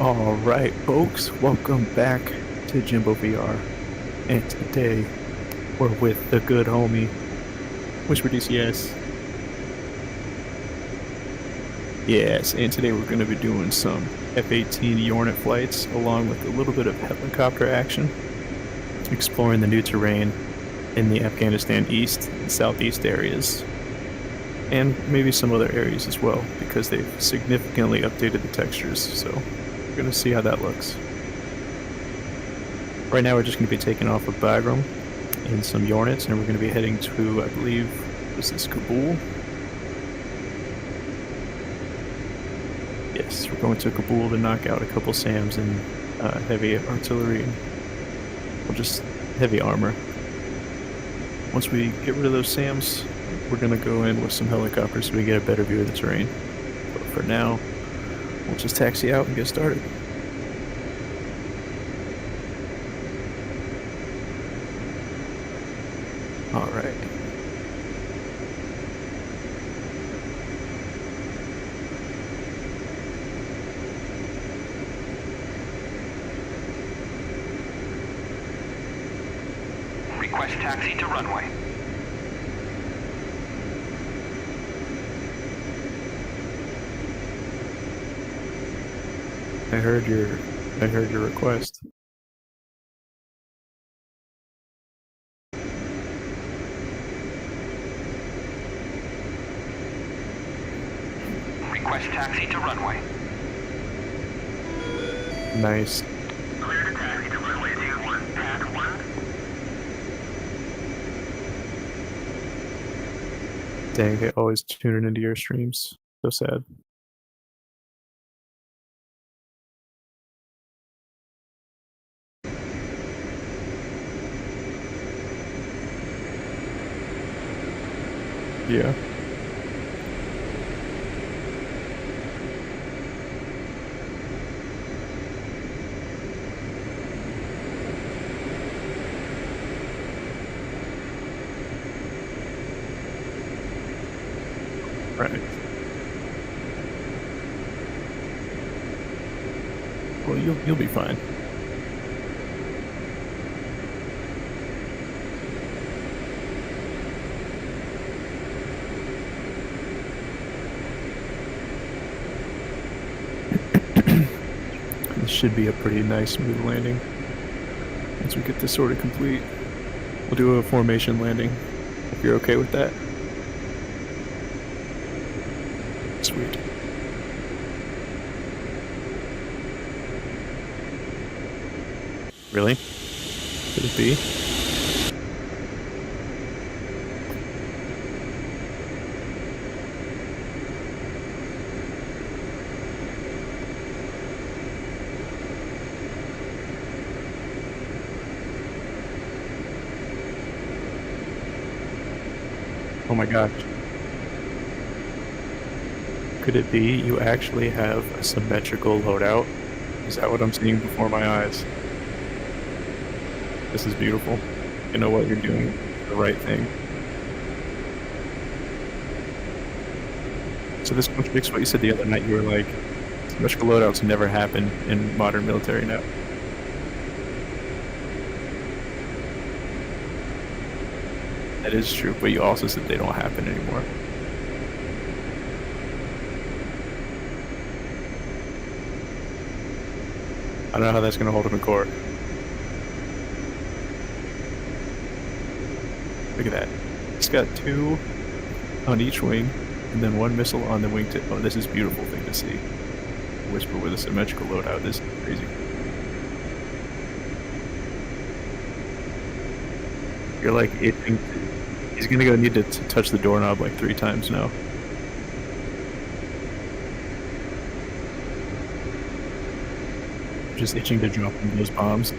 All right, folks, welcome back to JimboVR. And today we're with the good homie, Whisper DCS. Yes, and today we're going to be doing some F-18 Hornet flights along with a little bit of helicopter action, exploring the new terrain in the Afghanistan east and southeast areas, and maybe some other areas as well, because they've significantly updated the textures, so we're going to see how that looks. Right now we're just going to be taking off of Bagram in some Hornets, and we're going to be heading to, I believe, this is Kabul? Yes, we're going to Kabul to knock out a couple SAMs and heavy artillery, well, just heavy armor. Once we get rid of those SAMs, we're going to go in with some helicopters so we get a better view of the terrain. But for now, we'll just taxi out and get started. All right. Request taxi to runway. I heard your request. Request taxi to runway. Nice. Clear to taxi to runway 01, pad 1. Dang, they always tune into your streams. So sad. Yeah. Right. Well, you'll be fine. This should be a pretty nice smooth landing. Once we get this sort of complete, we'll do a formation landing, if you're okay with that. Sweet. Really? Could it be? Oh my gosh. Could it be you actually have a symmetrical loadout? Is that what I'm seeing before my eyes? This is beautiful. You know what, you're doing the right thing. So this contradicts what you said the other night. You were like, symmetrical loadouts never happen in modern military now. That is true, but you also said they don't happen anymore. I don't know how that's going to hold him in court. Look at that. It's got 2 on each wing, and then 1 missile on the wingtip. Oh, this is a beautiful thing to see. Whisper with a symmetrical loadout. This is crazy. You're like itching. He's gonna go need to touch the doorknob like 3 times now. Just itching to drop one of those bombs.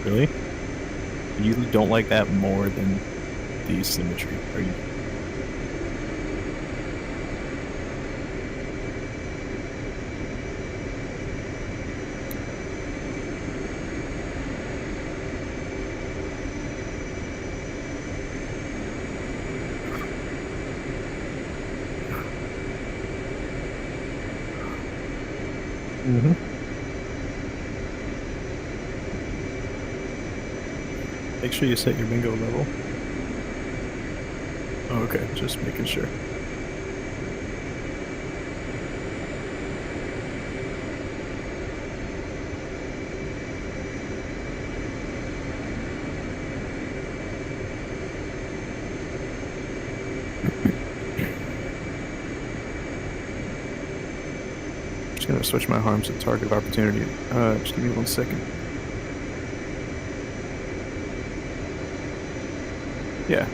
Really? You don't like that more than the symmetry, are you? Mm-hmm. Make sure you set your bingo level. Oh, okay, just making sure. Just gonna switch my harms to target of opportunity. Just give me 1 second. Yeah.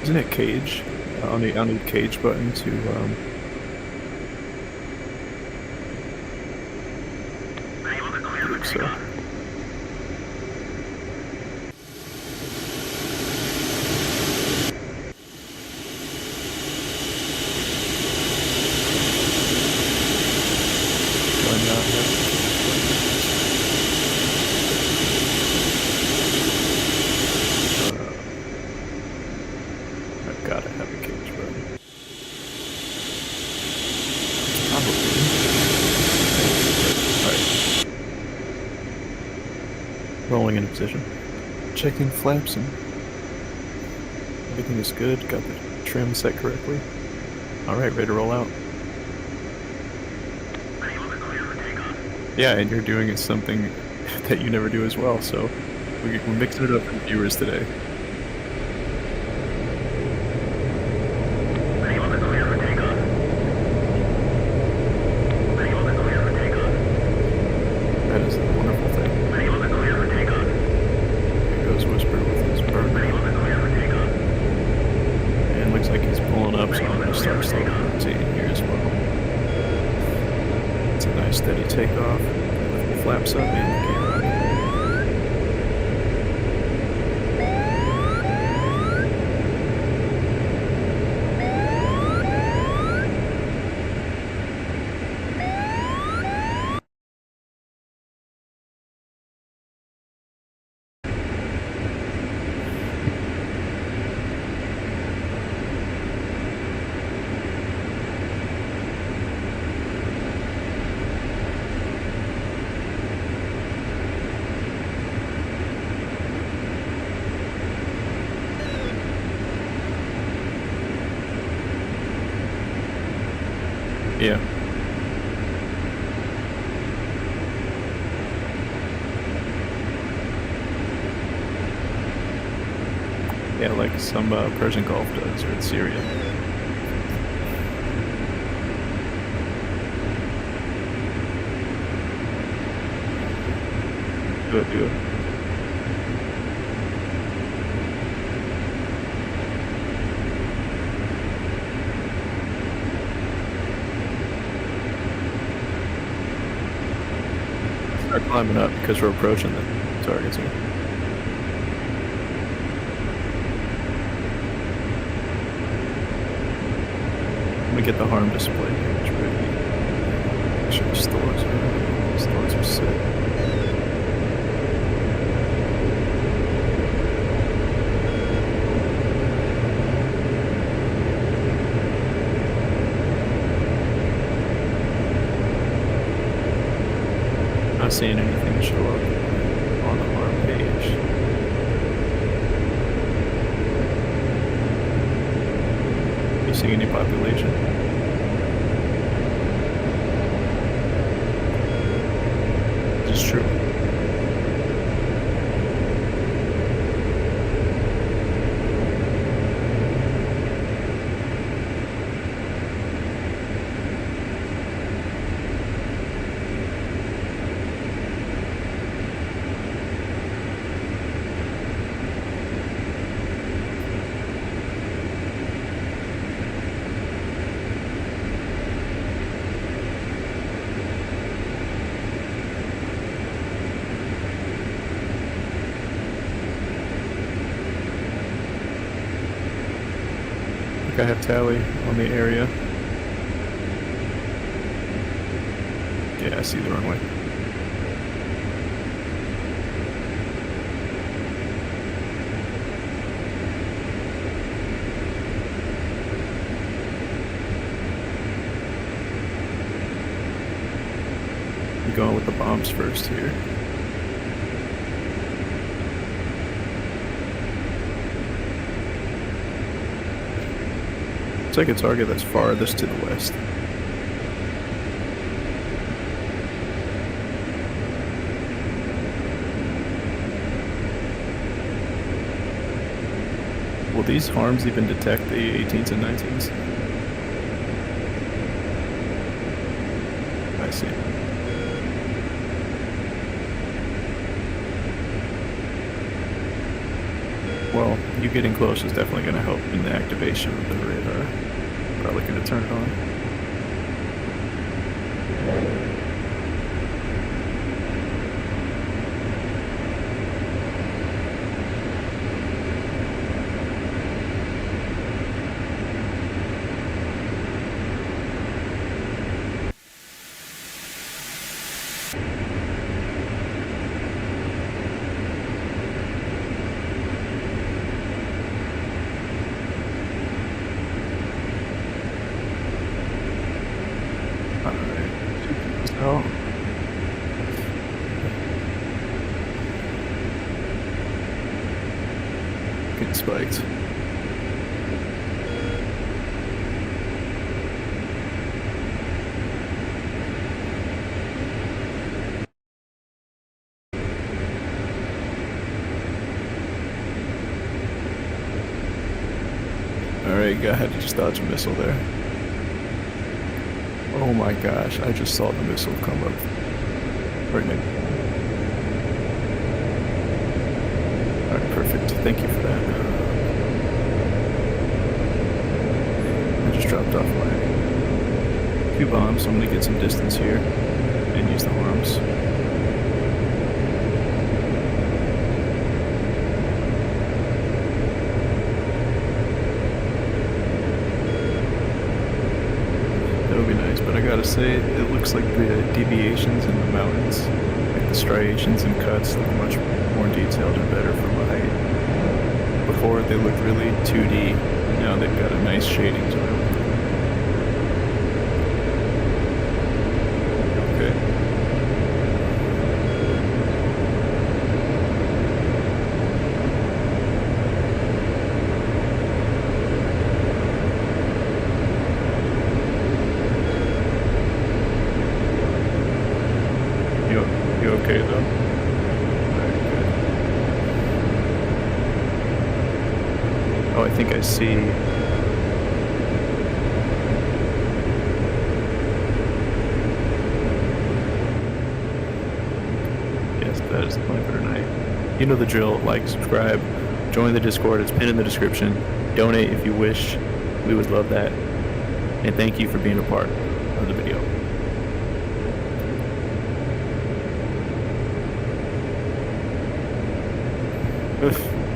Isn't it cage? I'll need cage button to Unable to clear I for believe so. takeoff. Do I not have I've gotta have a cage button. Probably. Alright. Rolling into position. Checking flaps and everything is good. Got the trim set correctly. Alright, ready to roll out. Unable to clear for takeoff. Yeah, and you're doing something that you never do as well, so we're mixing it up for the viewers today. Unable to clear for takeoff. Unable to clear for takeoff. That is a wonderful thing. Unable to clear for takeoff. Here goes Whisper with his burn. Unable to clear for takeoff. And looks like he's pulling up, so I'm gonna start slowly rotating here as well. It's a nice steady takeoff. Lift the flaps up and the gear up. Yeah. Yeah, like some Persian Gulf does, or in Syria. Do it, do it. Start climbing up because we're approaching the targets here. Let me get the harm display page ready. Make sure the stores are set. Not seeing anything show up on the harm page. You see any population? This is true. I have tally on the area. Yeah, I see the runway. going with the bombs first here. Looks like a target that's farthest to the west. Will these harms even detect the 18s and 19s? I see. Well, you getting close is definitely going to help in the activation of the radar. Probably going to turn it on. Oh. Getting spiked. Alright, I had to just dodge a missile there. Oh my gosh, I just saw the missile come up right now. Alright, perfect. Thank you for that. I just dropped off my 2 bombs, so I'm gonna get some distance here and use the arms. But I gotta say, it looks like the deviations in the mountains, like the striations and cuts, look much more detailed and better from a height. Before, they looked really 2D, and now they've got a nice shading to them. Okay. You okay though? Alright, good. Oh, I think I see. Yes, that is the plan for tonight. You know the drill. Like, subscribe, join the Discord. It's pinned in the description. Donate if you wish. We would love that. And thank you for being a part of the video.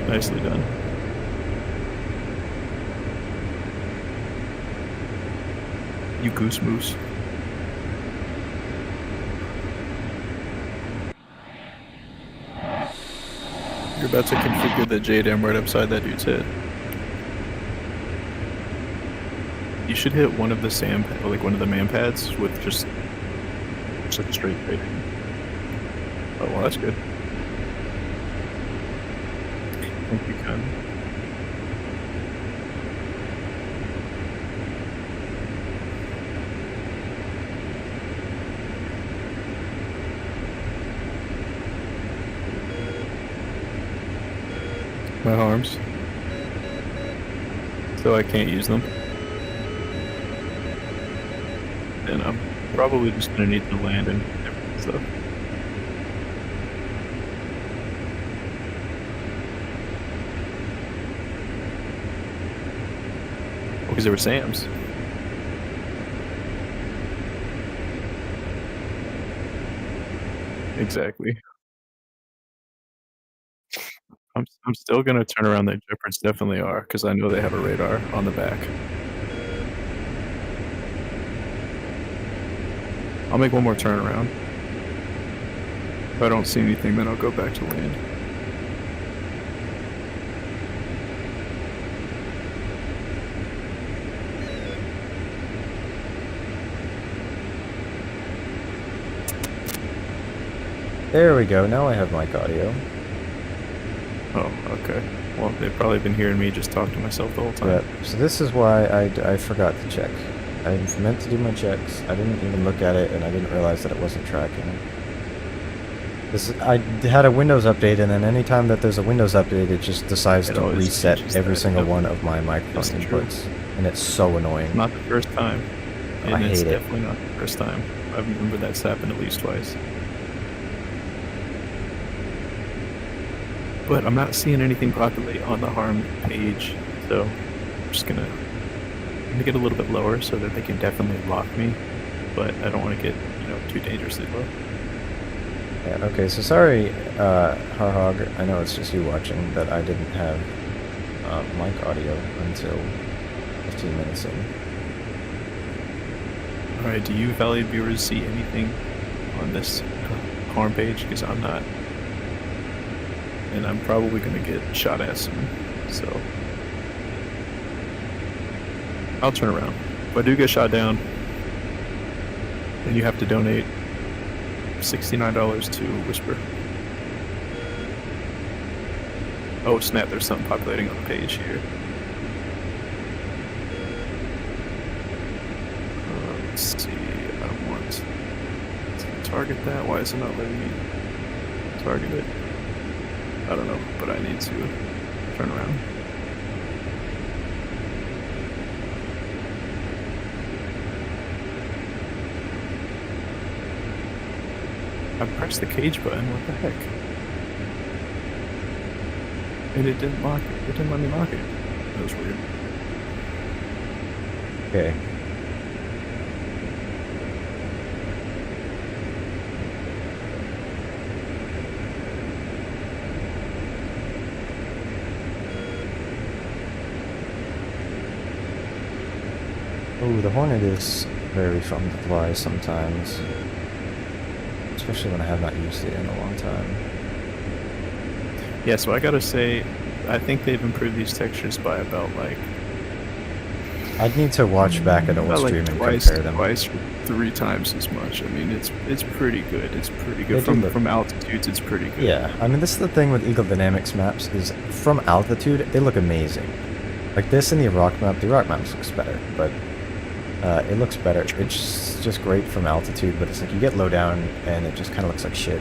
Nicely done. You goose moose. You're about to configure the JDAM right upside that dude's head. You should hit one of the SAM, like one of the man pads with just like a straight fade. Oh, well, that's good. I think you can. My arms. So I can't use them. And I'm probably just gonna need to land and different stuff. Because there were SAMs. Exactly. I'm still gonna turn around. The Jeopards definitely are, because I know they have a radar on the back. I'll make one more turn around. If I don't see anything, then I'll go back to land. There we go. Now I have mic audio. Oh, okay. Well, they've probably been hearing me just talk to myself the whole time. Yep. So this is why I forgot to check. I meant to do my checks. I didn't even look at it, and I didn't realize that it wasn't tracking. I had a Windows update, and then anytime that there's a Windows update, it just decides It to always reset changes every that, single yep. one of my microphone That's true. inputs, and it's so annoying. Not the first time. And I it's hate it. definitely not the first time. I remember that's happened at least twice. But I'm not seeing anything populate on the harm page, so I'm just gonna get a little bit lower so that they can definitely lock me. But I don't want to get, too dangerously low. Yeah, okay, so sorry, Harhog, I know it's just you watching, that I didn't have mic audio until 15 minutes in. Alright, do you valued viewers see anything on this harm page? Because I'm not. And I'm probably going to get shot at soon, so I'll turn around. If I do get shot down, then you have to donate $69 to Whisper. Oh snap, there's something populating on the page here. Let's see, I want to target that. Why is it not letting me target it? I don't know, but I need to turn around. I pressed the cage button, what the heck? And it didn't lock it. It didn't let me lock it. That was weird. Okay. Oh, the Hornet is very fun to fly sometimes. Especially when I have not used it in a long time. Yeah, so I gotta say, I think they've improved these textures by about like... I'd need to watch back an old about stream like and twice, compare them. twice or 3 times as much. I mean, it's pretty good. It's pretty good. They do look- From altitudes, it's pretty good. Yeah, I mean, this is the thing with Eagle Dynamics maps, is from altitude, they look amazing. Like this and the Iraq map looks better, but it looks better. It's just great from altitude, but it's like you get low down and it just kind of looks like shit.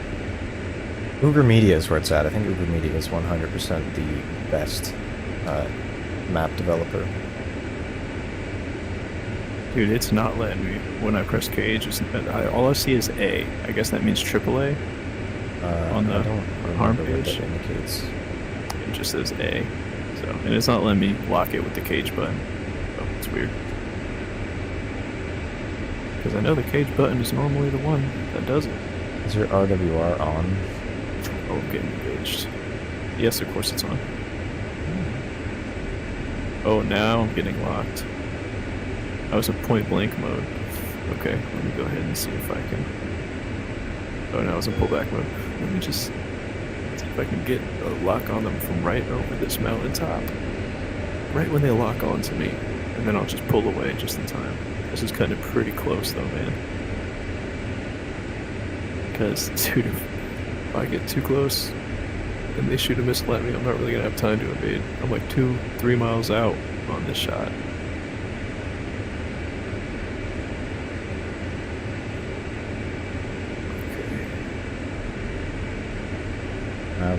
Uber Media is where it's at. I think Uber Media is 100% the best map developer. Dude, it's not letting me. When I press cage, all I see is A. I guess that means AAA. On the I don't harm remember what page. that indicates. It just says A. So, and it's not letting me lock it with the cage button. So it's weird. Because I know the cage button is normally the one that does it. Is your RWR on? Oh, I'm getting engaged. Yes, of course it's on. Oh, now I'm getting locked. I was in point blank mode. Okay, let me go ahead and see if I can. Oh, now I was in pullback mode. Let me just see if I can get a lock on them from right over this mountaintop. Right when they lock onto me. And then I'll just pull away just in time. This is kind of pretty close though, man. Because, dude, if I get too close and they shoot a missile at me, I'm not really going to have time to evade. I'm like 2-3 miles out on this shot.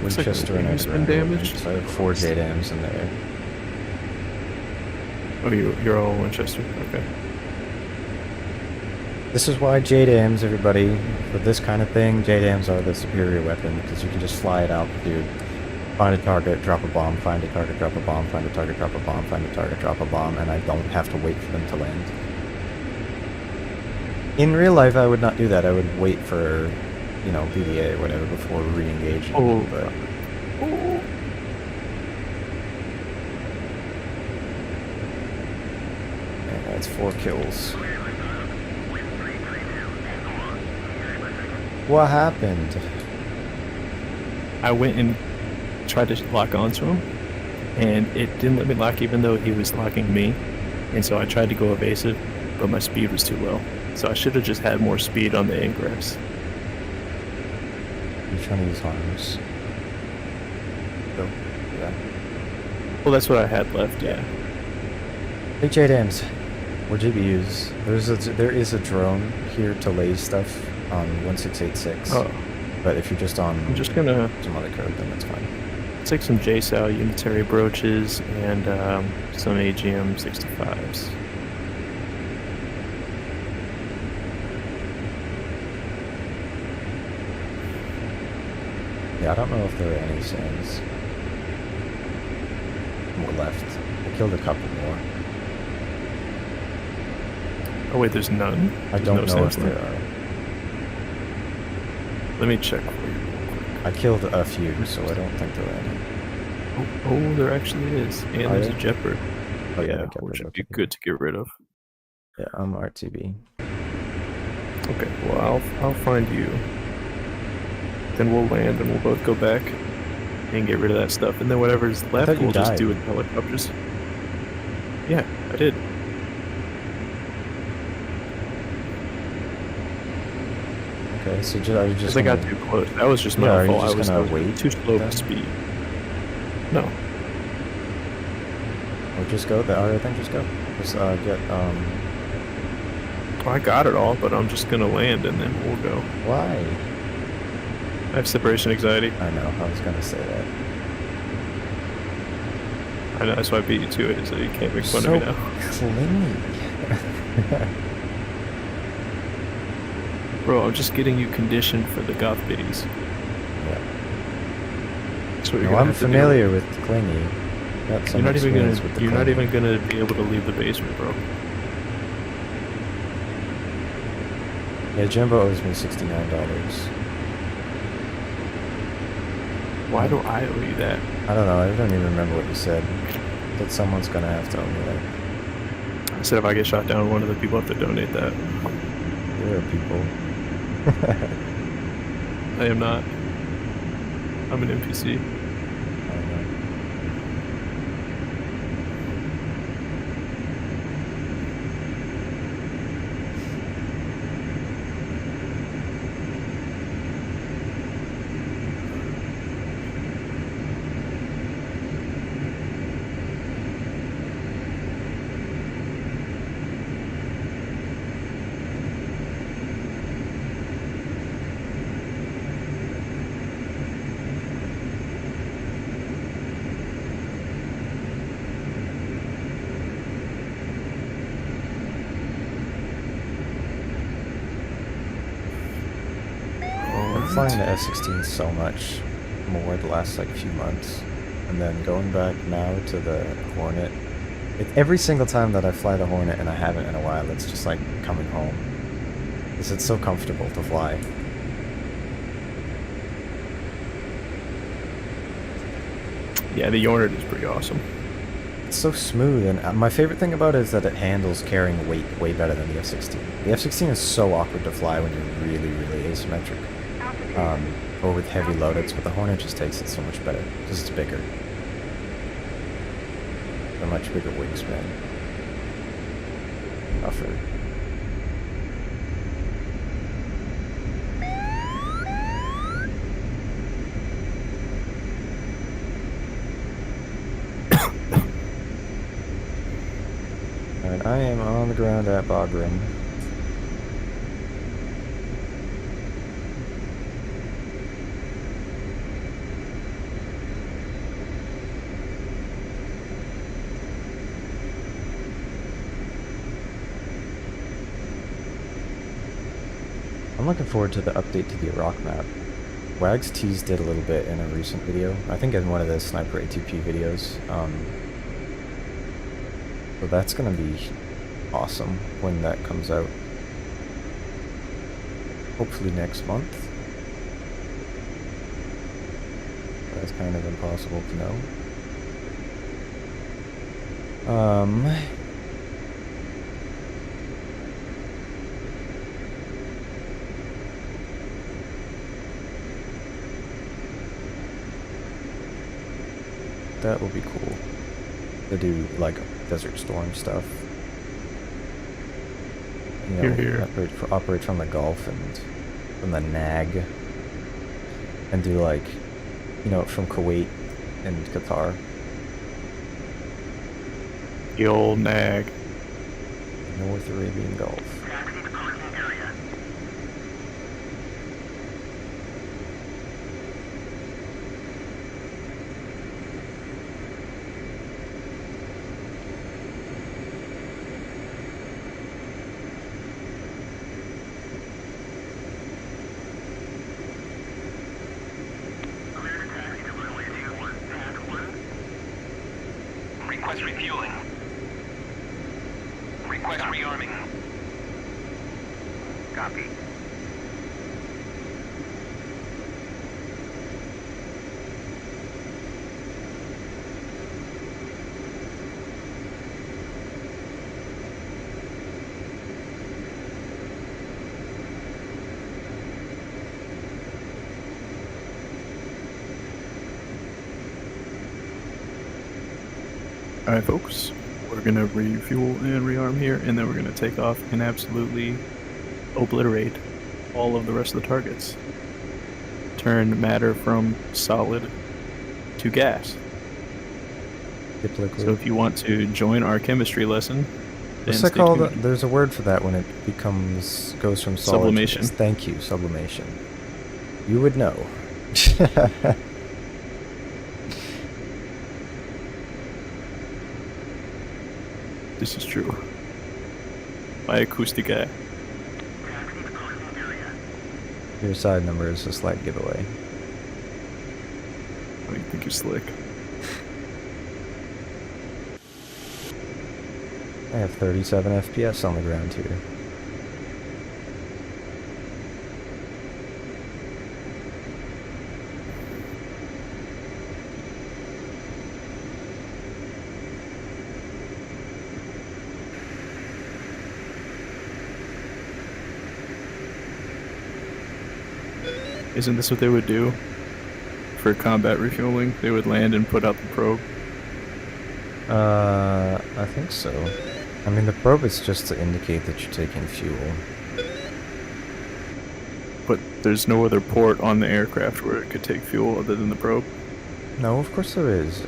Looks like Winchester and wings been Edinburgh. damaged. So I have 4 JDAMs in there. Oh, you're all Winchester? Okay. This is why JDAMs, everybody, for this kind of thing, JDAMs are the superior weapon, because you can just fly it out, dude. Find a target, drop a bomb, find a target, drop a bomb, find a target, drop a bomb, find a target, drop a bomb, and I don't have to wait for them to land. In real life, I would not do that. I would wait for, BDA or whatever before re-engaging. Oh. But yeah, that's 4 kills. What happened? I went and tried to lock onto him, and it didn't let me lock even though he was locking me. And so I tried to go evasive, but my speed was too low. So I should have just had more speed on the ingress. trying to use harms. So, yeah. Well, that's what I had left. Yeah. Big JDAMs or GBUs. There is a drone here to lay stuff on 1686. Oh, But if you're just on I'm just gonna some other code, then that's fine. take some JSOW unitary broaches and some AGM 65s. Yeah, I don't know if there are any sands. More left. I killed a couple more. Oh wait, there's none. I There's don't no know if sands there left? are. Let me check for you. I killed a few, so I don't think there are any. Oh, there actually is, and Oh, there's yeah? a Jeopard. Oh yeah, Yeah, the Jeopard, which would be okay. good to get rid of. Yeah, I'm RTB. Okay, well I'll find you. Then we'll land and we'll both go back and get rid of that stuff, and then whatever's left thought you we'll just died. do with helicopters. Yeah, I did. Okay, so are you just Because I got gonna... too close. That was just my Yeah, are you fault. just I was gonna wait too slow then? for speed. No. Or just go? Alright, then just go. Just get, I got it all, but I'm just gonna land and then we'll go. Why? I have separation anxiety. I know, I was gonna say that. I know, that's why I beat you to it, so you can't make fun So of me now. clingy. Bro, I'm just getting you conditioned for the goth biddies. Yeah. That's what you're No, gonna I'm have to do. familiar with clingy. Got some You're not even experience gonna. with the You're not clingy. even gonna be able to leave the basement, bro. Yeah, Jimbo owes me $69. Why do I owe you that? I don't know, I don't even remember what you said. But someone's gonna have to owe me that. I said if I get shot down, one of the people have to donate that. There are people. I am not. I'm an NPC. I don't know. Flying the F-16 so much more the last like few months, and then going back now to the Hornet. Every single time that I fly the Hornet, and I haven't in a while, it's just like coming home. Because it's so comfortable to fly. Yeah, the Hornet is pretty awesome. It's so smooth, and my favorite thing about it is that it handles carrying weight way better than the F-16. The F-16 is so awkward to fly when you're really, really asymmetric. Or with heavy loadouts, but the Hornet just takes it so much better, because it's bigger. A much bigger wingspan. Rougher. Alright, I am on the ground at Bagram. I'm looking forward to the update to the Iraq map. Wags teased it a little bit in a recent video. I think in one of the Sniper ATP videos. So that's gonna be awesome when that comes out. Hopefully next month. That's kind of impossible to know. That will be cool to do like Desert Storm stuff. You know, Here. operate from the Gulf and from the NAG. and do like, you know, from Kuwait and Qatar. The old nag. North Arabian Gulf. Taxi to parking area. Clear to taxi to runway 21, path 1. Request refueling. Request rearming. Copy. Alright, folks. We're gonna refuel and rearm here, and then we're gonna take off and absolutely obliterate all of the rest of the targets. Turn matter from solid to gas. Dip liquid. So if you want to join our chemistry lesson, What's then that stay called? tuned. There's a word for that when it goes from solid Sublimation. to gas. Thank you, sublimation. You would know. This is true. My acoustic guy. Taxi to parking area. Your side number is a slight giveaway. I think you're slick. I have 37 FPS on the ground here. Isn't this what they would do for combat refueling? They would land and put out the probe. I think so. I mean, the probe is just to indicate that you're taking fuel. But there's no other port on the aircraft where it could take fuel other than the probe. No, of course there is.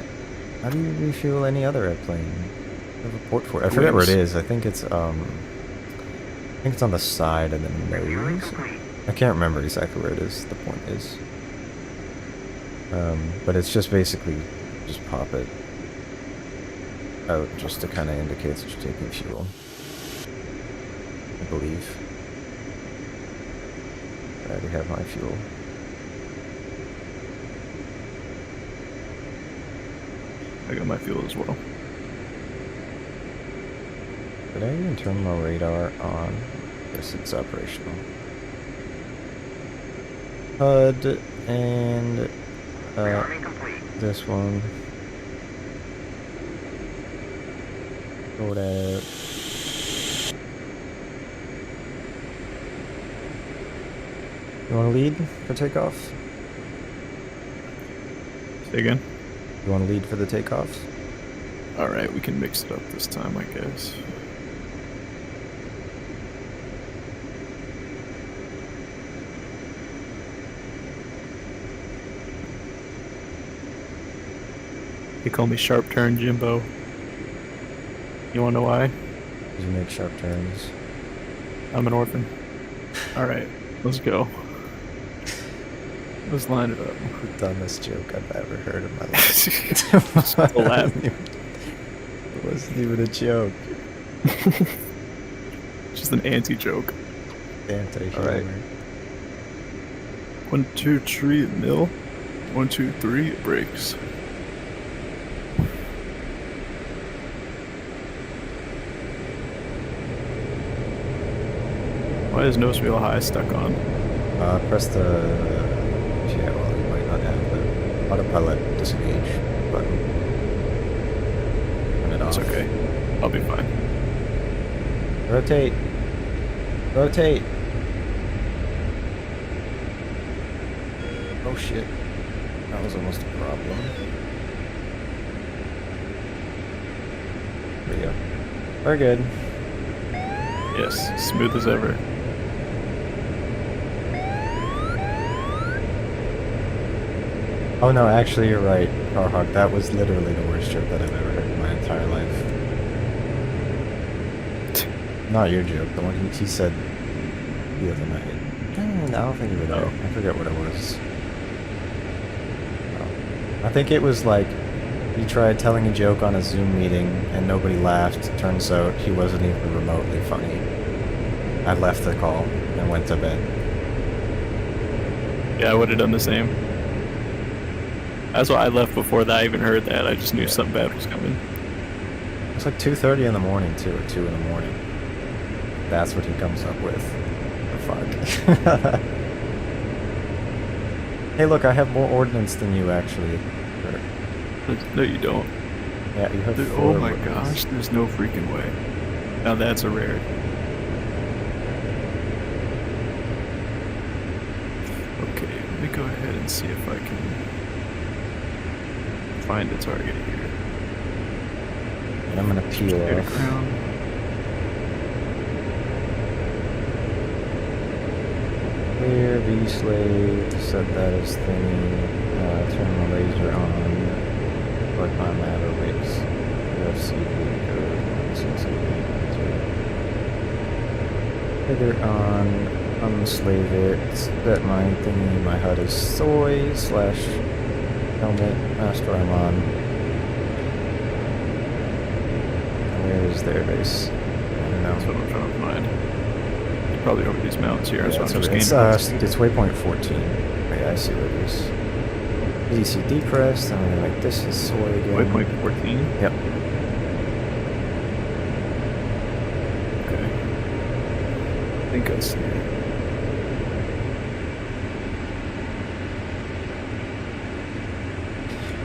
How do you refuel any other airplane? You have a port for it. I forget where it is. I think it's on the side of the Refueling nose. complete. I can't remember exactly where it is. The point is, but it's just basically just pop it out just to kind of indicate that you're taking fuel. I believe. I already have my fuel. I got my fuel as well. Did I even turn my radar on? Yes, it's operational. HUD and Rearming complete. this one. Throw it out. You want to lead for takeoff? Say again? You want to lead for the takeoff? Alright, we can mix it up this time, I guess. They call me Sharp Turn Jimbo. You wanna know why? You make sharp turns. I'm an orphan. Alright, let's go. Let's line it up. The dumbest joke I've ever heard in my life. A laugh. It wasn't even a joke. Just an anti-joke. Anti-humor. Alright. 1, 2, 3, nil. 1, 2, 3, it breaks. Why is nose wheel high stuck on? Press the... Yeah, well, you might not have the autopilot disengage button. Turn it It's off. okay. I'll be fine. Rotate. Rotate. Oh shit. That was almost a problem. There we go. We're good. Yes, smooth as ever. Oh no, actually you're right, Carhawk. That was literally the worst joke that I've ever heard in my entire life. Not your joke, the one he said the other night. I don't think you were there. I forget what it was. I think it was like, he tried telling a joke on a Zoom meeting and nobody laughed. Turns out he wasn't even remotely funny. I left the call and went to bed. Yeah, I would have done the same. That's why I left before that I even heard that. I just knew something bad was coming. It's like 2:30 in the morning too, or 2 in the morning. That's what he comes up with. The fuck. Hey look, I have more ordnance than you actually. No, you don't. Yeah, you have Oh 4 my ordnance. gosh, there's no freaking way. Now that's a rarity. Okay, let me go ahead and see if I can find a target here. And I'm gonna peel Air off. ground. Clear, V-slave, set that as thingy, turn the laser on, work my mavericks, UFC, code, 168, trigger on, unslave it, set my thingy, my HUD is soy, / helmet, master I'm on. Where is their base? I don't know. That's what I'm trying to find. Probably over these mountains here. Yeah, So I'm it's, just it's waypoint 14. Yeah, I see what it is. EDC depressed, and then like this is soy again. Waypoint 14. Yep. Okay. I think I see it.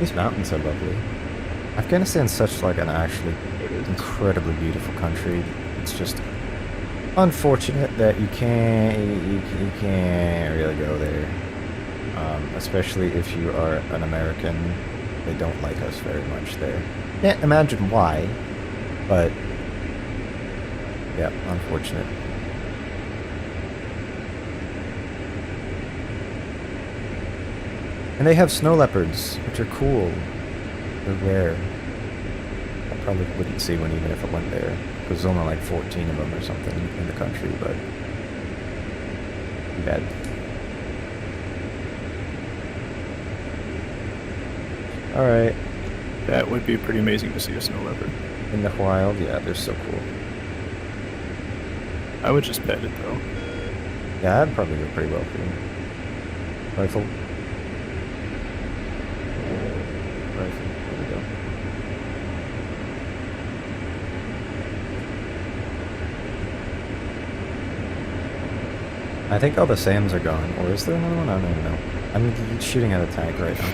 These mountains are lovely. Afghanistan's such like an actually incredibly beautiful country. It's just unfortunate that you can't really go there, especially if you are an American. They don't like us very much there. Can't imagine why, but yeah, unfortunate. And they have snow leopards, which are cool. They're rare. I probably wouldn't see one even if I went there. There's only like 14 of them or something in the country, but too bad. Alright. That would be pretty amazing to see a snow leopard. In the wild, yeah, they're so cool. I would just pet it though. Yeah, that'd probably go pretty well for you. Rifle. Rifle, there we go. I think all the SAMs are gone, or is there another one? I don't even know. I'm shooting at a tank right now.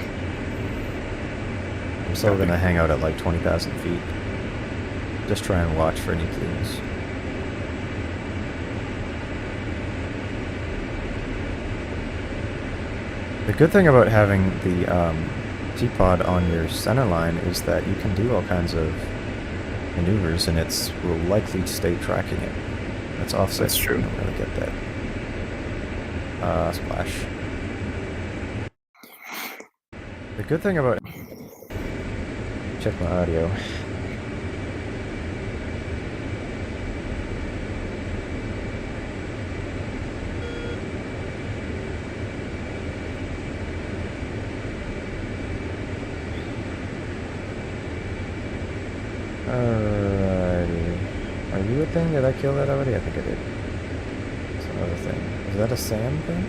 I'm still gonna hang out at like 20,000 feet. Just try and watch for any plumes. The good thing about having the T-pod on your center line is that you can do all kinds of maneuvers, and it will likely stay tracking it. That's offset. That's true. You don't really get that. Splash. The good thing about... Check my audio. Alrighty. Are you a thing? Did I kill that already? I think I did. That's another thing. Is that a SAM thing?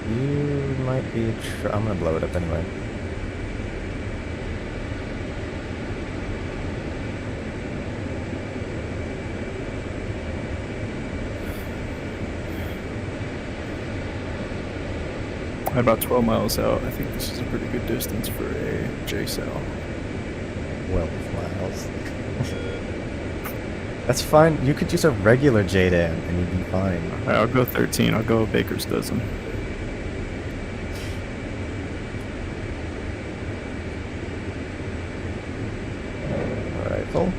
You might be I'm gonna blow it up anyway. About 12 miles out. I think this is a pretty good distance for a J-cell. 12 miles. That's fine. You could use a regular JDAM and you'd be fine. Alright, I'll go 13. I'll go a baker's dozen. Rifle.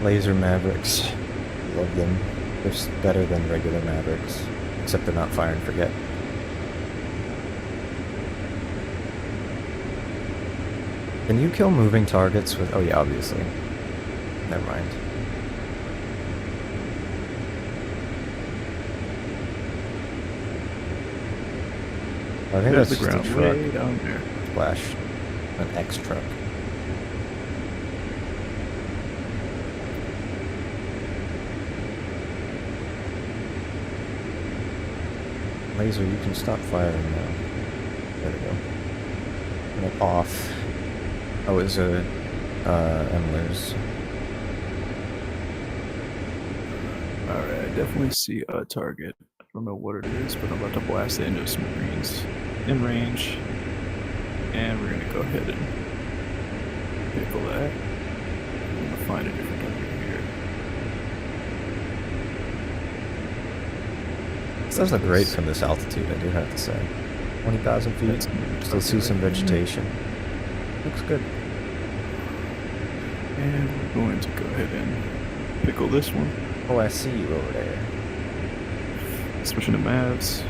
Laser Mavericks. Love them. They're better than regular Mavericks. except they're not fire and forget. Can you kill moving targets with... Oh yeah, obviously. Never mind. I think There's that's the just ground a truck. way down there. Flash. An X truck. Laser, you can stop firing now. There we go. And off. Oh, it's a Emler's. Alright, I definitely see a target. I don't know what it is, but I'm about to blast it into some Marines in range. And we're gonna go ahead and pickle that. I'm gonna find a different target here. This does look great from this altitude, I do have to say. 20,000 feet, still see some vegetation. Looks good. And we're going to go ahead and pickle this one. Oh, I see you over there. Switching to Mavs.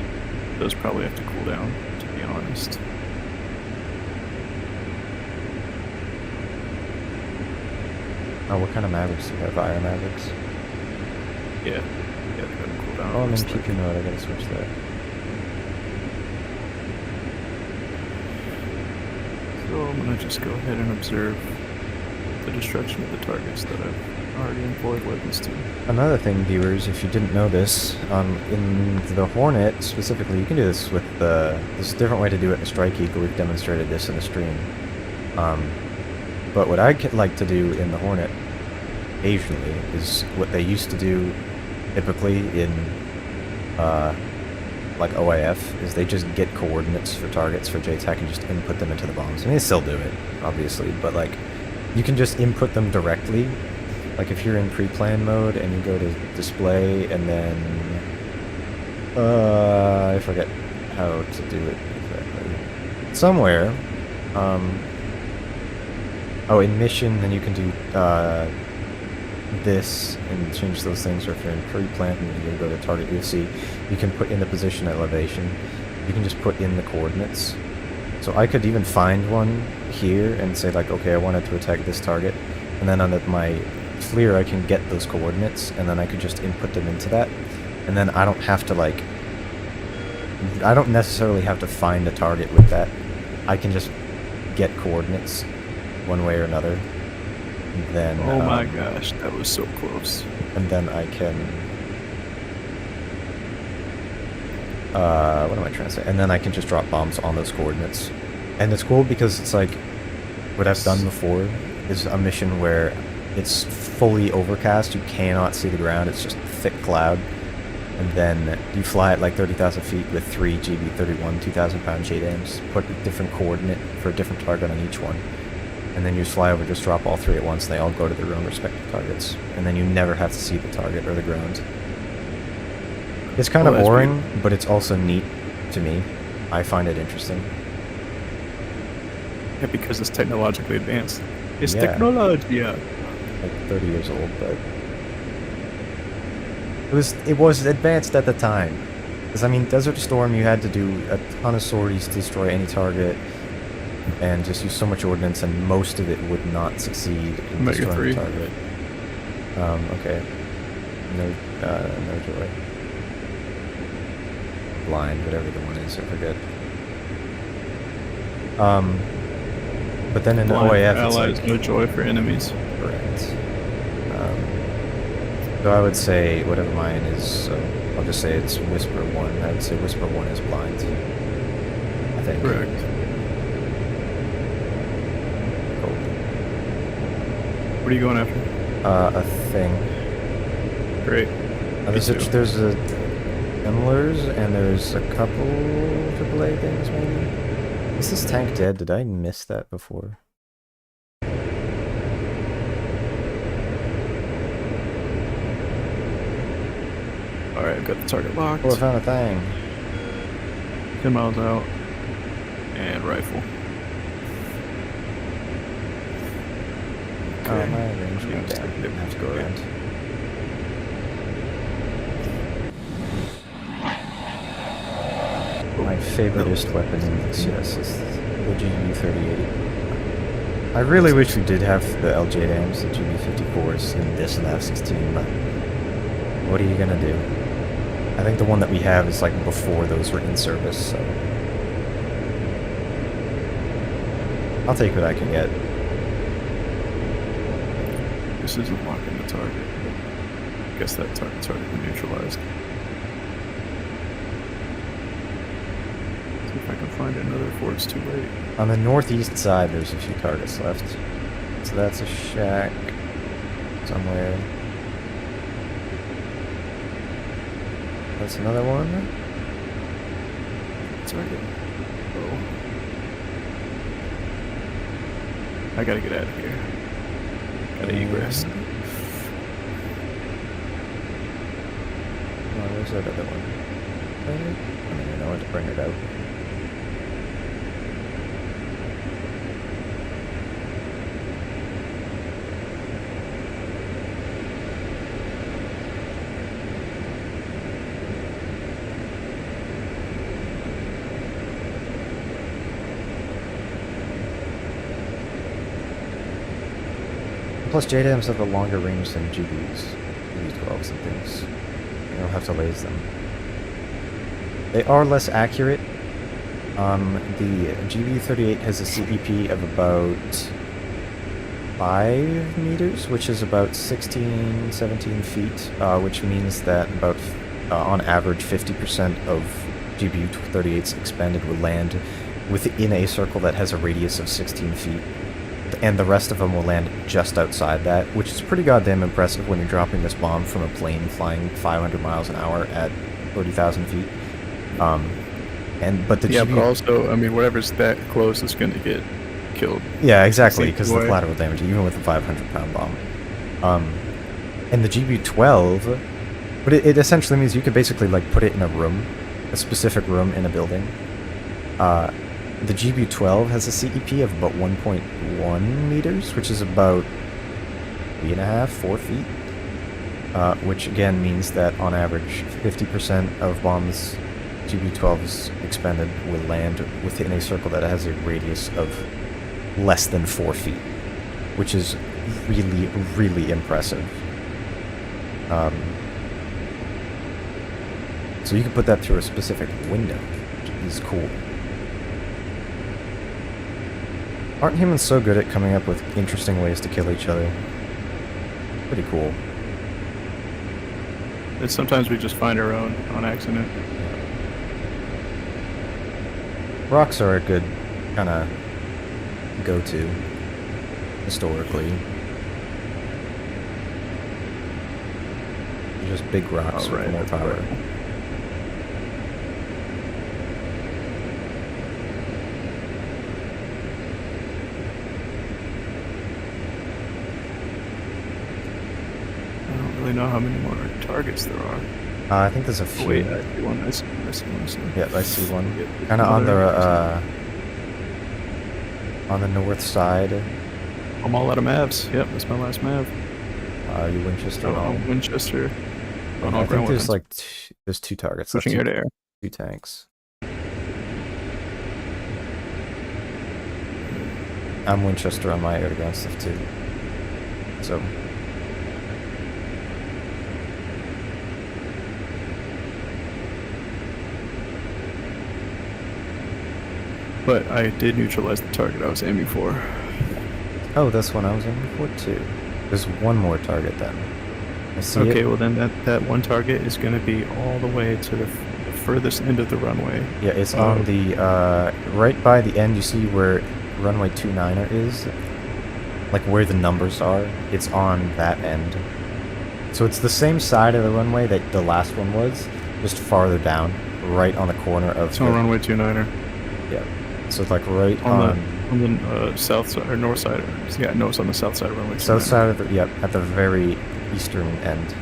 Those probably have to cool down, to be honest. Oh, what kind of Mavericks do you have? Fire Mavericks? Yeah, they're gonna cool down. Oh, I'm in looks like. PP mode, I gotta switch that. So I'm gonna just go ahead and observe the destruction of the targets that I've already employed weapons to. Another thing, viewers, if you didn't know this, in the Hornet specifically, you can do this with there's a different way to do it in the Strike Eagle. We've demonstrated this in the stream. But what I like to do in the Hornet, occasionally, is what they used to do typically in like OIF, is they just get coordinates for targets for JTAC and just input them into the bombs. I mean, they still do it, obviously, but like, you can just input them directly. Like if you're in pre-plan mode and you go to display and then I forget how to do it exactly. Somewhere, oh, in mission, then you can do this and change those things. Or if you're in pre-plan and you go to target UFC, you can put in the position elevation. You can just put in the coordinates. So I could even find one here and say like, okay, I wanted to attack this target, and then on my FLIR I can get those coordinates, and then I could just input them into that, and then I don't have to like, I don't necessarily have to find a target with that. I can just get coordinates one way or another. And then Oh my gosh, that was so close. and then I can what am I trying to say? And then I can just drop bombs on those coordinates. And it's cool because it's like, what I've done before is a mission where it's fully overcast, you cannot see the ground, it's just thick cloud. And then you fly at like 30,000 feet with 3 GB31 2,000-pound JDAMs, put a different coordinate for a different target on each one. And then you just fly over, just drop all 3 at once, and they all go to their own respective targets. And then you never have to see the target or the ground. It's kind of boring, but it's also neat to me. I find it interesting. Yeah, because it's technologically advanced. It's Yeah. technology, yeah. Like 30 years old, but it was advanced at the time. Because I mean, Desert Storm, you had to do a ton of sorties to destroy any target, and just use so much ordnance, and most of it would not succeed in Mega destroying 3. the target. Okay. No joy. Blind, whatever the one is, I forget. But then in Blind for OAF, it's allies, like, no joy for enemies. correct. So I would say whatever mine is, so I'll just say it's Whisper 1. I would say Whisper 1 is blind. I think. Correct. Cool. What are you going after? A thing. Great. There's a Emlers, and there's a couple AAA things, maybe? Is this tank dead? Did I miss that before? Alright, I've got the target locked. Oh, I found a thing. 10 miles out. And rifle. Oh, my range Yeah, went down. Didn't have to go around. favoriteest weapon in DCS is the GBU-38. I really wish we did have the LJDAMs, the GBU-54s in this and F-16, but what are you gonna do? I think the one that we have is like before those were in service, so I'll take what I can get. This isn't locking the target. I guess that target's already been neutralized. See if I can find another before it's too late. On the northeast side, there's a few targets left. So that's a shack somewhere. That's another one. Target. Oh. I gotta get out of here. Gotta egress. Oh, where's that other one? I don't even know when to bring it out. Plus, JDAMs have a longer range than GBs, GBU-12s and things. You don't have to laze them. They are less accurate. The GBU-38 has a CEP of about 5 meters, which is about 16, 17 feet, which means that about, on average, 50% of GBU-38's expended will land within a circle that has a radius of 16 feet. And the rest of them will land just outside that, which is pretty goddamn impressive when you're dropping this bomb from a plane flying 500 miles an hour at 30,000 feet. But the yeah, GBU... but also, I mean, whatever's that close is going to get killed. Yeah, exactly, because the collateral damage, even with a 500-pound bomb. And the GBU-12, but it essentially means you could basically like put it in a room, a specific room in a building. The GBU-12 has a CEP of about 1.1 meters, which is about 3.5, 4 feet. Which again means that on average, 50% of bombs GBU-12's expended will land within a circle that has a radius of less than 4 feet, which is really, really impressive. So you can put that through a specific window, which is cool. Aren't humans so good at coming up with interesting ways to kill each other? Pretty cool. And sometimes we just find our own on accident. Rocks are a good kind of go-to, historically. They're just big rocks with more power. Right. I don't really know how many more targets there are. I think there's a few. Wait, I see one. I see one. So. Yeah, I see one. Yeah, Kind of on the north side. I'm all out of mavs. Yep, that's my last mav. You Winchester. Winchester. I think there's like there's 2 targets. Pushing air to air. 2 tanks. I'm Winchester on my air to ground stuff too. So. But I did neutralize the target I was aiming for. Oh, that's one I was aiming for too. There's one more target then. I see Okay, it. well then that one target is going to be all the way to the furthest end of the runway. Yeah, it's on the right by the end. You see where runway 29er is, like where the numbers are. It's on that end. So it's the same side of the runway that the last one was, just farther down, right on the corner of. It's on runway 29er. Yeah. So it's like right on the south side or north side. Yeah, no, it's on the south side of runway 29er. South side of the, yep, at the very eastern end.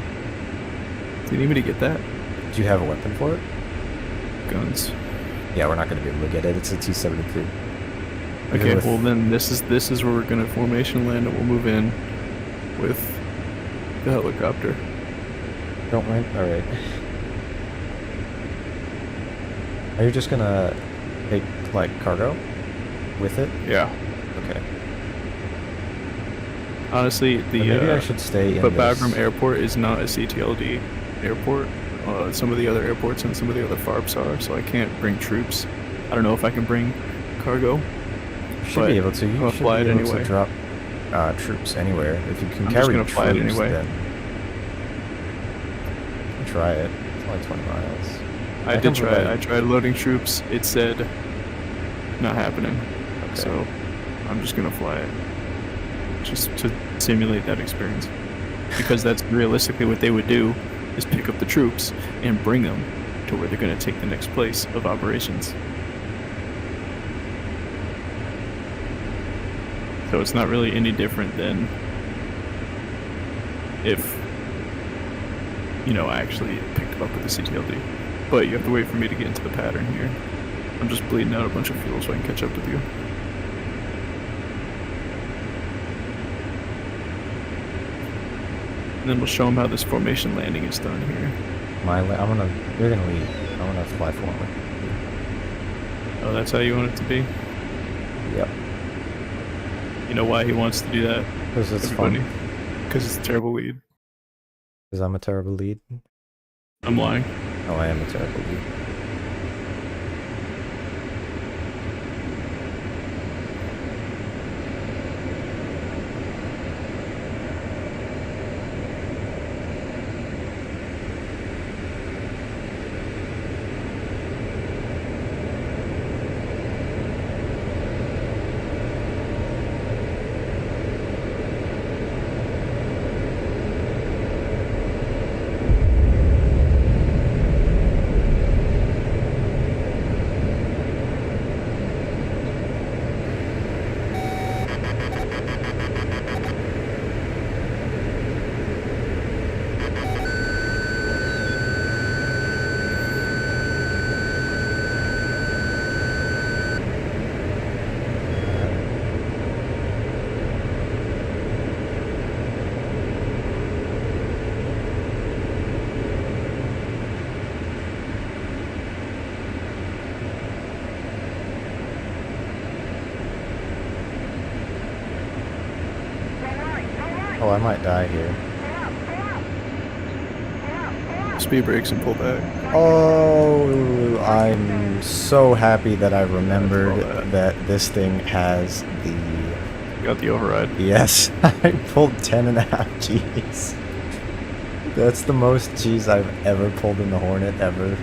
Do you need me to get that? Do you have a weapon for it? Guns. Yeah, we're not going to be able to get it. It's a T-72. Okay, well then this is where we're going to formation land, and we'll move in with the helicopter. Don't mind. All right. Are you just gonna take, like, cargo with it? Yeah. Okay. Honestly, the Then maybe I should stay in but this. Bagram Airport is not a CTLD airport. Some of the other airports and some of the other FARPs are, so I can't bring troops. I don't know if I can bring cargo. You should but be able to. You I'll should fly be it able anyway. to drop troops anywhere. If you can I'm just carry gonna troops, fly it anyway. then try it. It's only 20 miles. I did try it. I tried loading troops. It said not happening. Okay. So I'm just gonna fly it. Just to simulate that experience. Because that's realistically what they would do, is pick up the troops and bring them to where they're gonna take the next place of operations. So it's not really any different than if, you know, I actually picked them up with the CTLD. But you have to wait for me to get into the pattern here. I'm just bleeding out a bunch of fuel so I can catch up with you. And then we'll show them how this formation landing is done here. You're gonna lead. I'm gonna fly forward. Oh, that's how you want it to be? Yep. You know why he wants to do that? Because it's Everybody? fun. Because it's a terrible lead. Because I'm a terrible lead. I'm lying. Oh, I am a terrible lead. Oh, I might die here. Speed brakes and pull back. Oh, I'm so happy that I remembered That's all that this thing has the... You got the override. Yes, I pulled 10.5 Gs. That's the most Gs I've ever pulled in the Hornet, ever.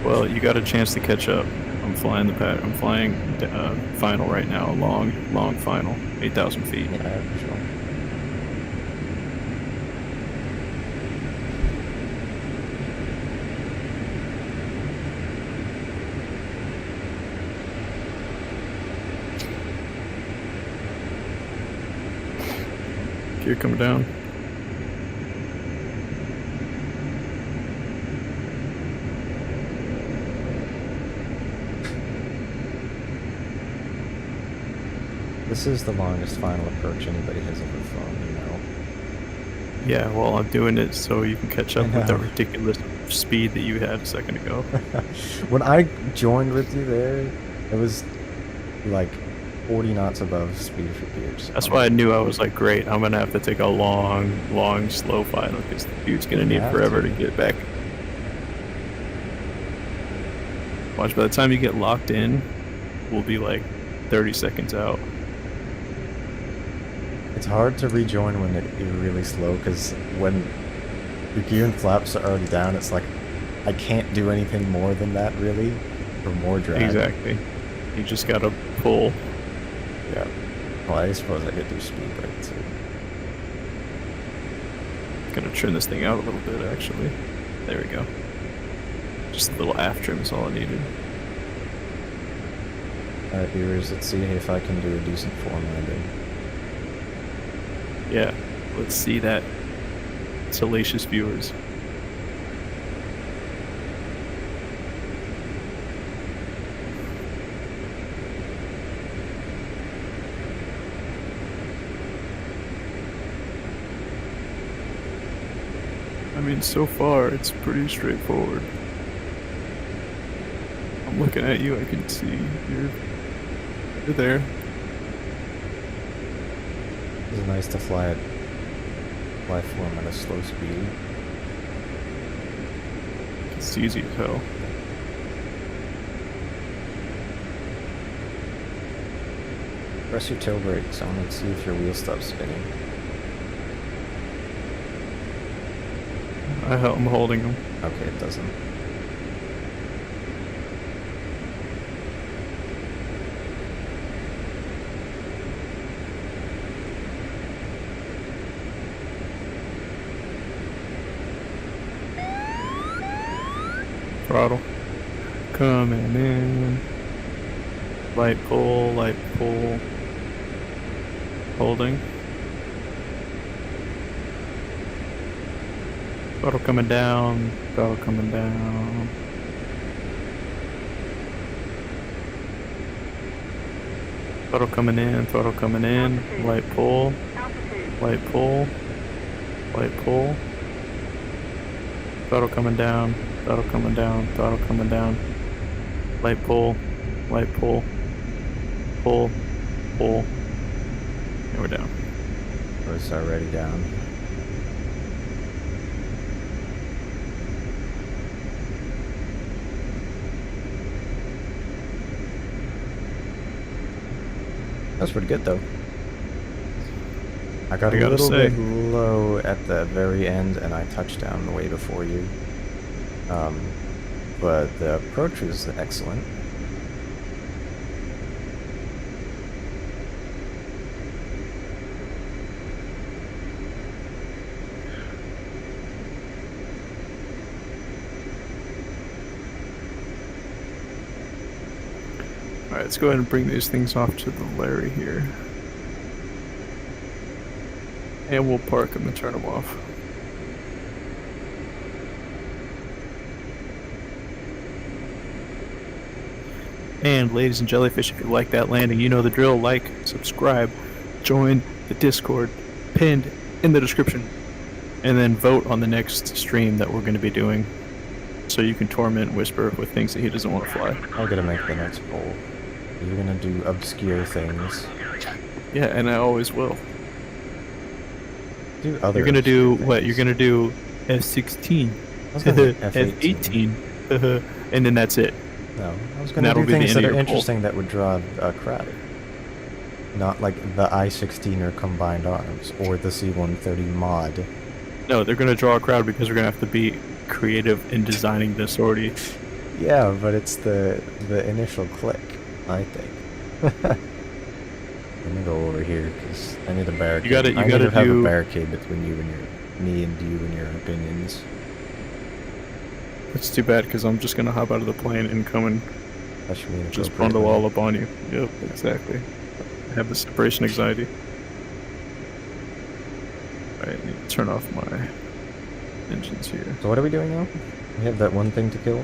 Well, you got a chance to catch up. I'm flying the pad. I'm flying final right now. Long final. 8,000 feet. Yeah, for sure. Gear coming down. This is the longest final approach anybody has ever flown, you know. Yeah, well, I'm doing it so you can catch up I with the know. ridiculous speed that you had a second ago. When I joined with you there, it was like 40 knots above speed for gears. That's why I knew I was like, great, I'm gonna have to take a long, slow final because the dude's gonna need have forever to. to get back. Watch, by the time you get locked in, we'll be like 30 seconds out. It's hard to rejoin when you're really slow, because when your gear and flaps are already down, it's like, I can't do anything more than that, really, for more drag. Exactly. You just gotta pull. Yeah. Well, I suppose I could do speed brake, too. Gonna trim this thing out a little bit, actually. There we go. Just a little aft trim is all I needed. Alright, viewers, let's see if I can do a decent form landing. Yeah, let's see that, salacious viewers. I mean, so far it's pretty straightforward. I'm looking at you. I can see you're there. It's nice to fly form at a slow speed. It's easy as hell. Press your tail brakes on and see if your wheel stops spinning. I'm holding them. Okay, it doesn't. Throttle. Coming in. Light pull, light pull. Holding. Throttle coming down, throttle coming down. Throttle coming in, light pull, light pull, light pull. Throttle coming down, throttle coming down, throttle coming down. Light pull, pull, pull. And we're down. Or it's already down. That's pretty good though. I got a little bit low at the very end and I touched down way before you. But the approach was excellent. Alright, let's go ahead and bring these things off to the Larry here. And we'll park them and turn them off. And ladies and jellyfish, if you like that landing, you know the drill. Like, subscribe, join the Discord, pinned in the description, and then vote on the next stream that we're going to be doing, so you can torment Whisper with things that he doesn't want to fly. I'm gonna make the next poll. You're gonna do obscure things. Yeah, and I always will. Do other. You're gonna do things. what? You're gonna do F16, F18, and then that's it. No, I was gonna do things that are interesting that would draw a crowd. Not like the I-16 or combined arms or the C-130 mod. No, they're gonna draw a crowd because we're gonna have to be creative in designing this sortie. Yeah, but it's the initial click, I think. Let me go over here because I need a barricade. You gotta have do a barricade between me and you and your opinions. It's too bad because I'm just gonna hop out of the plane and come and Touch me just bundle all up on you. Yep, exactly. I have the separation anxiety. Alright, I need to turn off my engines here. So what are we doing now? We have that one thing to kill.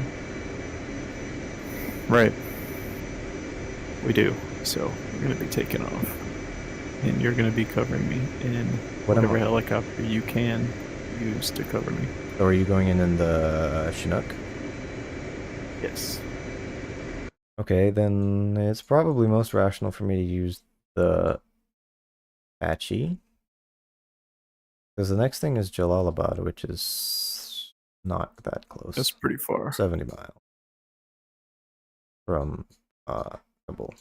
Right. We do. So we're gonna be taking off, and you're gonna be covering me in whatever helicopter you can use to cover me. So are you going in the Chinook? Yes. Okay, then it's probably most rational for me to use the Apache. Because the next thing is Jalalabad, which is not that close. That's pretty far. 70 miles from Kabul.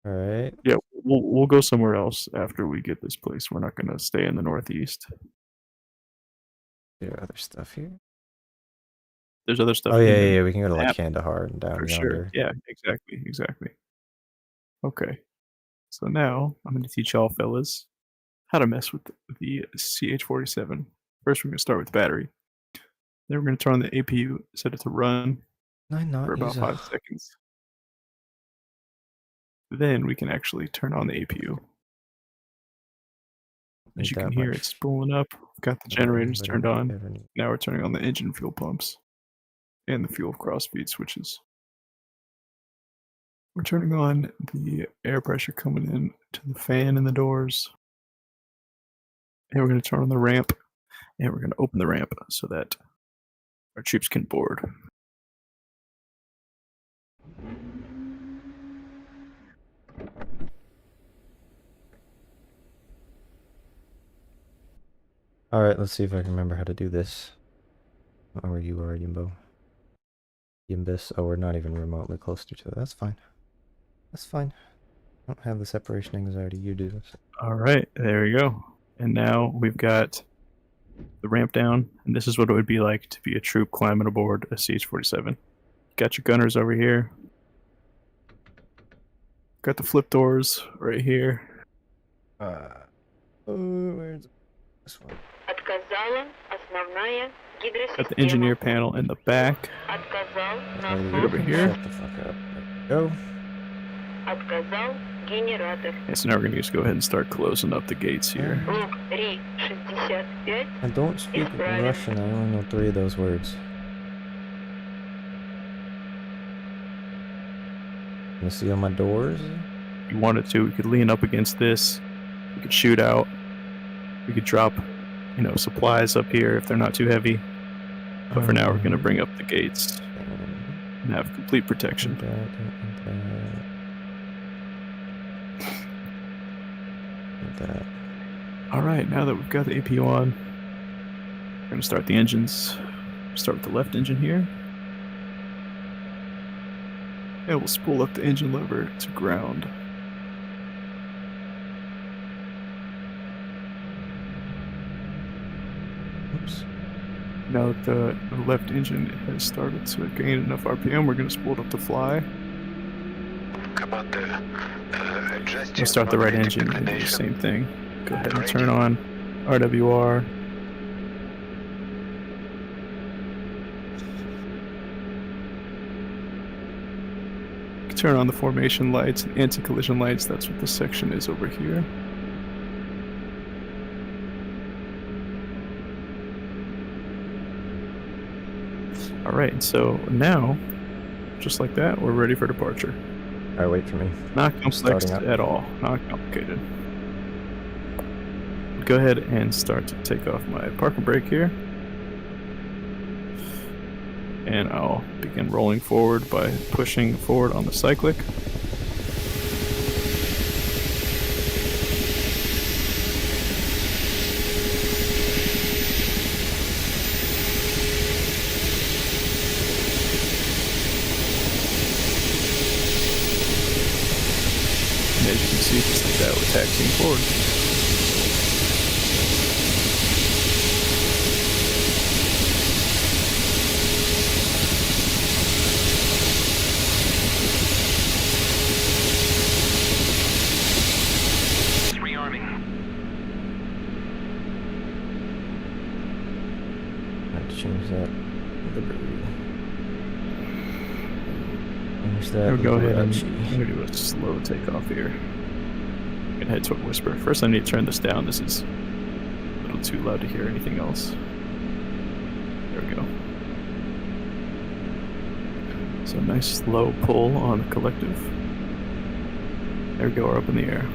Alright. Yeah, we'll go somewhere else after we get this place. We're not gonna stay in the Northeast. There are other stuff here. There's other stuff. Oh yeah, we can go to like Kandahar and down for yonder. sure. Yeah, exactly. Okay, so now I'm gonna teach y'all fellas how to mess with the CH-47. First, we're gonna start with the battery. Then we're gonna turn on the APU, set it to run for about 5 seconds. Then we can actually turn on the APU. As you can hear, it's spooling up. We've got the generators turned on. Now we're turning on the engine fuel pumps and the fuel cross-feed switches. We're turning on the air pressure coming in to the fan in the doors. And we're going to turn on the ramp, and we're going to open the ramp so that our troops can board. Alright, let's see if I can remember how to do this. Or you are, Yimbo. Yimbus. Oh, we're not even remotely close to each other. That's fine. That's fine. I don't have the separation anxiety you do. All right, there we go. And now we've got the ramp down, and this is what it would be like to be a troop climbing aboard a CH-47. Got your gunners over here. Got the flip doors right here. Where's this one? Got the engineer panel in the back. Right over here. Shut the fuck up. There we go. And so now we're going to just go ahead and start closing up the gates here. I don't speak Russian, I only know 3 of those words. You see all my doors? If you wanted to, we could lean up against this. We could shoot out. We could drop, you know, supplies up here if they're not too heavy. But for now, we're going to bring up the gates and have complete protection. Alright, now that we've got the APU on, we're going to start the engines. Start with the left engine here. And we'll spool up the engine lever to ground. Oops. Now that the left engine has started to gain enough RPM, we're going to spool it up to fly. We'll start the right engine and do the same thing. Go ahead and turn on RWR. Turn on the formation lights and anti-collision lights. That's what this section is over here. Alright, so now, just like that, we're ready for departure. Alright, wait for me. Not complex at all. Not complicated. Go ahead and start to take off my parking brake here. And I'll begin rolling forward by pushing forward on the cyclic. And as you can see, just like that, we're taxiing forward. Change that. Change that. We'll go ahead and I'm gonna do a slow takeoff here. I'm gonna head to a whisper. First, I need to turn this down. This is a little too loud to hear anything else. There we go. So nice slow pull on the collective. There we go. We're up in the air.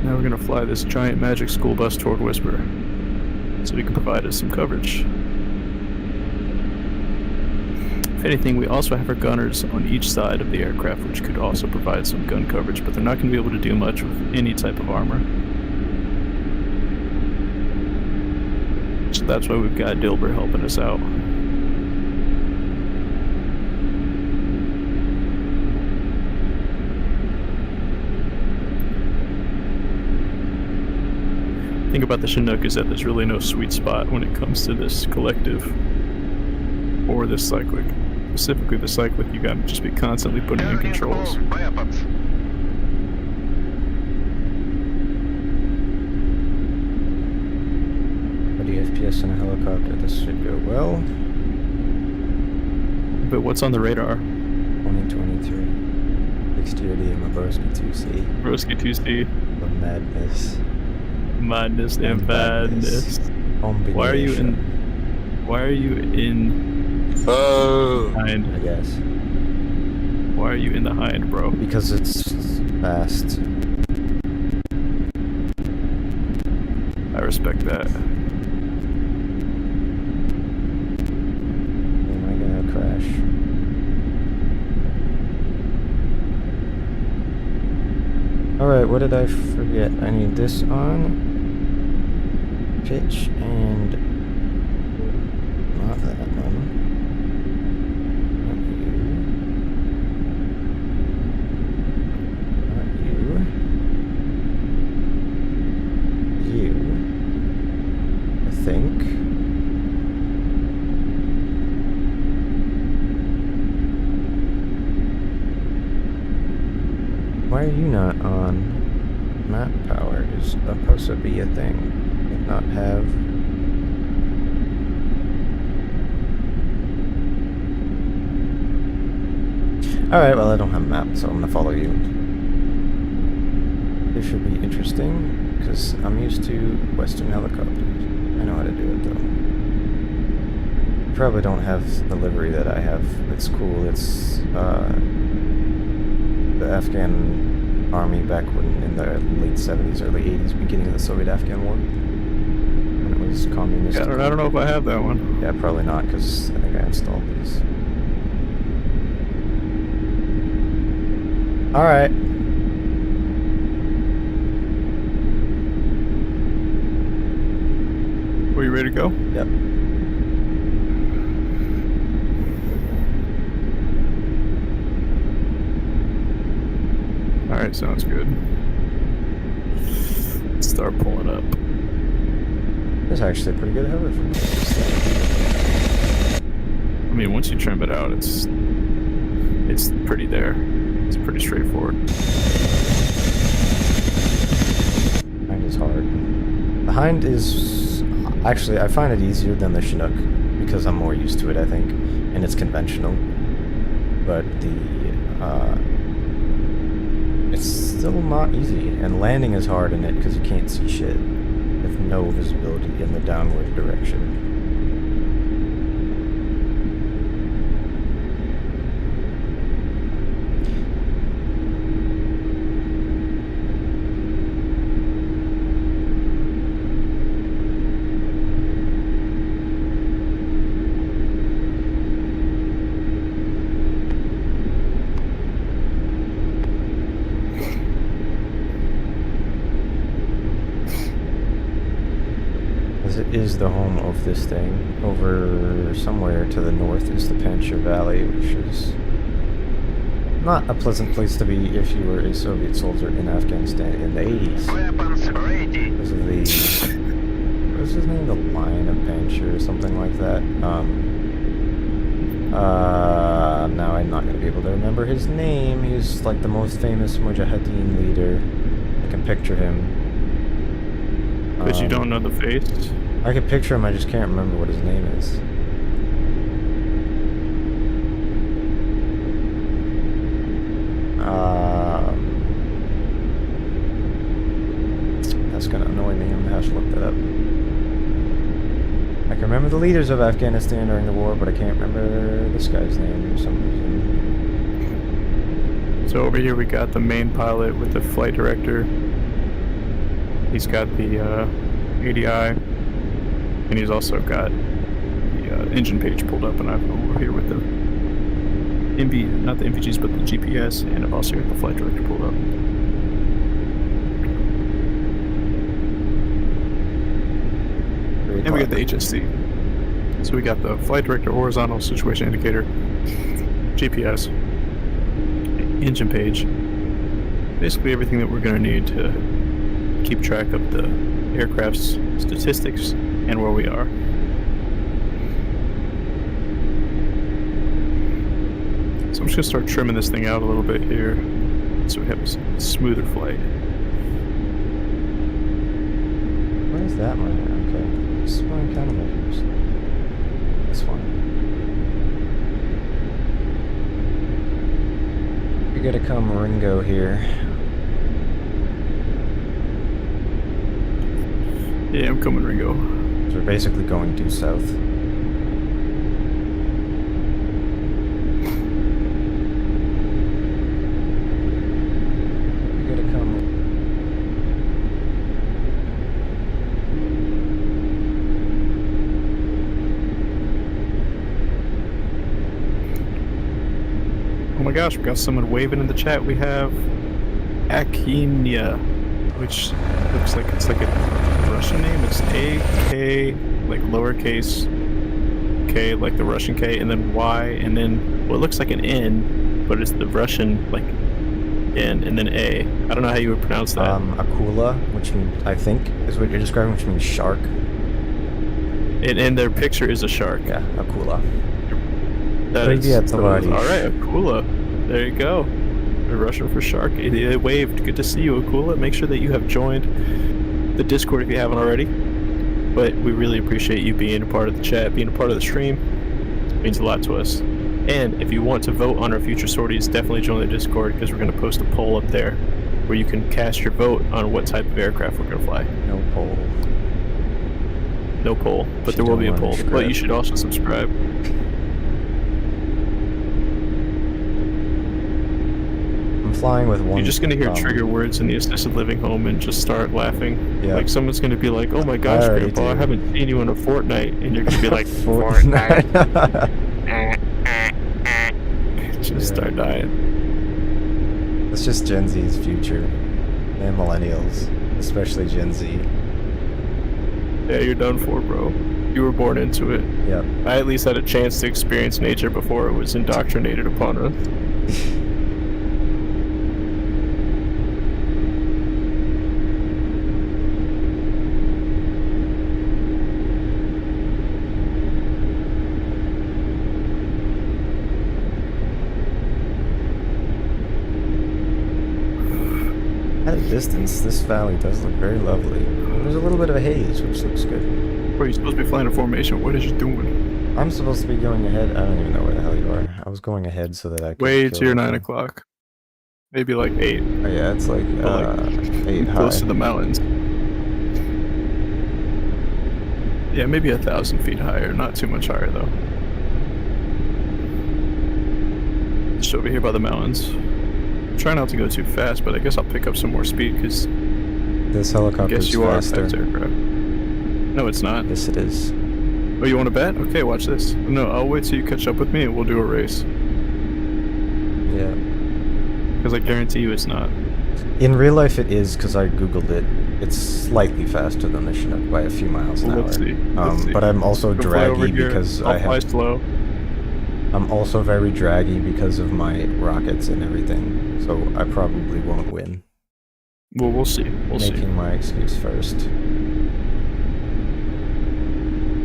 Now we're going to fly this giant magic school bus toward Whisper, so we can provide us some coverage. If anything, we also have our gunners on each side of the aircraft, which could also provide some gun coverage, but they're not going to be able to do much with any type of armor. So that's why we've got Dilber helping us out. The thing about the Chinook is that there's really no sweet spot when it comes to this collective or this cyclic. Specifically the cyclic, you gotta just be constantly putting in controls. What FPS in a helicopter? This should go well. But what's on the radar? 2023. Exterior D, my Broski 2C. Broski 2C. The madness. Madness and badness. Why are you in? Why are you in hind? I guess. Why are you in the hind, bro? Because it's fast. I respect that. Am I gonna crash? Alright, what did I forget? I need this on. Pitch and not that one. Not you. Not you. You. I think. Why are you not on? Map power is supposed to be a thing. If not have. Alright, well I don't have a map, so I'm gonna follow you. This should be interesting, because I'm used to Western helicopters. I know how to do it though. Probably don't have the livery that I have. It's cool. It's the Afghan army back when in the late 70s, early 80s, beginning of the Soviet-Afghan war. When it was communist. Yeah, I don't know if I have that one. Yeah, probably not, because I think I installed these. Alright. Were you ready to go? Yep. Alright, sounds good. Let's start pulling up. It's actually a pretty good hover for me. I mean, once you trim it out, it's pretty there. It's pretty straightforward. Hind is hard. The Hind is... Actually, I find it easier than the Chinook, because I'm more used to it, I think. And it's conventional. But the... it's still not easy, and landing is hard in it because you can't see shit with no visibility in the downward direction. It is the home of this thing. Over somewhere to the north is the Panjshir Valley, which is not a pleasant place to be if you were a Soviet soldier in Afghanistan in the 80s. Weapons ready. Because of the... what was his name? The Lion of Panjshir or something like that. Now I'm not going to be able to remember his name. He's like the most famous Mujahideen leader. I can picture him. But you don't know the face? I can picture him, I just can't remember what his name is. That's gonna annoy me, I'm gonna have to look that up. I can remember the leaders of Afghanistan during the war, but I can't remember this guy's name for some reason. So over here we got the main pilot with the flight director. He's got the ADI, and he's also got the engine page pulled up, and I'm over here with the not the MVGs, but the GPS, and I've also got the flight director pulled up. And we got the HSC. So we got the flight director horizontal situation indicator, GPS, engine page, basically everything that we're going to need to keep track of the aircraft's statistics and where we are. So I'm just going to start trimming this thing out a little bit here so we have a smoother flight. Where is that one? Okay. This is one countermeasures. This one. We gotta come Ringo here. Yeah, I'm coming, Ringo. So we're basically going due south. You gotta come. Oh my gosh, we got someone waving in the chat. We have Akinia, which looks like it's like a Russian name. It's A-K, like lowercase K, like the Russian K, and then Y, and then what looks like an N, but it's the Russian, like, N, and then A. I don't know how you would pronounce that. Akula, which means, I think, is what you're describing, which means shark. And their picture is a shark. Yeah, Akula. That is Привет, товарищ. Alright, Akula. There you go. The Russian for shark. It waved. Good to see you, Akula. Make sure that you have joined the Discord if you haven't already. But we really appreciate you being a part of the chat, being a part of the stream. It means a lot to us. And if you want to vote on our future sorties, definitely join the Discord because we're going to post a poll up there where you can cast your vote on what type of aircraft we're going to fly. No poll. No poll, but there will be a poll. But you should also subscribe. I'm flying with one. You're just gonna hear trigger words in the assisted living home and just start laughing. Yeah. Like someone's gonna be like, "Oh my gosh, Grandpa, I haven't seen you in a fortnight," and you're gonna be like, Fortnite. just start dying. It's just Gen Z's future. And millennials. Especially Gen Z. Yeah, you're done for, bro. You were born into it. Yep. I at least had a chance to experience nature before it was indoctrinated upon us. At a distance, this valley does look very lovely. There's a little bit of a haze, which looks good. Bro, you're supposed to be flying a formation. What is you doing? I'm supposed to be going ahead. I don't even know where the hell you are. I was going ahead so that I could. Way to your 9 o'clock. Maybe like 8. Oh yeah, it's like, 8 high. Close to the mountains. Yeah, maybe 1,000 feet higher. Not too much higher though. Just over here by the mountains. Try not to go too fast, but I guess I'll pick up some more speed because This I helicopter guess is you are a faster. fast aircraft. No, it's not. Yes, it is. Oh, you want to bet? Okay, watch this. No, I'll wait till you catch up with me and we'll do a race. Yeah. Because I guarantee you it's not. In real life, it is because I googled it. It's slightly faster than the Chinook by a few miles an Well, hour. let's see. Let's see. But I'm also Go fly over draggy here. because I'll I fly have. slow. I'm also very draggy because of my rockets and everything. So I probably won't win. Well, we'll see. We'll see. Making my excuse first.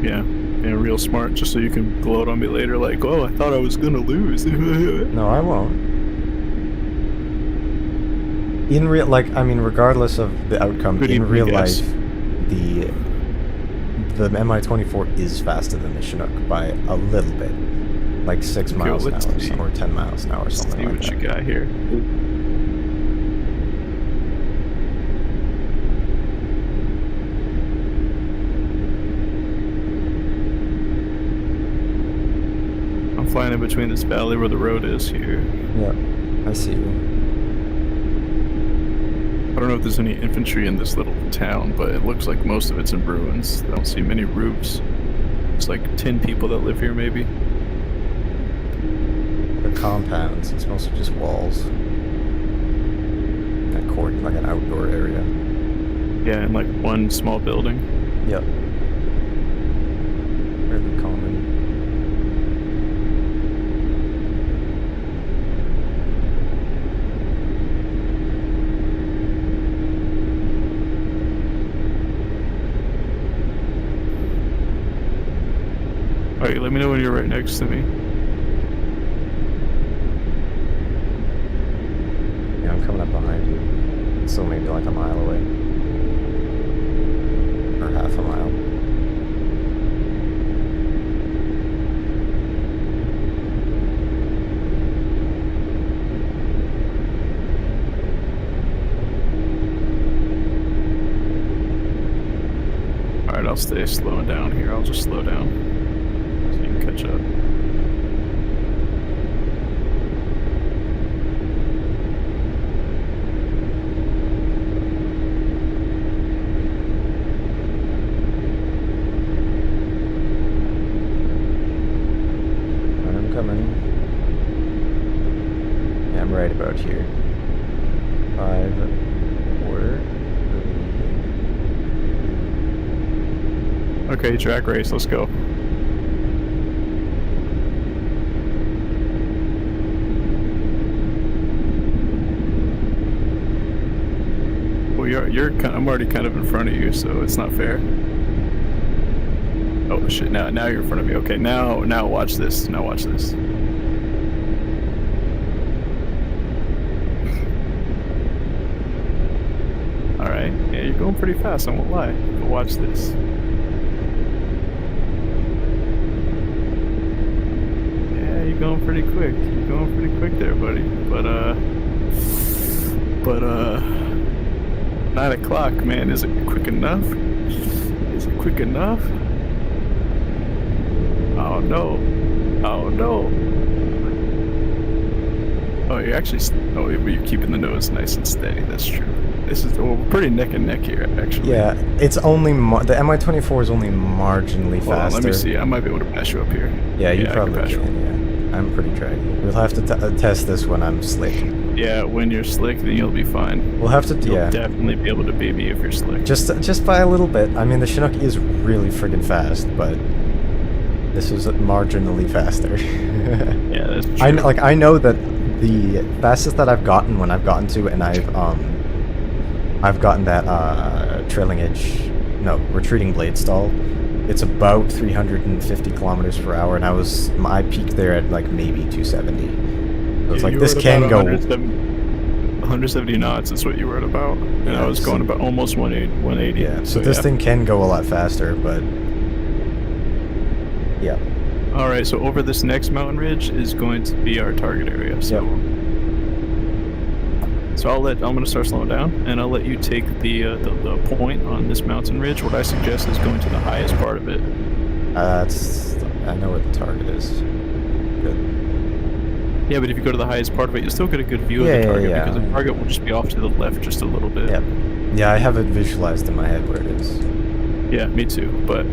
Yeah. Yeah, real smart, just so you can gloat on me later like, oh, I thought I was gonna lose. No, I won't. In real, I mean, regardless of the outcome, Good in evening, real guys. life, the Mi-24 is faster than the Chinook by a little bit, like 6 miles an let's hour see. or 10 miles an hour, Let's see something like what that. you got here. I'm flying in between this valley where the road is here. Yeah, I see you. I don't know if there's any infantry in this little town, but it looks like most of it's in ruins. I don't see many roofs. It's like 10 people that live here, maybe. The compounds, it's mostly just walls. That court, like an outdoor area. Yeah, and like one small building. Yep. Fairly common. Alright, let me know when you're right next to me. Yeah, I'm coming up behind you. So maybe like a mile away. Or half a mile. I'll stay slowing down here. I'll just slow down so you can catch up. I'm coming. Yeah, I'm right about here. 5, 4, 3. Okay, track race, let's go. Well, I'm already kind of in front of you, so it's not fair. Oh shit! Now you're in front of me. Okay, now watch this. Now watch this. All right. Yeah, you're going pretty fast. I won't lie. But watch this. Yeah, you're going pretty quick. You're going pretty quick there, buddy. But 9 o'clock, man. Is it quick enough? Is it quick enough? Oh no. Oh no. Oh, you're actually. Oh, you're keeping the nose nice and steady. That's true. This is. Well, we're pretty neck and neck here, actually. Yeah, it's only the MI-24 is only marginally Hold on, faster. let me see. I might be able to pass you up here. Yeah, you I probably pass you up. can. Yeah, I'm pretty draggy. We'll have to test this when I'm slick. Yeah, when you're slick, then you'll be fine. We'll have to. You'll Yeah, definitely be able to beat me if you're slick. just by a little bit. I mean, the Chinook is really friggin' fast, but this is marginally faster. Yeah, that's true. I know that the fastest that I've gotten when I've gotten to, and I've gotten that retreating blade stall. It's about 350 kilometers per hour, and I peaked there at like maybe 270. So it's like you this were at can about go. 170 knots is what you were at about, and Yeah, I was going about almost 180. Yeah, so this thing can go a lot faster, but yeah. All right, so over this next mountain ridge is going to be our target area. So, so I'm going to start slowing down, and I'll let you take the point on this mountain ridge. What I suggest is going to the highest part of it. I know where the target is. Good. Yeah, but if you go to the highest part of it, you'll still get a good view Yeah, of the target yeah. because the target will just be off to the left just a little bit. Yep. Yeah, I have it visualized in my head where it is. Yeah, me too. But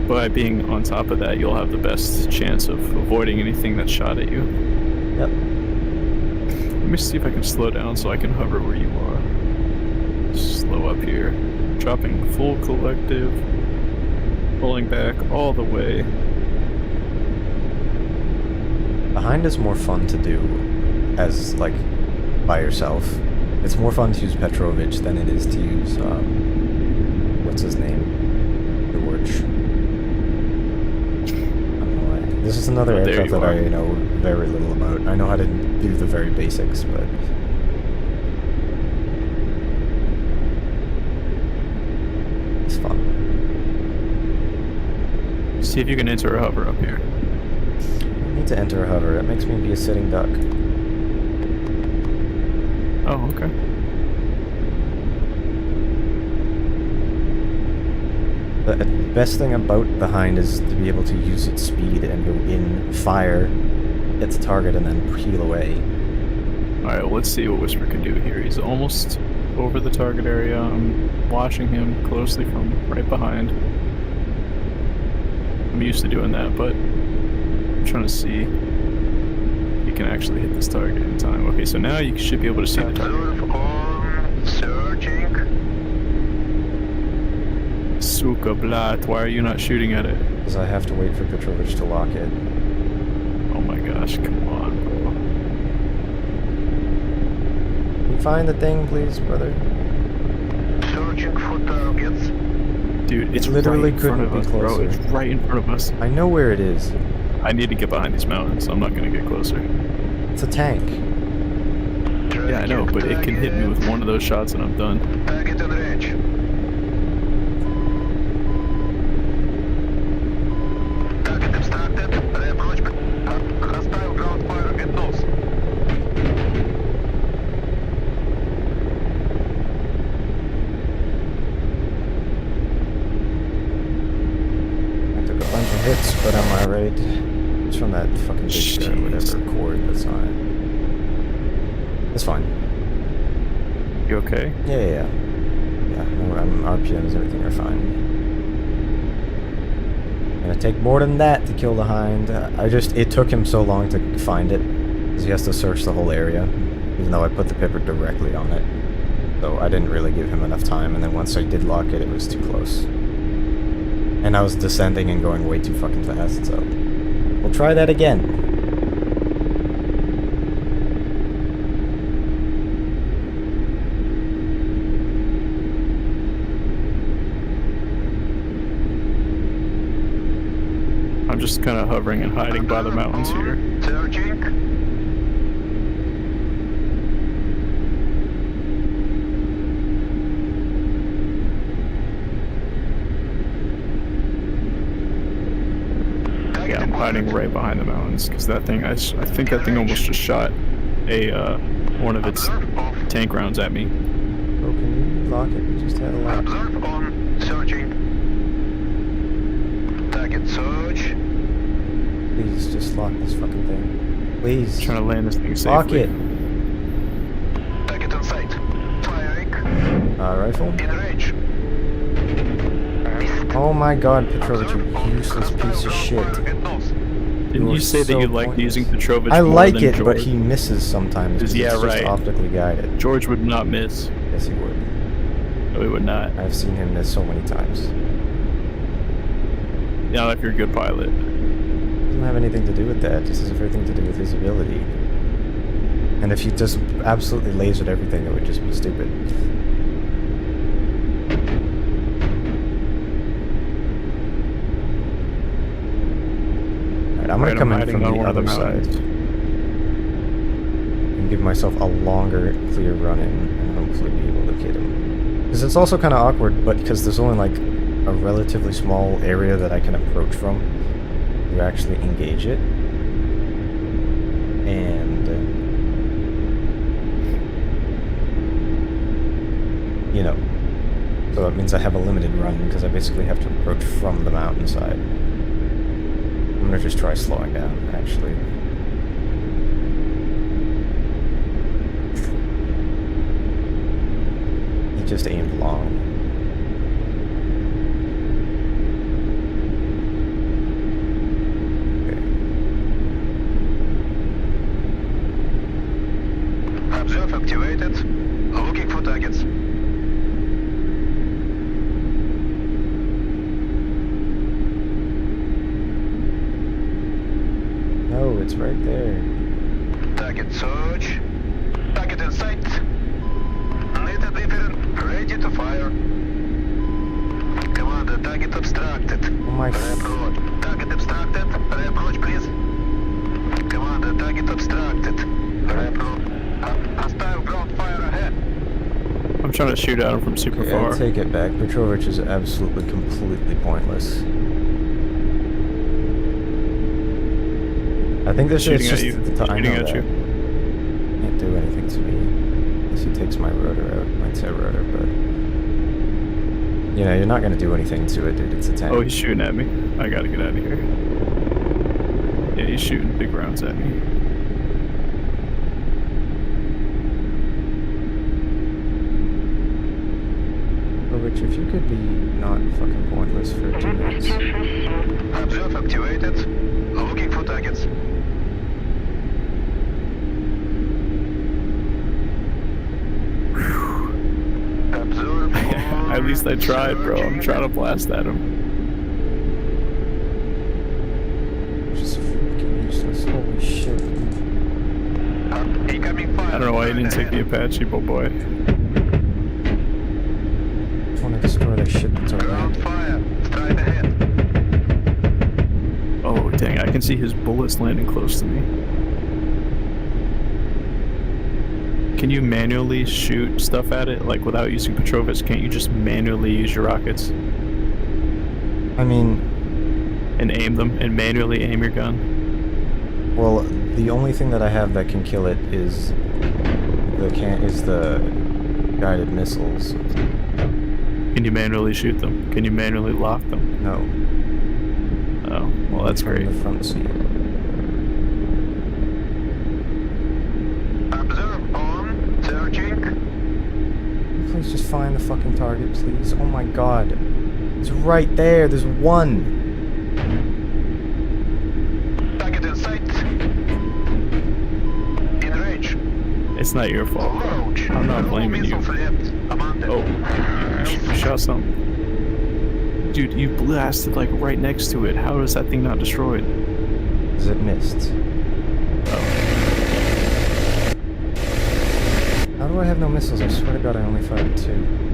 by being on top of that, you'll have the best chance of avoiding anything that's shot at you. Yep. Let me see if I can slow down so I can hover where you are. Slow up here. Dropping full collective. Pulling back all the way. Behind is more fun to do as, like, by yourself. It's more fun to use Petrovich than it is to use, what's his name? George. I don't know why. This is another There aircraft you that are. I know very little about. I know how to do the very basics, but... it's fun. See if you can enter a hover up here. I need to enter a hover. It makes me be a sitting duck. Oh, okay. The best thing about the Hind is to be able to use its speed and go in, fire, hit the target, and then peel away. Alright, well, let's see what Whisper can do here. He's almost over the target area. I'm watching him closely from right behind. I'm used to doing that, but I'm trying to see if he can actually hit this target in time. Okay, so now you should be able to see the target. Searching. Suka Blat, why are you not shooting at it? Because I have to wait for Petrovich to lock it. Oh my gosh, come on, bro. Can you find the thing, please, brother? Searching for targets. Dude, it's literally right in front couldn't of be us, bro. closer. It's right in front of us. I know where it is. I need to get behind these mountains. I'm not gonna get closer. It's a tank. Yeah, I know, but it can hit me with one of those shots and I'm done. Target in range. Target abstracted. Reapproach. Hostile ground fire windows. hurts, but I'm alright. It's from that fucking big Jeez. whatever cord that's on it. It's fine. You okay? Yeah. No, RPMs, everything are fine. Gonna take more than that to kill the hind. It took him so long to find it, because he has to search the whole area, even though I put the pipper directly on it. So I didn't really give him enough time, and then once I did lock it, it was too close. And I was descending and going way too fucking fast, so we'll try that again. I'm just kind of hovering and hiding by the mountains here. Searching. Yeah, I'm hiding right behind the mountains because that thing, I think that thing almost just shot one of its tank rounds at me. Oh, can you lock it? We just had a lock. Observe on. Searching. Target search. Please, just lock this fucking thing. Please. Trying to land this thing safely. Lock it. Target in sight. Firing. Rifle. In range. Missed. Oh my god, Petrovich, you useless piece of shit. Didn't You you are say that so you liked pointless. using Petrovich I more like than it, George? but he misses sometimes. 'Cause Yeah, it's just right. optically guided. George would not miss. Yes, he would. No, he would not. I've seen him miss so many times. Not if you're a good pilot. Doesn't have anything to do with that. This has everything to do with his ability. And if he just absolutely lasered everything, it would just be stupid. Alright, I'm gonna come in from the other side and give myself a longer, clear run in, and hopefully be able to hit him. Because it's also kind of awkward, but because there's only like a relatively small area that I can approach from to actually engage it. And you know, so it means I have a limited run because I basically have to approach from the mountainside. I'm gonna just try slowing down, actually. He just aimed long. Observe activated. Looking for targets. No, it's right there. Target search. Target in sight. Need a different. Ready to fire. Commander, target obstructed. Oh my Reapproach. Target obstructed. Reapproach, please. Commander, target obstructed. Reapproach. Hostile ground fire ahead. I'm trying to shoot at him from super Okay, far. I'll take it back. Petrovich is absolutely, completely pointless. I think this is Shooting just at you. the time. Shooting at you. Can't do anything to me. Unless he takes my rotor out. Might say rotor, but you know, you're not gonna do anything to it, dude. It's a tank. Oh, he's shooting at me. I gotta get out of here. Yeah, he's shooting big rounds at me. Petrovich, if you could be not fucking pointless for 2 minutes. Observe activated. Looking for targets. Observe. At least I tried, bro. I'm trying to blast at him. Just freaking useless. Holy shit. Incoming fire. I don't know why he didn't take the Apache, but boy. I want to destroy that shit that's Ground around it. fire. Straight ahead. Oh, dang. I can see his bullets landing close to me. Can you manually shoot stuff at it? Like, without using Petrovich, can't you just manually use your rockets I mean, and aim them and manually aim your gun? well, the only thing that I have that can kill it is the guided missiles. Can you manually shoot them? Can you manually lock them? No. Oh, well, that's from great. the front seat. Observe on. Searching. Please just find the fucking target, please. Oh my god. It's right there. There's one. Target in sight. In range. It's not your fault, bro. Approach. I'm not No blaming you. missiles left. Amanda. Oh, you shot something. Dude, you blasted like right next to it. How is that thing not destroyed? Because it missed. How do I have no missiles? I swear to god I only fired 2.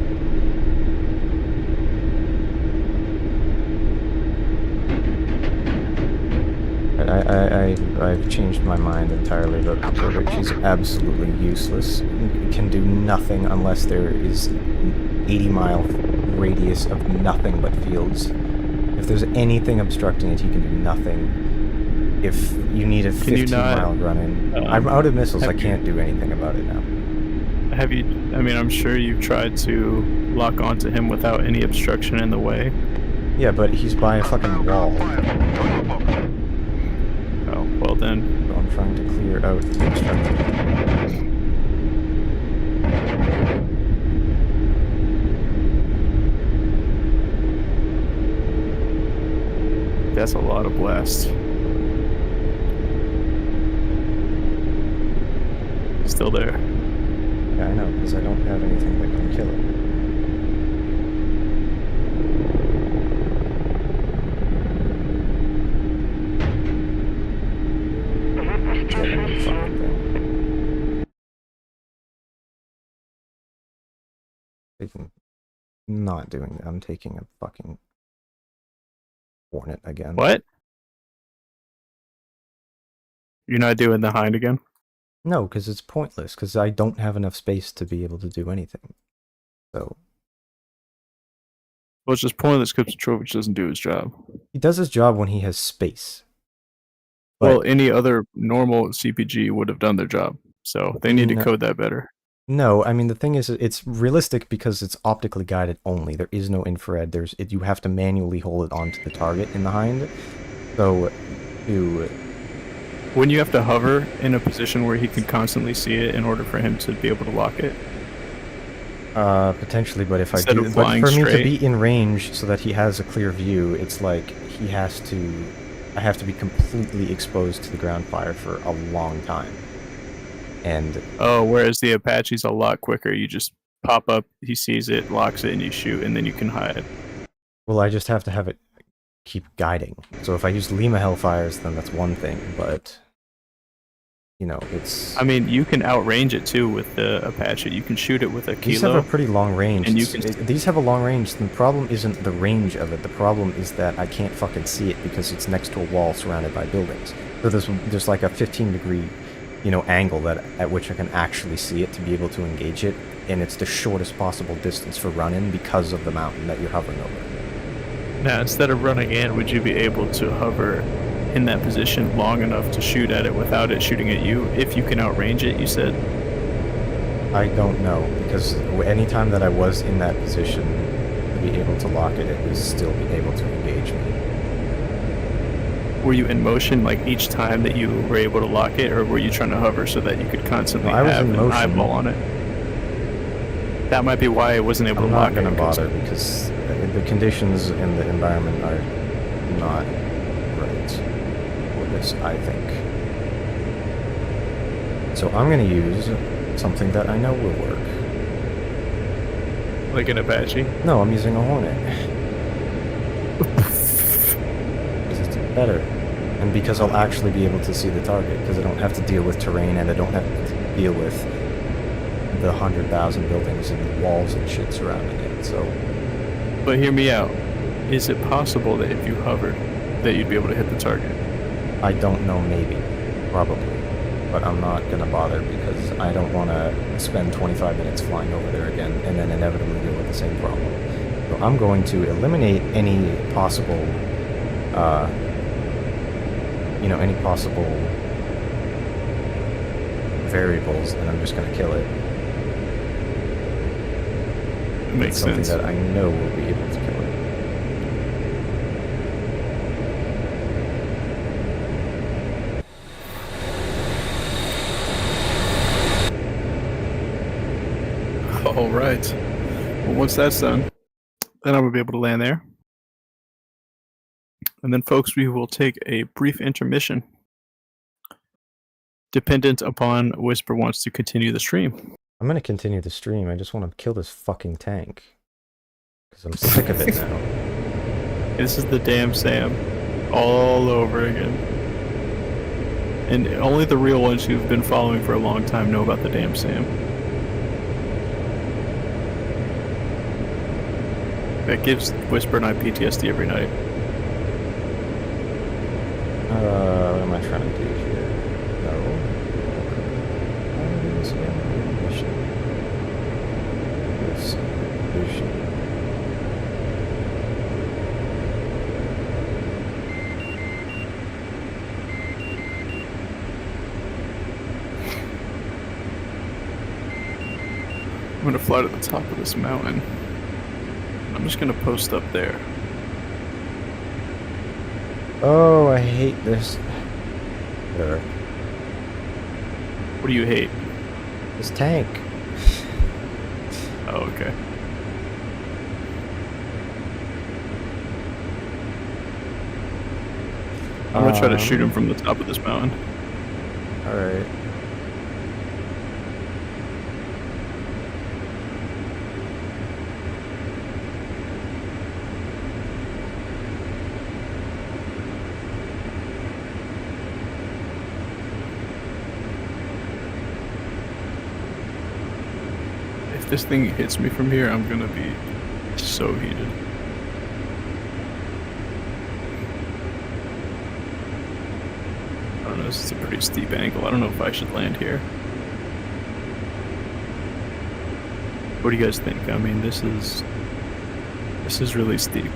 I've changed my mind entirely about the frigate. She's absolutely useless. Can do nothing unless there is an 80-mile radius of nothing but fields. If there's anything obstructing it, you can do nothing. If you need a 15-mile run-in... I'm out of missiles, I can't do anything about it now. Have you... I mean, I'm sure you've tried to lock onto him without any obstruction in the way. Yeah, but he's by a fucking wall. Oh, well then. So I'm trying to clear out the obstruction. That's a lot of blast. Still there. Yeah, I know, because I don't have anything that can kill it. Not doing that. I'm taking a fucking Hornet again. What? You're not doing the hind again? No, because it's pointless, because I don't have enough space to be able to do anything. So... Well, it's just pointless because Petrovich doesn't do his job. He does his job when he has space. But well, any other normal CPG would have done their job. So they need to code that better. No, I mean, the thing is, it's realistic because it's optically guided only. There is no infrared. You have to manually hold it onto the target in the hind. So, Wouldn't you have to hover in a position where he can constantly see it in order for him to be able to lock it? Potentially, but if I do, but for me to be in range so that he has a clear view, it's like I have to be completely exposed to the ground fire for a long time. And whereas the Apache's a lot quicker. You just pop up, he sees it, locks it, and you shoot, and then you can hide. Well, I just have to have it keep guiding. So if I use Lima Hellfires, then that's one thing, but you know, it's... I mean, you can outrange it too with the Apache. You can shoot it with a kilo. These have a pretty long range. And these have a long range. The problem isn't the range of it. The problem is that I can't fucking see it because it's next to a wall surrounded by buildings. So there's like a 15-degree, you know, angle at which I can actually see it to be able to engage it, and it's the shortest possible distance for run-in because of the mountain that you're hovering over. Now, instead of running in, would you be able to hover in that position long enough to shoot at it without it shooting at you, if you can outrange it, you said? I don't know, because any time that I was in that position to be able to lock it, it was still able to engage me. Were you in motion like each time that you were able to lock it, or were you trying to hover so that you could constantly have an eyeball on it? That might be why I wasn't able to lock it. I'm not going to bother because the conditions in the environment are not right for this, I think. So I'm going to use something that I know will work. Like an Apache? No, I'm using a Hornet. Because it's better. And because I'll actually be able to see the target, because I don't have to deal with terrain and I don't have to deal with the 100,000 buildings and walls and shit surrounding it, so... But hear me out. Is it possible that if you hovered, that you'd be able to hit the target? I don't know, maybe. Probably. But I'm not gonna bother because I don't want to spend 25 minutes flying over there again and then inevitably deal with the same problem. So I'm going to eliminate any possible, any possible variables, and I'm just gonna kill it. It makes sense. Something that I know will be able to kill it. right. Well, once that's done, then I'm going to be able to land there. And then, folks, we will take a brief intermission, dependent upon Whisper wants to continue the stream. I'm gonna continue the stream. I just want to kill this fucking tank. Because I'm sick of it now. This is the damn Sam all over again. And only the real ones who've been following for a long time know about the damn Sam. That gives Whisper and I PTSD every night. What am I trying to do here? No. Mission. Yes. Mission. I'm gonna fly to the top of this mountain. I'm just gonna post up there. Oh, I hate this. Whatever. What do you hate? This tank. Oh, okay. I'm gonna try to shoot him from the top of this mountain. Alright. If this thing hits me from here, I'm gonna be so heated. I don't know, this is a pretty steep angle. I don't know if I should land here. What do you guys think? I mean, this is really steep.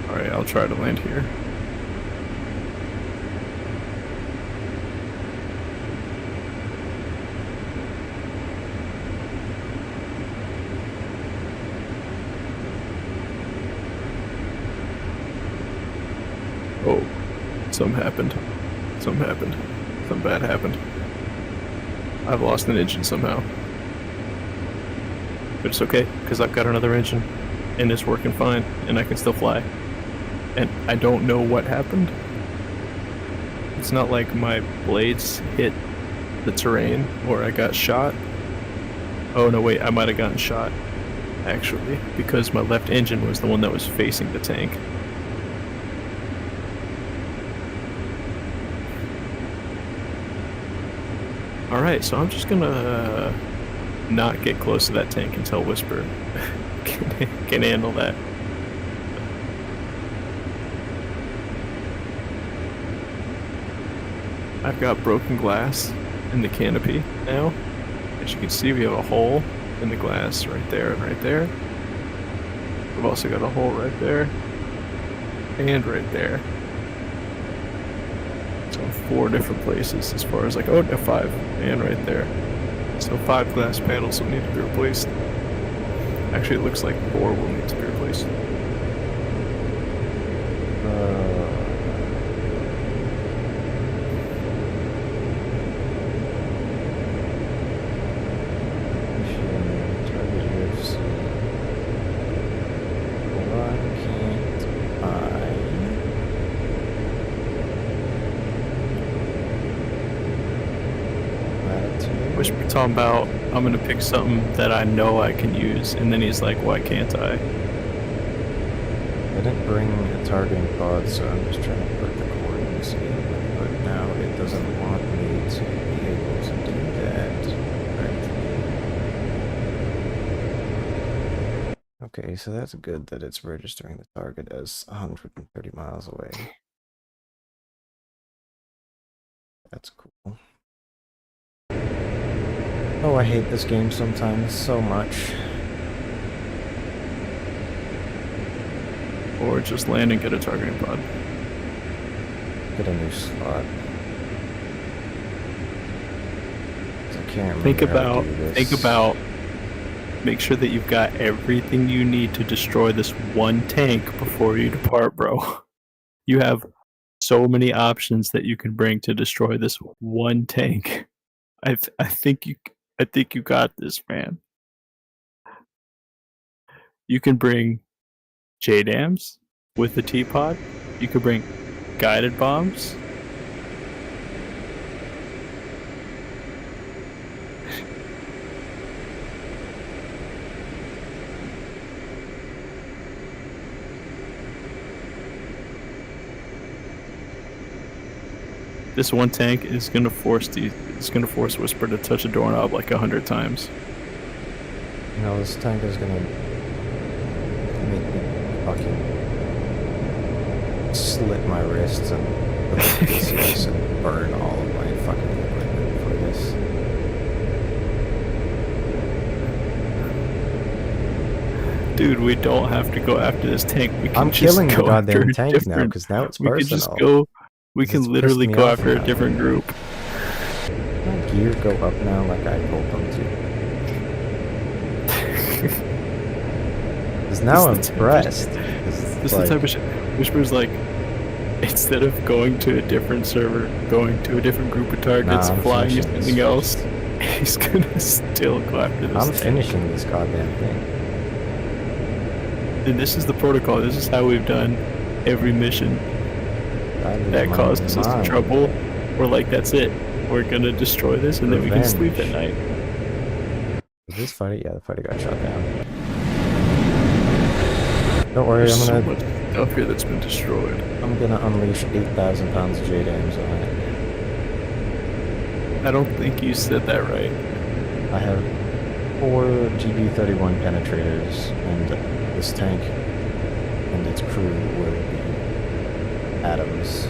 Alright, I'll try to land here. Oh, something happened. Something happened. Something bad happened. I've lost an engine somehow. But it's okay, because I've got another engine, and it's working fine, and I can still fly. And I don't know what happened. It's not like my blades hit the terrain, or I got shot. Oh no, wait, I might have gotten shot, actually, because my left engine was the one that was facing the tank. Alright, so I'm just gonna not get close to that tank until Whisper can handle that. I've got broken glass in the canopy now. As you can see, we have a hole in the glass right there and right there. We've also got a hole right there and right there. So 4 different places as far as like, oh no, 5, and right there. So 5 glass panels will need to be replaced. Actually, it looks like 4 will need to be replaced. Whisper talking about, I'm gonna pick something that I know I can use, and then he's like, why can't I? I didn't bring a targeting pod, so I'm just trying to put the coordinates in, but now it doesn't want me to be able to do that. Right. Okay, so that's good that it's registering the target as 130 miles away. That's cool. Oh, I hate this game sometimes so much. Or just land and get a targeting pod. Get a new slot. I can't remember Think how to do this. think about, make sure that you've got everything you need to destroy this one tank before you depart, bro. You have so many options that you can bring to destroy this one tank. I think you got this, man. You can bring JDAMs with the T-pod. You could bring guided bombs. This one tank is gonna force Whisper to touch a doorknob like 100 times. You know, this tank is gonna make me fucking slit my wrists and put on DCS and burn all of my fucking equipment for this. Dude, we don't have to go after this tank. We can I'm just killing the go after goddamn a tank now, different- because now it's We can personal. just go. We It's can pissed literally me go off after now. a different group. My gear go up now like I told them to. Because now I'm This is the type of pressed. This is the type of shit. Whisper's like, instead of going to a different server, going to a different group of targets, I'm flying finishing something this else, he's gonna still go after this I'm tank. finishing this goddamn thing. And this is the protocol. This is how we've done every mission that causes us trouble. We're like, that's it. We're gonna destroy this, and then we can sleep at night. Is this fighter? Yeah, the fighter got shot down. Don't worry, There's so I'm much stuff here that's been destroyed. gonna unleash 8,000 pounds of JDAMs on it. I don't think you said that right. I have 4 GB31 penetrators, and this tank and its crew will be atoms.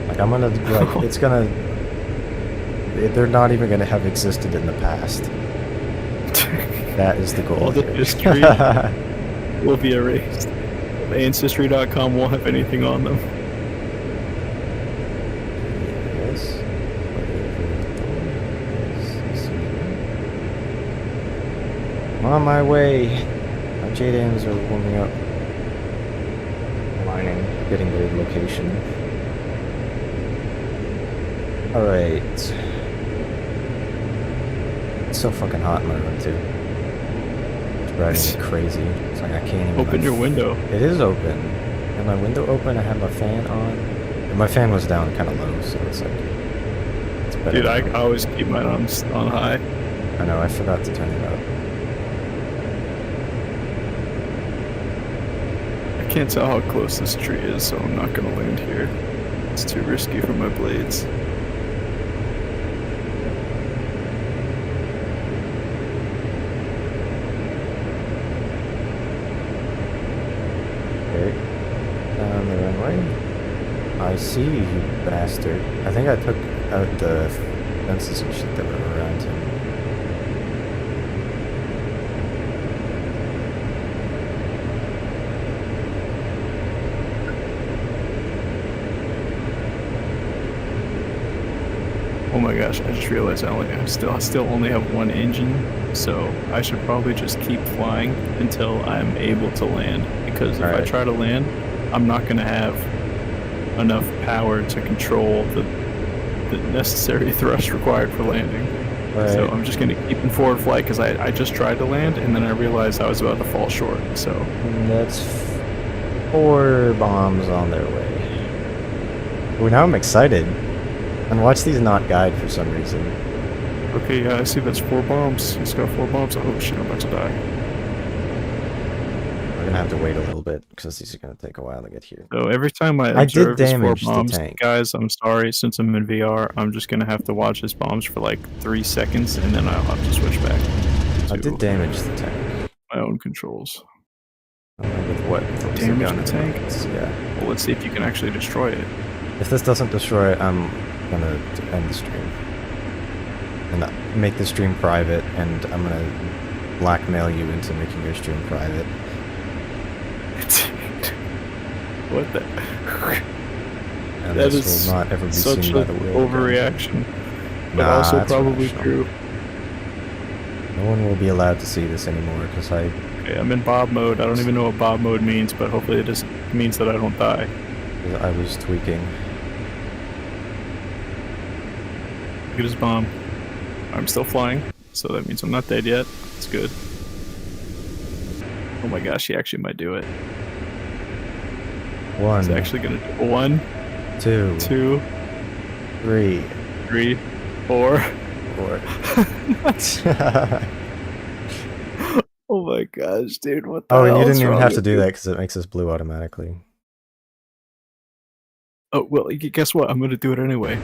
Like, I'm gonna, like, it's gonna... They're not even gonna have existed in the past. That is the goal All the here. history will be erased. Ancestry.com won't have anything on them. Yes. I'm on my way. My JDAMs are warming up. Mining, getting their location. Alright. It's so fucking hot in my room too. It's driving me crazy. It's like I can't even Open your window. It is open. And my window open, I have my fan on. And my fan was down kind of low, so it's like... It's better. Dude, I always keep mine on high. I know, I forgot to turn it up. I can't tell how close this tree is, so I'm not gonna land here. It's too risky for my blades. Okay. Down the runway. I see you, bastard. I think I took out the fences and shit that were around him. Oh my gosh, I just realized I still only have one engine, so I should probably just keep flying until I'm able to land, because if I Alright. try to land, I'm not gonna have enough power to control the necessary thrust required for landing. Right. So I'm just gonna keep in forward flight, because I just tried to land and then I realized I was about to fall short, so... And that's 4 bombs on their way. Well, now I'm excited. And watch these not guide for some reason. Okay, yeah, I see that's 4 bombs. He's got 4 bombs. Oh shit, I'm about to die. We're gonna have to wait a little bit because these are gonna take a while to get here. So every time I I did observe his 4 damage the bombs, tank. guys, I'm sorry, since I'm in VR, I'm just gonna have to watch his bombs for like 3 seconds, and then I'll have to switch back I to did damage the tank. my own controls. With what? With the Damage gun the and tank? rockets, yeah. Well, let's see if you can actually destroy it. If this doesn't destroy it, I'm gonna end the stream. And make the stream private, and I'm gonna blackmail you into making your stream private. What the? And That this is will not ever be such seen by an the world. overreaction, but Nah, also that's probably rational. true. No one will be allowed to see this anymore because Okay, I'm in Bob mode. I don't even know what Bob mode means, but hopefully it just means that I don't die. I was tweaking. Look at his bomb. I'm still flying, so that means I'm not dead yet. It's good. Oh my gosh, he actually might do it. One. He's actually gonna do 1, Two. 2, 3. 3, 4. 4. Oh my gosh, dude, what the Oh, and you hell didn't is even wrong have to with do you? that because it makes us blue automatically. Oh, well, guess what? I'm gonna do it anyway.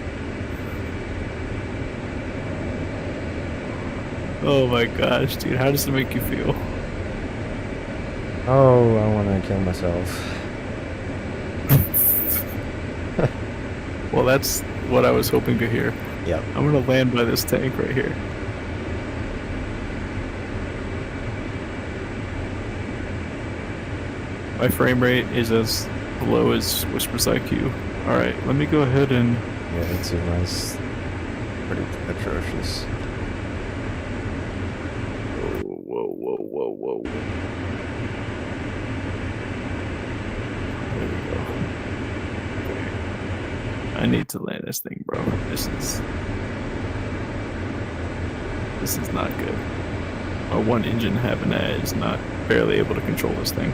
Oh my gosh, dude, how does it make you feel? Oh, I want to kill myself. Well, that's what I was hoping to hear. Yep. I'm gonna land by this tank right here. My frame rate is as low as Whisper's IQ. Alright, let me go ahead and... Yeah, it's a nice, pretty atrocious. Whoa. There we go. Okay. I need to land this thing, bro. This is not good. A one engine Havanette is not barely able to control this thing.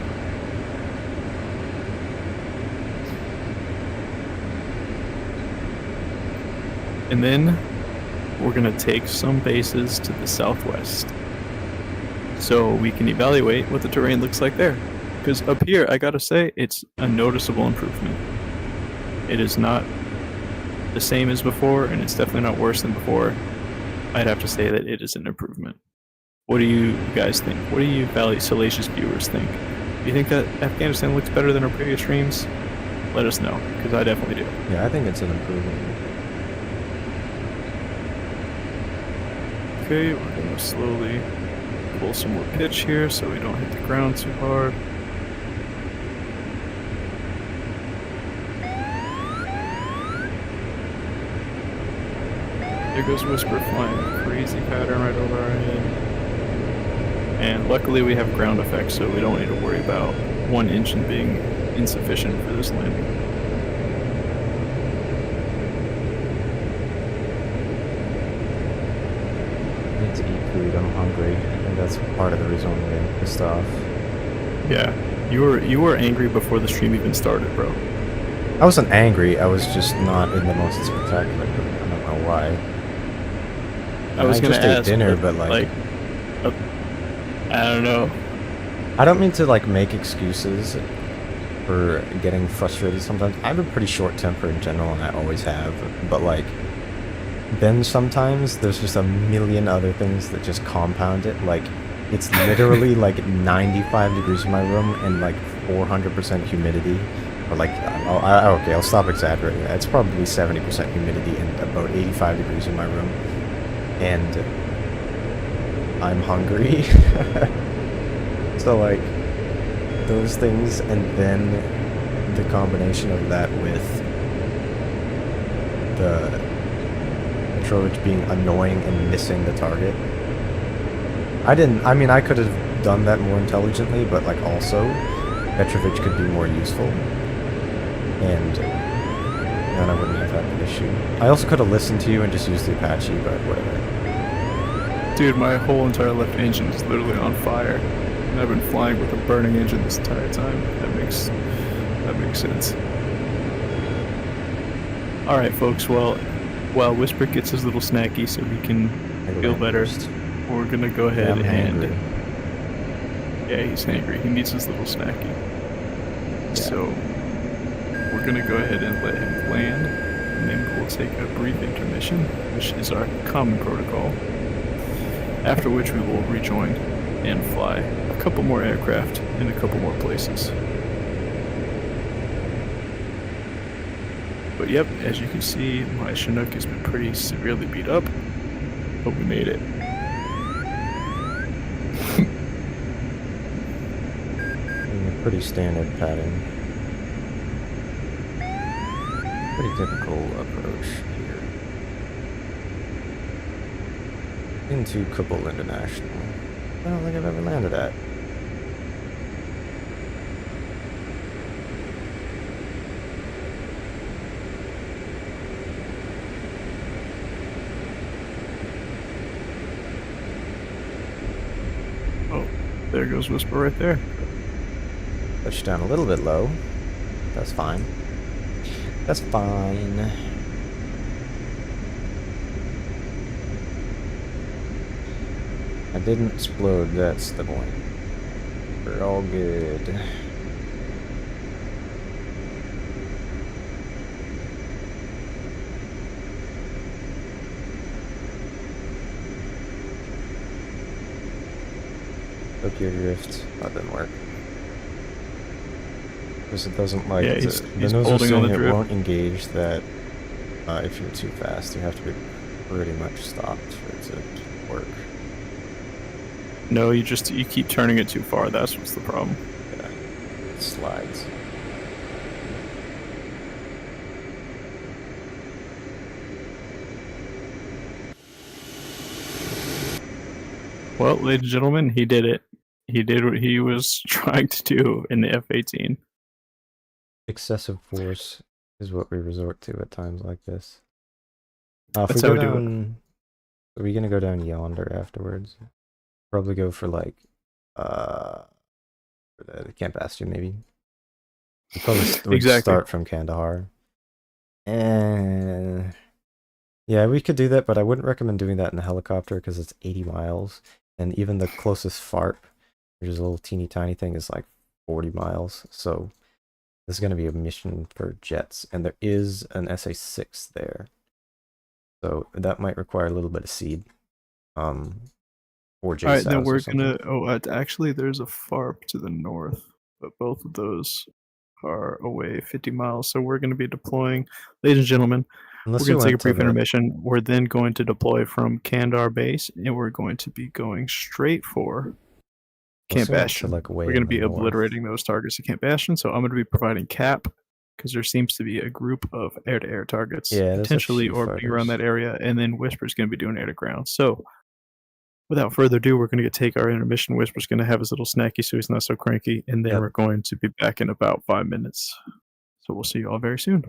And then we're gonna take some bases to the southwest so we can evaluate what the terrain looks like there. Because up here, I gotta say, it's a noticeable improvement. It is not the same as before, and it's definitely not worse than before. I'd have to say that it is an improvement. What do you guys think? What do you salacious viewers think? Do you think that Afghanistan looks better than our previous streams? Let us know, because I definitely do. Yeah, I think it's an improvement. Okay, we're gonna slowly pull some more pitch here so we don't hit the ground too hard. There goes Whisper flying a crazy pattern right over our head. And luckily we have ground effects, so we don't need to worry about one engine being insufficient for this landing. I need to eat food, I'm hungry. And that's part of the reason I'm getting pissed off. Yeah, you were angry before the stream even started, bro. I wasn't angry, I was just not in the most spectacular mood. I don't know why. I was gonna just ate ask, dinner, but like I don't know. I don't mean to like make excuses for getting frustrated sometimes. I have a pretty short temper in general, and I always have. But like, then sometimes there's just a million other things that just compound it. Like, it's literally like 95 degrees in my room and like 400% humidity. Or like, okay, I'll stop exaggerating that. It's probably 70% humidity and about 85 degrees in my room. And I'm hungry. So like, those things, and then the combination of that with the Petrovich being annoying and missing the target. I mean, I could have done that more intelligently, but like also, Petrovich could be more useful. And then I wouldn't have had the issue. I also could have listened to you and just used the Apache, but whatever. Dude, my whole entire left engine is literally on fire. And I've been flying with a burning engine this entire time. That makes sense. Alright folks, well, while Whisper gets his little snacky so he can feel better, we're gonna go ahead and... Yeah, he's hangry. He needs his little snacky. Yeah. So, we're gonna go ahead and let him land, and then we'll take a brief intermission, which is our common protocol. After which we will rejoin and fly a couple more aircraft in a couple more places. But yep, as you can see, my Chinook has been pretty severely beat up, but we made it. Pretty standard pattern. Pretty typical approach here. Into Kabul International. I don't think I've ever landed at. There goes Whisper right there. Touched down a little bit low. That's fine. That's fine. I didn't explode, that's the point. We're all good. Up your drift. That didn't work. Because it doesn't like Yeah, the he's nose was holding on saying the it drift. won't engage that if you're too fast. You have to be pretty much stopped for it to work. No, you keep turning it too far. That's what's the problem. Yeah, it slides. Well, ladies and gentlemen, he did it. He did what he was trying to do in the F-18. Excessive force is what we resort to at times like this. If That's we how go we do it. down, are we gonna go down yonder afterwards? Probably go for like, for the Camp Bastion maybe. We'd probably we'd Exactly. start from Kandahar. And yeah, we could do that, but I wouldn't recommend doing that in a helicopter because it's 80 miles. And even the closest FARP, which is a little teeny tiny thing, is like 40 miles. So this is going to be a mission for jets. And there is an SA-6 there. So that might require a little bit of seed. Or JSOWs. All right, then we're gonna. Oh, actually, there's a FARP to the north, but both of those are away 50 miles. So we're going to be deploying, ladies and gentlemen. Unless we're going to take a went to brief the- intermission. We're then going to deploy from Kandahar base, and we're going to be going straight for Camp unless we went to, Bastion. like, way We're going in to be the north. obliterating those targets at Camp Bastion. So I'm going to be providing cap because there seems to be a group of air-to-air targets Yeah, there's a potentially few orbiting around fighters. that area, and then Whisper's going to be doing air-to-ground. So without further ado, we're going to take our intermission. Whisper's going to have his little snacky so he's not so cranky, and then Yep. we're going to be back in about 5 minutes. So we'll see you all very soon.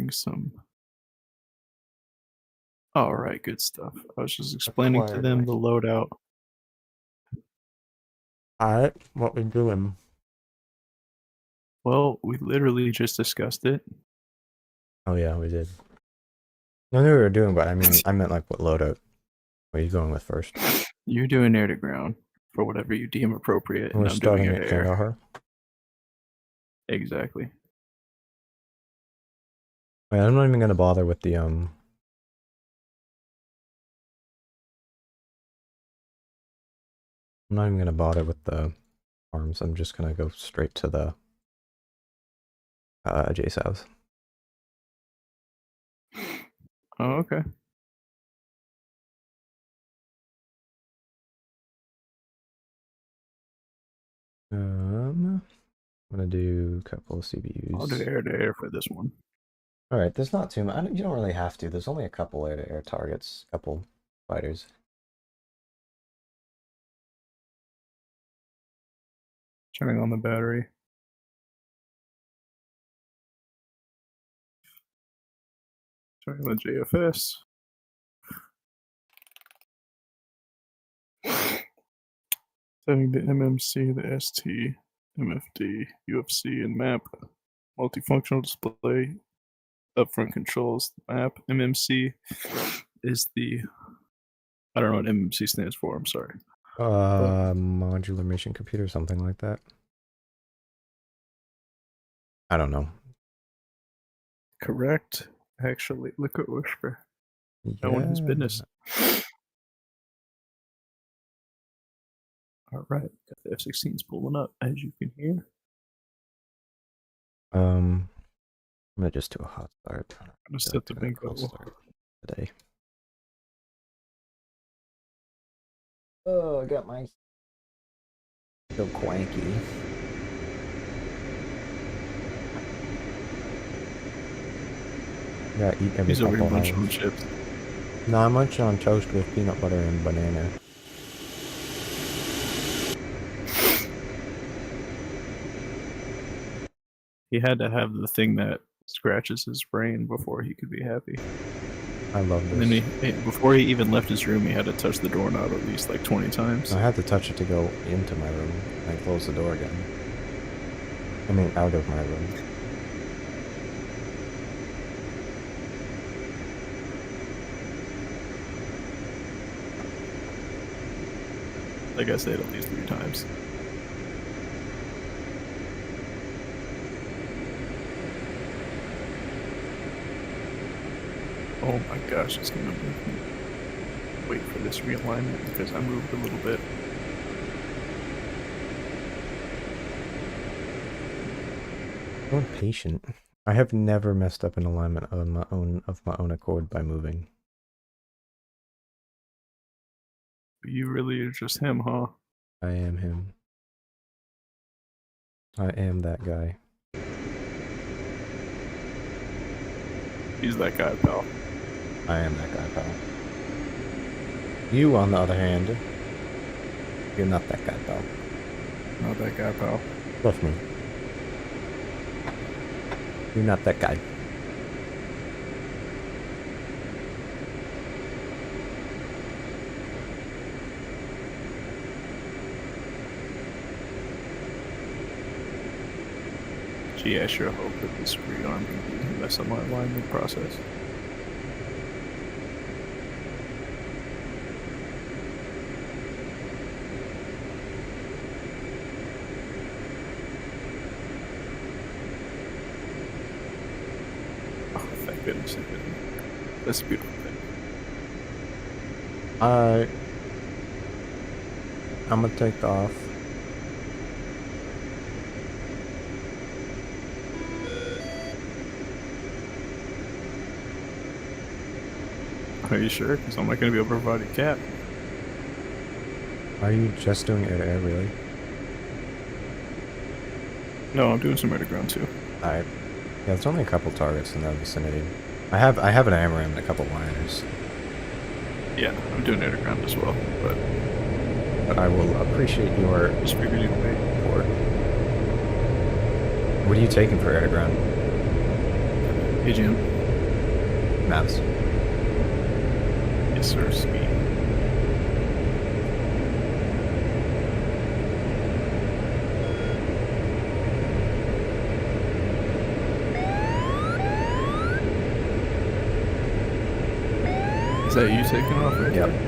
exploring some. All right, good stuff. I was just explaining to them the loadout. Alright, what we doing? Well, we literally just discussed it. Oh yeah, we did. No, we were doing, but I mean, I meant like what loadout. What are you going with first? You're doing air to ground for whatever you deem appropriate, and We're I'm doing starting air at to air. Kandahar. Exactly. Wait, I'm not even gonna bother with the I'm not even gonna bother with the arms. I'm just gonna go straight to the Jay's house. Oh, okay. I'm gonna do a couple of CBUs. I'll do air to air for this one. All right, there's not too much. You don't really have to. There's only a couple air-to-air targets, a couple fighters. Turning on the battery. Turning on the JFS. Setting the MMC, the ST, MFD, UFC, and map. Multifunctional display. Upfront controls, map. MMC is the. I don't know what MMC stands for. I'm sorry. Modular mission computer, something like that. I don't know. Correct. Actually, Liquid Whisper. Yeah. No one has business. All right, got the F-16s pulling up, as you can hear. I'm gonna just do a hot start. I'm gonna set the bingo. Today. Oh, I got my so quanky. Yeah, eat every He's over here couple munching on hours. chips. No, I'm munching on toast with peanut butter and banana. He had to have the thing that scratches his brain before he could be happy. I love And this. then before he even left his room, he had to touch the doorknob at least like 20 times. I had to touch it to go into my room and close the door again. I mean, out of my room. Like I said, at least 3 times. Oh my gosh, it's gonna move me. Wait for this realignment because I moved a little bit. I'm patient. I have never messed up an alignment on my own accord by moving. You really are just him, huh? I am him. I am that guy. He's that guy, pal. I am that guy, pal. You, on the other hand, you're not that guy, pal. Not that guy, pal. Trust me. You're not that guy. Gee, I sure hope that this rearming doesn't mess up my alignment process. Oh, thank goodness it didn't. That's a beautiful thing. I'm gonna take off. Are you sure? Because I'm not going to be able to provide a cap. Are you just doing air to air, really? No, I'm doing some air to ground too. Alright. Yeah, there's only a couple targets in that vicinity. I have an AMRAAM and a couple liners. Yeah, I'm doing air to ground as well, but I will appreciate your just figured you'd wait. support. What are you taking for air to ground? Hey, Jim. Maps. Yes, sir. Speed. Is that you taking off right Yep. there?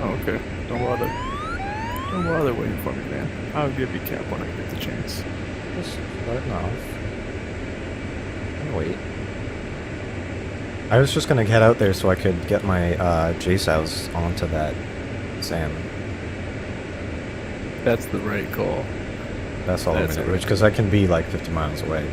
Oh, okay. Don't bother waiting for me, man. I'll give you cap when I get the chance. Just starting off. And wait. I was just gonna head out there so I could get my JSOWs onto that SAM. That's the right call. That's all I'm That's gonna do, right. because I can be like 50 miles away.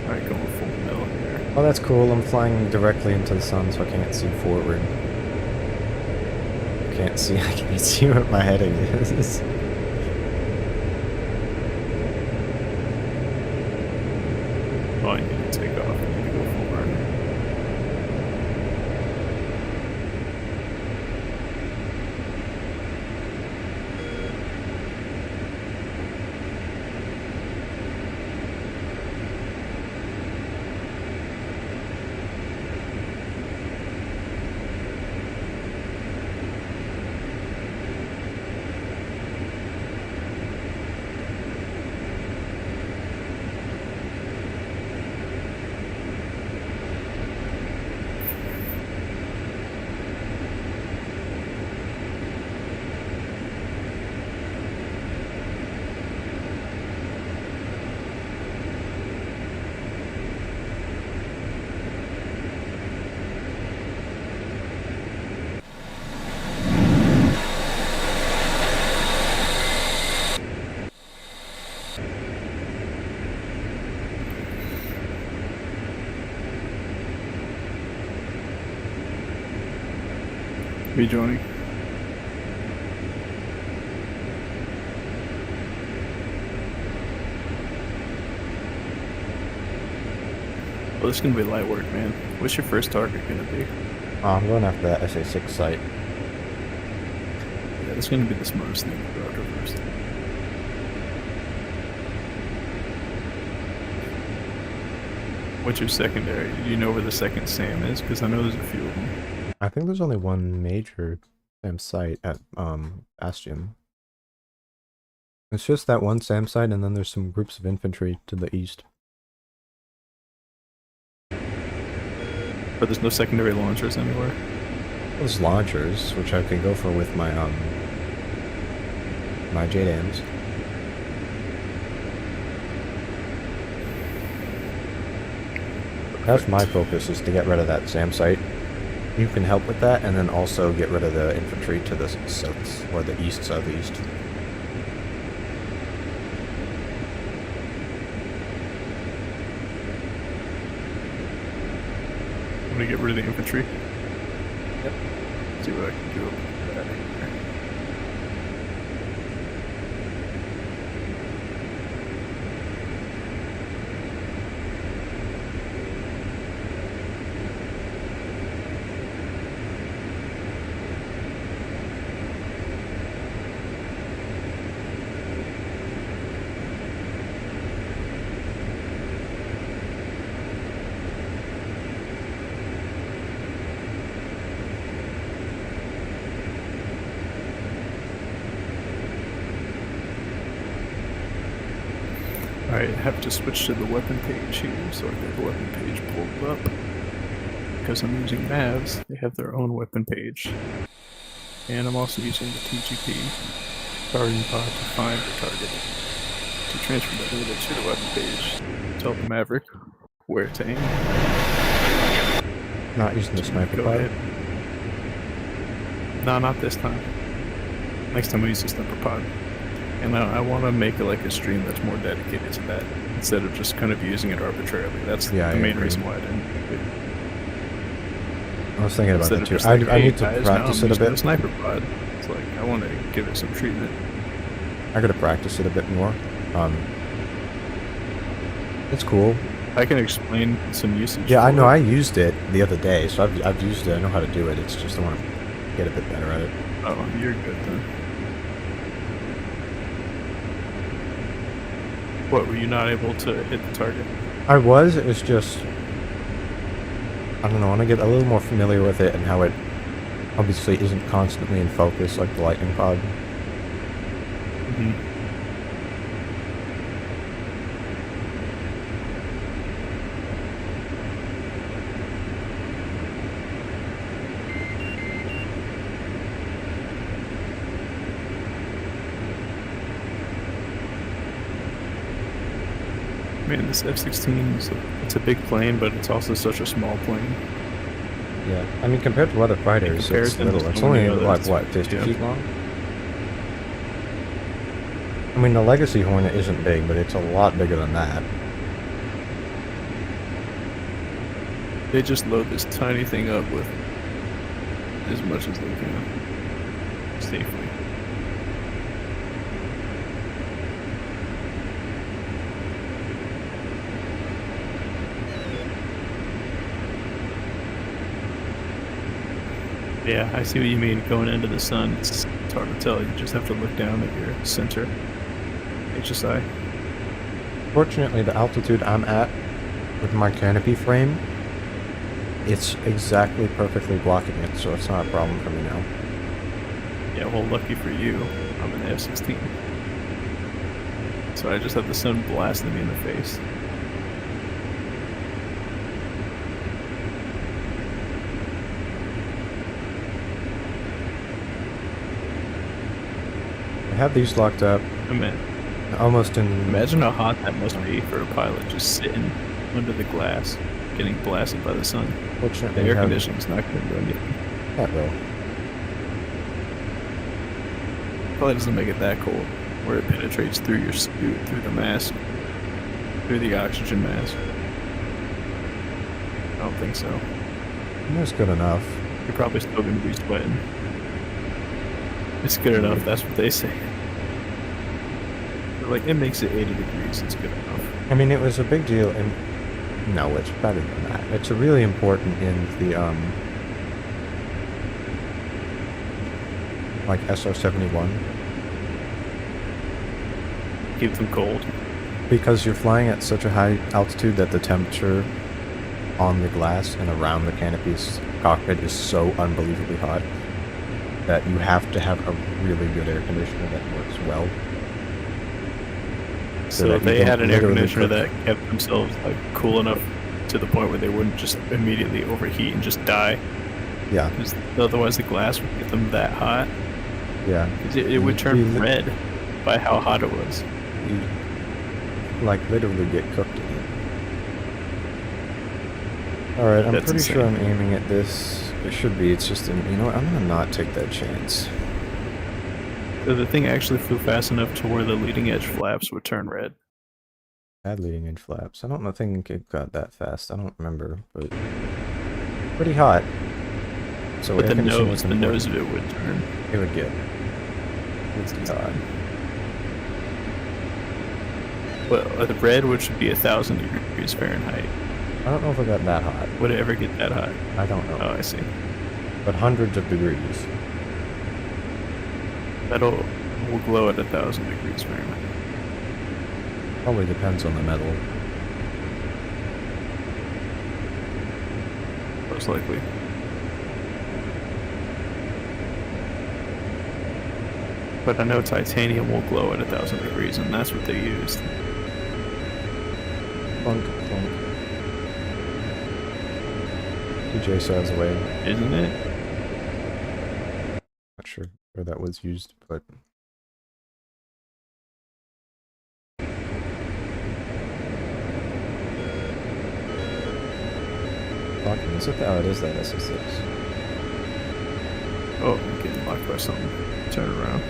Alright, going full mill here. Oh, that's cool. I'm flying directly into the sun, so I can't see forward. I can't see where my heading is. Oh, you need to take off. You need to go full burn. Rejoining. Well, this is gonna be light work, man. What's your first target gonna be? I'm going after that SA6 site. Yeah, that's gonna be the smartest thing to go after first. What's your secondary? Do you know where the second SAM is? Because I know there's a few of them. I think there's only one major SAM site at Bastion. It's just that one SAM site, and then there's some groups of infantry to the east. But there's no secondary launchers anywhere. There's launchers, which I can go for with my my JDAMs. That's my focus, is to get rid of that SAM site. You can help with that, and then also get rid of the infantry to the south, or the east-southeast. I'm gonna get rid of the infantry. Yep. See what I can do about that. Alright, I have to switch to the weapon page here, so I get the weapon page pulled up. Because I'm using Mavs, they have their own weapon page. And I'm also using the TGP targeting pod to find the target. To transfer that data to the weapon page, tell the Maverick where to aim. Not using the sniper Go pod. ahead. No, not this time. Next time I use the sniper pod. And I want to make it like a stream that's more dedicated to that, instead of just kind of using it arbitrarily. That's Yeah, the I main agree. reason why I didn't make it. I was thinking about Instead that of too. just like, I hey, need to guys, practice now I'm it a using bit. the sniper pod. It's like, I want to give it some treatment. I gotta practice it a bit more. It's cool. I can explain some usage. Yeah, I for know. it. I used it the other day, so I've used it. I know how to do it. It's just I want to get a bit better at it. Oh, you're good then. What, were you not able to hit the target? I was. It was just I don't know. I want to get a little more familiar with it and how it obviously isn't constantly in focus like the lightning pod. Mm-hmm. Man, this F-16 it's a big plane, but it's also such a small plane. Yeah, I mean compared to other fighters, it's comparison to little. It's so only many like others, what 50 yeah. feet long. I mean the Legacy Hornet isn't big, but it's a lot bigger than that. They just load this tiny thing up with as much as they can safely. Yeah, I see what you mean. Going into the sun, it's hard to tell. You just have to look down at your center HSI. Fortunately, the altitude I'm at with my canopy frame, it's exactly perfectly blocking it, so it's not a problem for me now. Yeah, well, lucky for you, I'm in the F-16. So I just have the sun blasting me in the face. I have these locked up I mean, almost in... imagine how hot that must be for a pilot just sitting under the glass, getting blasted by the sun. Fortunately, The air we have- conditioning's not going to do anything. That will. Probably doesn't make it that cold, where it penetrates through your suit, through the mask, through the oxygen mask. I don't think so. That's good enough. You're probably still going to be sweating. It's good enough, that's what they say. They're like, it makes it 80 degrees, it's good enough. I mean, it was a big deal, and no, it's better than that. It's a really important in the like SR-71 Keep them cold. because you're flying at such a high altitude that the temperature on the glass and around the canopy's cockpit is so unbelievably hot that you have to have a really good air conditioner that works well. So that if you they don't had an air literally conditioner cook- that kept themselves like cool enough to the point where they wouldn't just immediately overheat and just die, Yeah, because otherwise the glass would get them that hot. yeah. 'Cause it would turn You li- red by how hot it was. You, like, literally get cooked in it. Alright, I'm That's pretty sure I'm insane. aiming at this. It should be, it's just, you know what, I'm gonna not take that chance. So the thing actually flew fast enough to where the leading edge flaps would turn red. Bad leading edge flaps. I don't know think it got that fast. I don't remember, but pretty hot. So But air the conditioning nose, was the nose important. of it would turn. It would get. It's odd. Well, the red, which would be 1,000 degrees Fahrenheit. I don't know if it got that hot. Would it ever get that hot? I don't know. Oh, I see. But hundreds of degrees. Metal will glow at 1,000 degrees Fahrenheit. Probably depends on the metal. Most likely. But I know titanium will glow at 1,000 degrees, and that's what they used. Clunk, clunk. DJ sails away. Isn't it? Not sure where that was used, but fucking is it? Oh, it is that SS6. Oh, I'm getting locked by something. Turn around.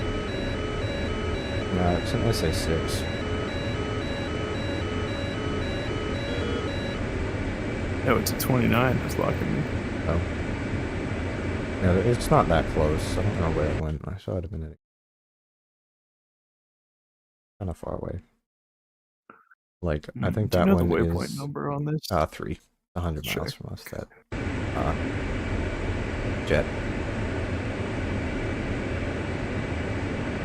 Nah, it's an SA6. No, it's a 29 that's locking me. Oh. Yeah, it's not that close. I don't know where it went. I saw it a minute. Kind of far away. Like, I think Do you that know the one waypoint is number on this? 3, 100 Sure. miles from us. That jet.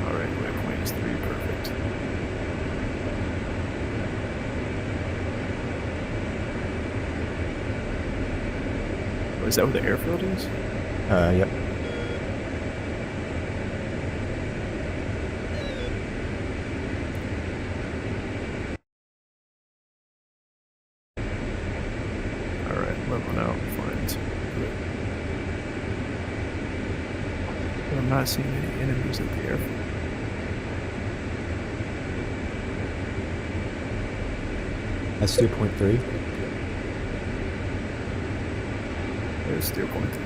All right, waypoint is 3. Perfect. Oh, is that where the airfield is? Yep. All right, leveling out. Find. I'm not seeing any enemies at the airfield. That's 2.3. There's steer point 3.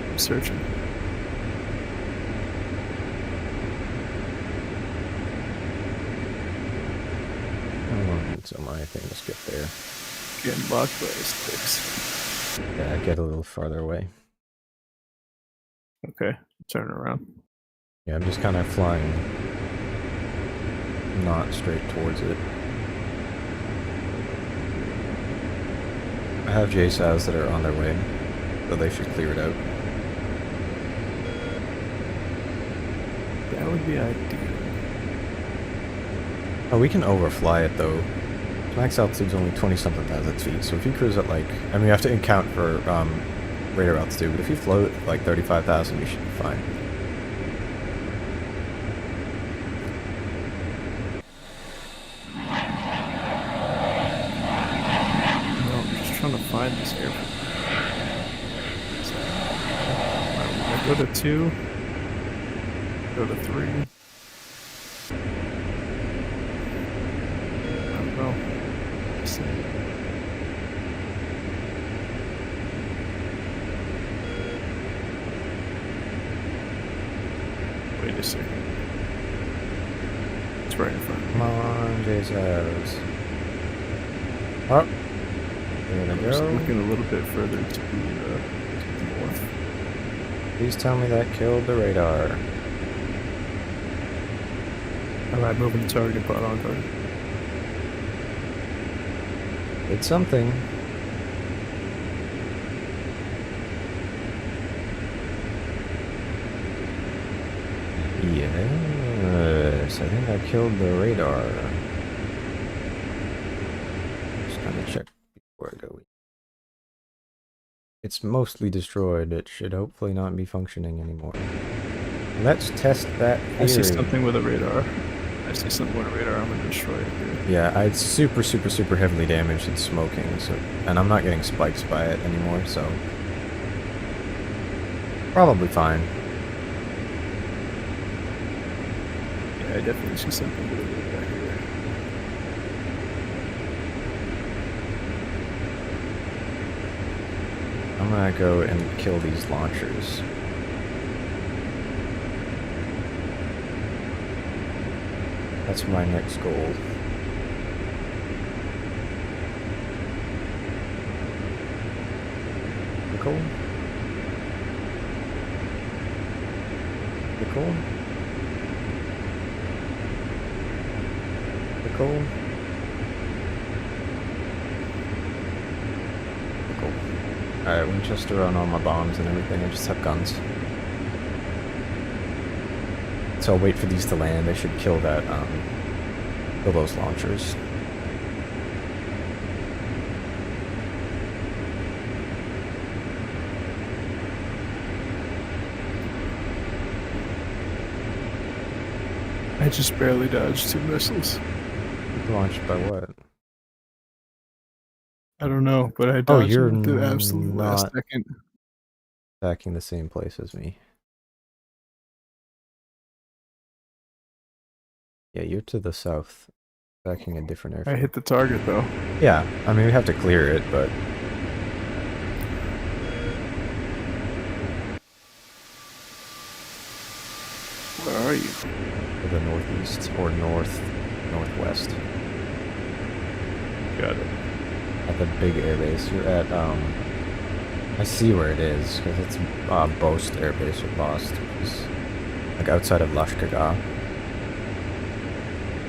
I'm searching. How long until my things get there? Getting blocked by sticks. Yeah, get a little farther away. Okay, turn around. Yeah, I'm just kind of flying not straight towards it. I have JSAs that are on their way, so they should clear it out. That would be ideal. Oh, we can overfly it though. Max altitude's only 20-something thousand feet, so if you cruise at like, I mean, you have to account for radar altitude, but if you float like 35,000, you should be fine. No, I'm just trying to find this airport. I go to 2. Go to 3. I don't know. Let's see. Wait a second. It's right in front of me. Come on, JSAs. Oh, there I'm we just go. looking a little bit further to the north. Please tell me that killed the radar. Alright, moving the target, pod on target. It's something. Yes, I think I killed the radar. Just gonna check before I go. It's mostly destroyed. It should hopefully not be functioning anymore. Let's test that theory. I see something with a radar. I see something with a radar. I'm gonna destroy it here. Yeah, it's super heavily damaged. It's smoking, so, and I'm not getting spikes by it anymore, so probably fine. Yeah, I definitely see something with a radar here. I'm gonna go and kill these launchers. That's my next goal. Nicole? Nicole? Nicole? Nicole. Alright, Winchester on all my bombs and everything, I just have guns. So I'll wait for these to land. They should kill that, kill those launchers. I just barely dodged 2 missiles. Launched by what? I don't know, but I dodged you're them at the absolute last not- second. Attacking the same place as me. Yeah, you're to the south. Attacking a different I airfield. hit the target though. Yeah, I mean, we have to clear it, but... Where are you? to the northeast, or northwest. Got it. At the big airbase. You're at, I see where it is, because it's, Bost Airbase, or Bost. like outside of Lashkargah.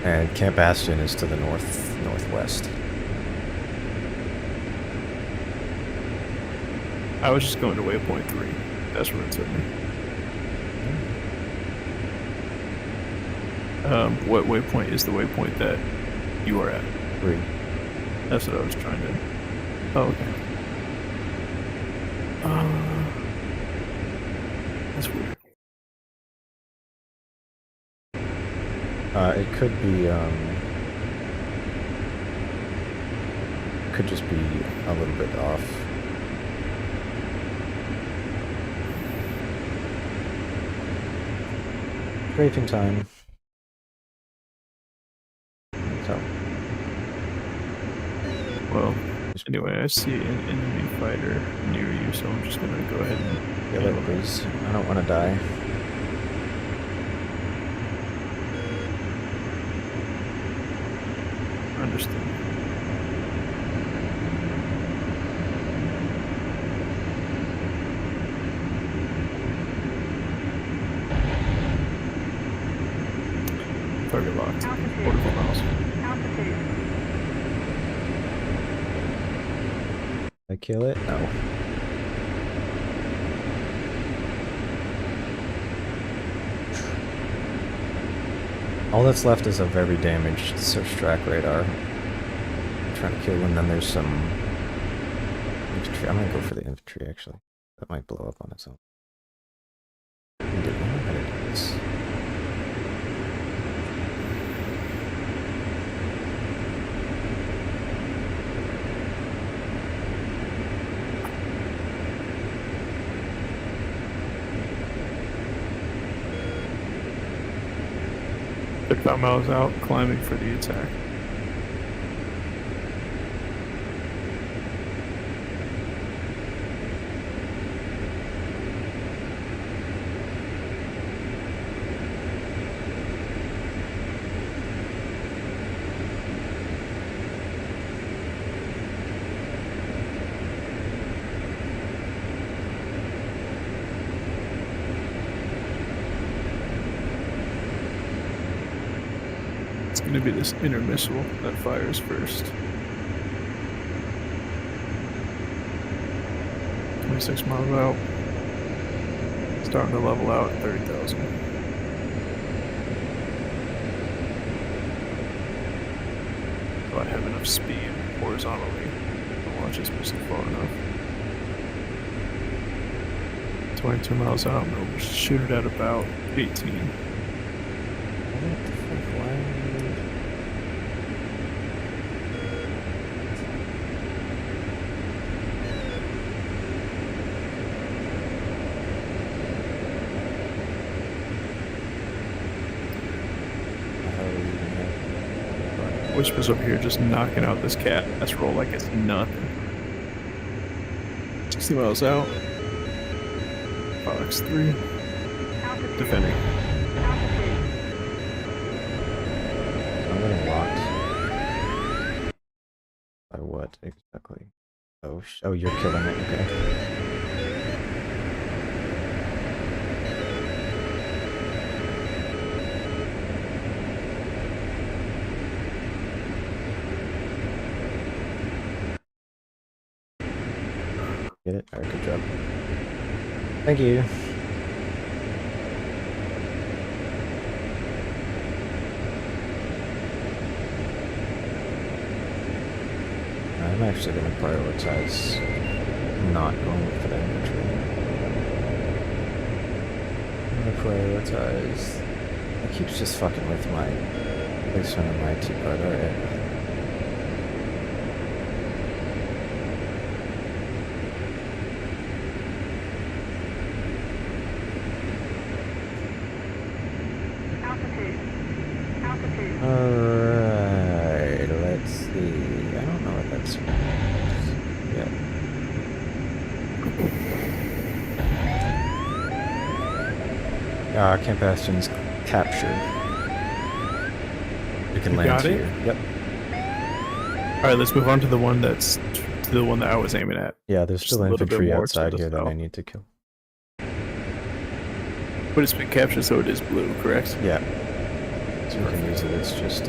And Camp Bastion is to the northwest. I was just going to waypoint 3. That's where it took me. What waypoint is the waypoint that you are at? 3. That's what I was trying to... Oh, okay. That's weird. It could be, could just be a little bit off. Strafing time. So. Well, anyway, I see an enemy fighter near you, so I'm just gonna go ahead and... Kill it, please. I don't want to die. Understood. Target locked. 44 miles. Did I kill it? No. All that's left is a very damaged search track radar. I'm trying to kill, and then there's some infantry. I'm gonna go for the infantry actually. That might blow up on its own. I don't know how to do this. Took 5 miles out, climbing for the attack. It's going to be this inner missile that fires first. 26 miles out. Starting to level out at 30,000. Do I have enough speed horizontally to launch this missile far enough? 22 miles out, I'm going to shoot it at about 18. Whispers over here just knocking out this casserole like it's nothing. 60 miles out. Fox 3. Defending. I'm getting locked. By what exactly? Oh, oh, you're killing it, okay. Get it? Alright, good job. Thank you. I'm actually going to prioritize not going for the infantry. I'm going to prioritize... It keeps just fucking with my placement of my T-part, alright. Alright, let's see. I don't know what that's yet. Camp Bastion's captured. We can land here. Yep. Alright, let's move on to the one that's the one that I was aiming at. Yeah, there's Just still a little bit infantry more to outside the here that south. I need to kill. But it's been captured, so it is blue, correct? Yeah. So we can use it. It's just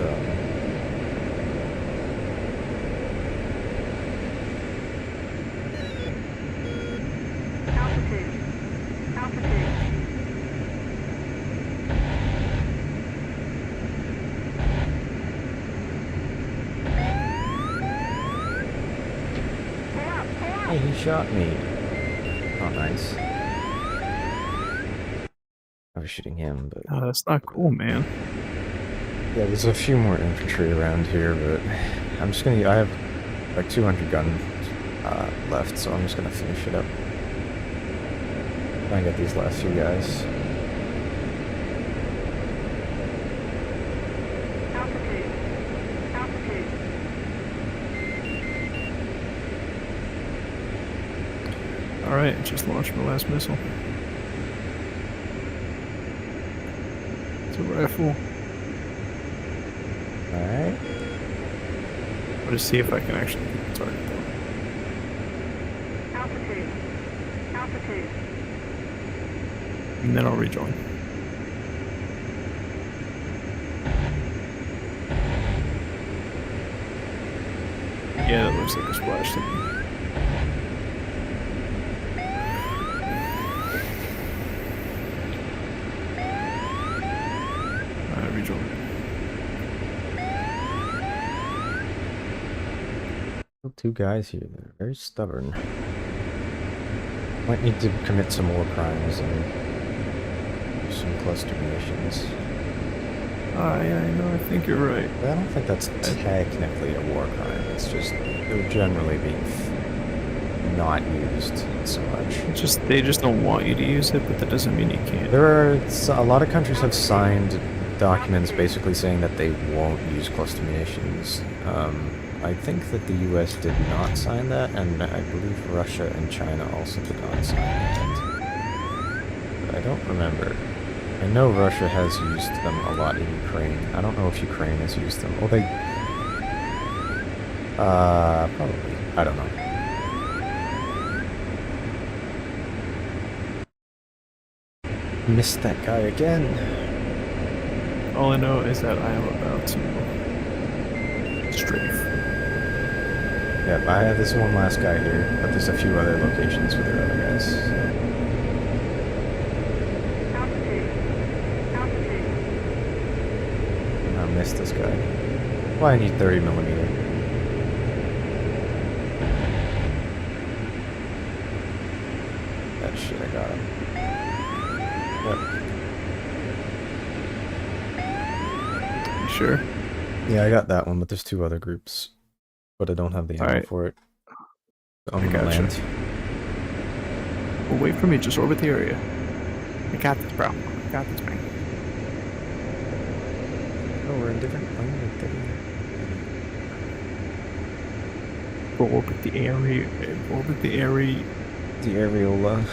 Hey, he shot me. Oh, nice. I was shooting him, but That's not cool, man. yeah, there's a few more infantry around here, but I'm just gonna. I have like 200 guns left, so I'm just gonna finish it up. Try and get these last few guys. Alright, just launched my last missile. It's a rifle. Alright. I'll just see if I can actually hit the target though. Altitude. And then I'll rejoin. Yeah, that looks like a splash to me. Rejoin. Two guys here. They're very stubborn. Might need to commit some war crimes and do some cluster munitions. Yeah, I know. I think you're right. But I don't think that's technically a war crime. It's just they're generally being not used so much. They just don't want you to use it, but that doesn't mean you can't. There are a lot of countries have signed documents basically saying that they won't use cluster munitions. I think that the US did not sign that, and I believe Russia and China also did not sign that. But I don't remember. I know Russia has used them a lot in Ukraine. I don't know if Ukraine has used them. Oh, they... probably. I don't know. Missed that guy again. All I know is that I am about to strafe. Yep, I have this one last guy here, but there's a few other locations with their other guys. I missed this guy. Why I need 30mm. That shit, I got him. Yep. You sure? Yeah, I got that one, but there's two other groups. But I don't have the ammo for it. So I'm gonna land. Well, wait for me, just orbit the area. I got this, bro. I got this, man. Oh, we're in different plane. Orbit the area. Orbit the area. The areola.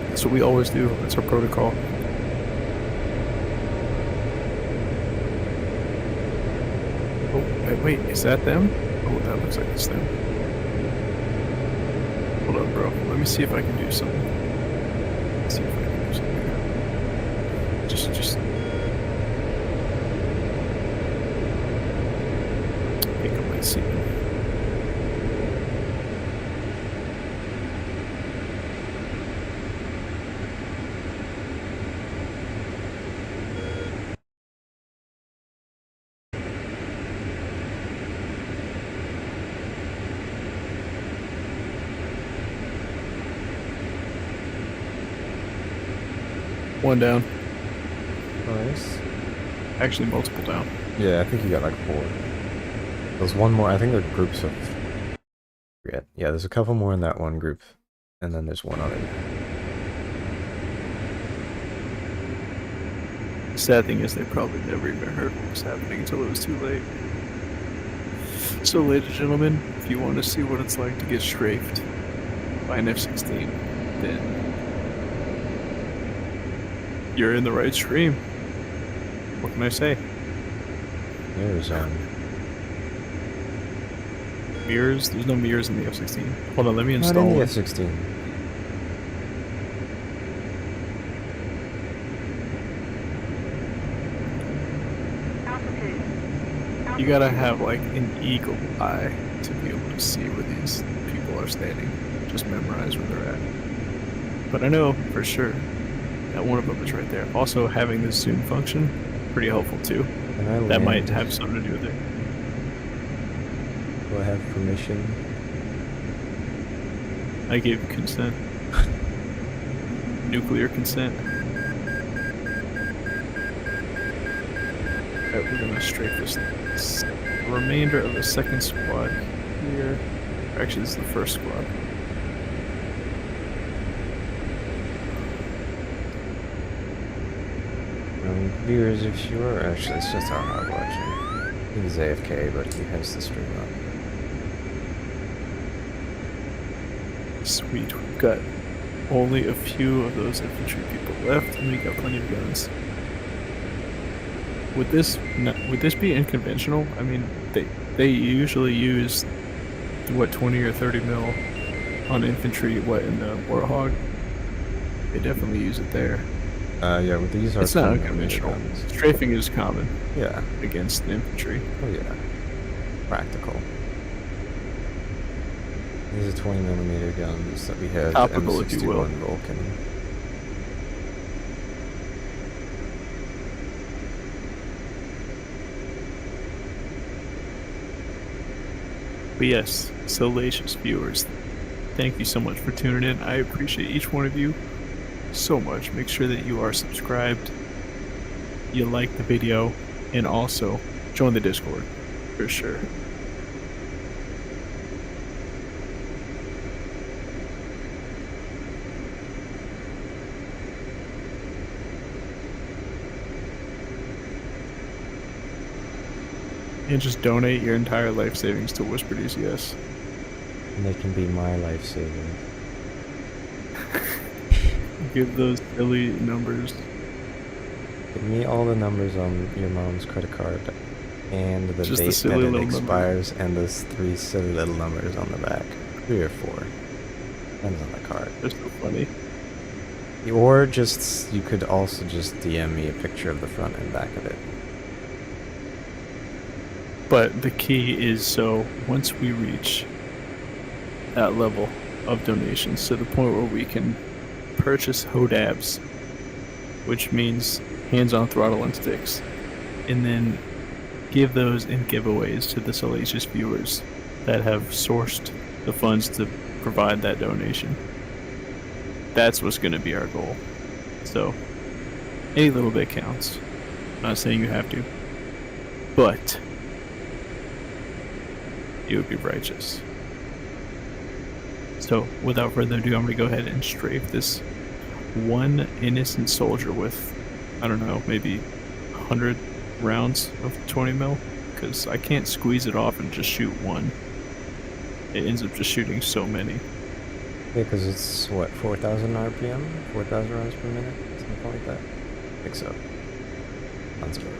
That's what we always do. That's our protocol. Oh, wait, is that them? Oh, that looks like it's them. Hold on, bro. Let me see if I can do something. Let's see if I can do something. Just. I think I might see them. One down. Nice. Actually, multiple down. Yeah, I think you got like 4. There's one more. I think they're groups of... forget. Yeah, there's a couple more in that one group. And then there's one other. The sad thing is they probably never even heard what was happening until it was too late. So, ladies and gentlemen, if you want to see what it's like to get strafed by an F-16, then you're in the right stream. What can I say? There's mirrors? There's no mirrors in the F-16. Hold on, let me Not install in the one. F-16. Altitude. You gotta have like an eagle eye to be able to see where these people are standing. Just memorize where they're at. But I know for sure that one of them is right there. Also, having this zoom function, pretty helpful too. Can I That might land? have something to do with it. Do I have permission? I gave consent. Nuclear consent. Alright, we're gonna strafe this remainder of the second squad here. Actually, this is the first squad. Viewers, if you are actually, it's just our hog watching. He's AFK, but he has the stream up. Sweet, we've got only a few of those infantry people left, and we got plenty of guns. Would this be unconventional? I mean, they usually use what 20 or 30 mil on infantry. What in the Warthog? They definitely use it there. Yeah, but these are It's not 20mm unconventional. guns. Strafing is common Yeah. against the infantry. Oh yeah. Practical. These are 20mm guns that we have. Topical, if you will. M61 Vulcan. But yes, salacious viewers, thank you so much for tuning in. I appreciate each one of you so much. Make sure that you are subscribed, you like the video, and also join the Discord for sure. And just donate your entire life savings to Whisper DCS. And they can be my life saving. Give those silly numbers. Give me all the numbers on your mom's credit card and the Just the date silly that it little number. expires and those 3 silly little numbers on the back. 3 or 4. Depends on the card. They're so funny. Or just, you could also just DM me a picture of the front and back of it. But the key is, so once we reach that level of donations to the point where we can purchase HODABs, which means hands-on throttle and sticks, and then give those in giveaways to the salacious viewers that have sourced the funds to provide that donation. That's what's going to be our goal. So, any little bit counts. I'm not saying you have to, but it would be righteous. So, without further ado, I'm going to go ahead and strafe this one innocent soldier with, I don't know, maybe 100 rounds of 20 mil, because I can't squeeze it off and just shoot one. It ends up just shooting so many. Yeah, because it's, what, 4,000 RPM? 4,000 rounds per minute? Something like that? I think so. Sounds about right.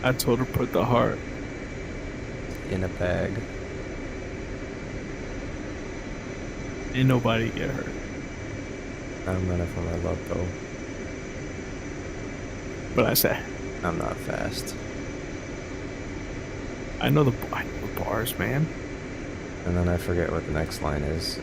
I told her put the heart. In a bag. Ain't nobody get hurt. I'm running for my love though. But I say, I'm not fast. I know the bars, man. And then I forget what the next line is.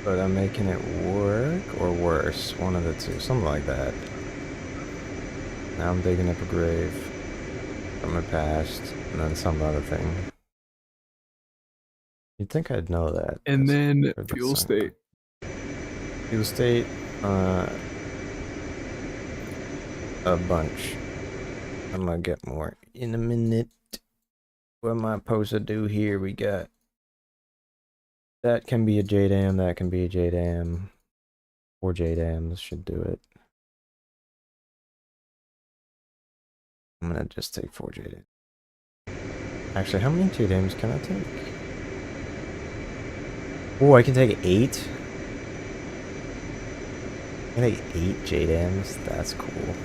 But I'm making it work or worse. One of the two. Something like that. Now I'm digging up a grave from my past. And then some other thing. You'd think I'd know that. And then Or the fuel song. state. Fuel state, a bunch. I'm gonna get more in a minute. What am I supposed to do here? We got that can be a JDAM, that can be a JDAM. 4 JDAMs should do it. I'm gonna just take 4 JDAMs. Actually, how many JDAMs can I take? Oh, I can take 8? I can take 8 JDAMs? That's cool.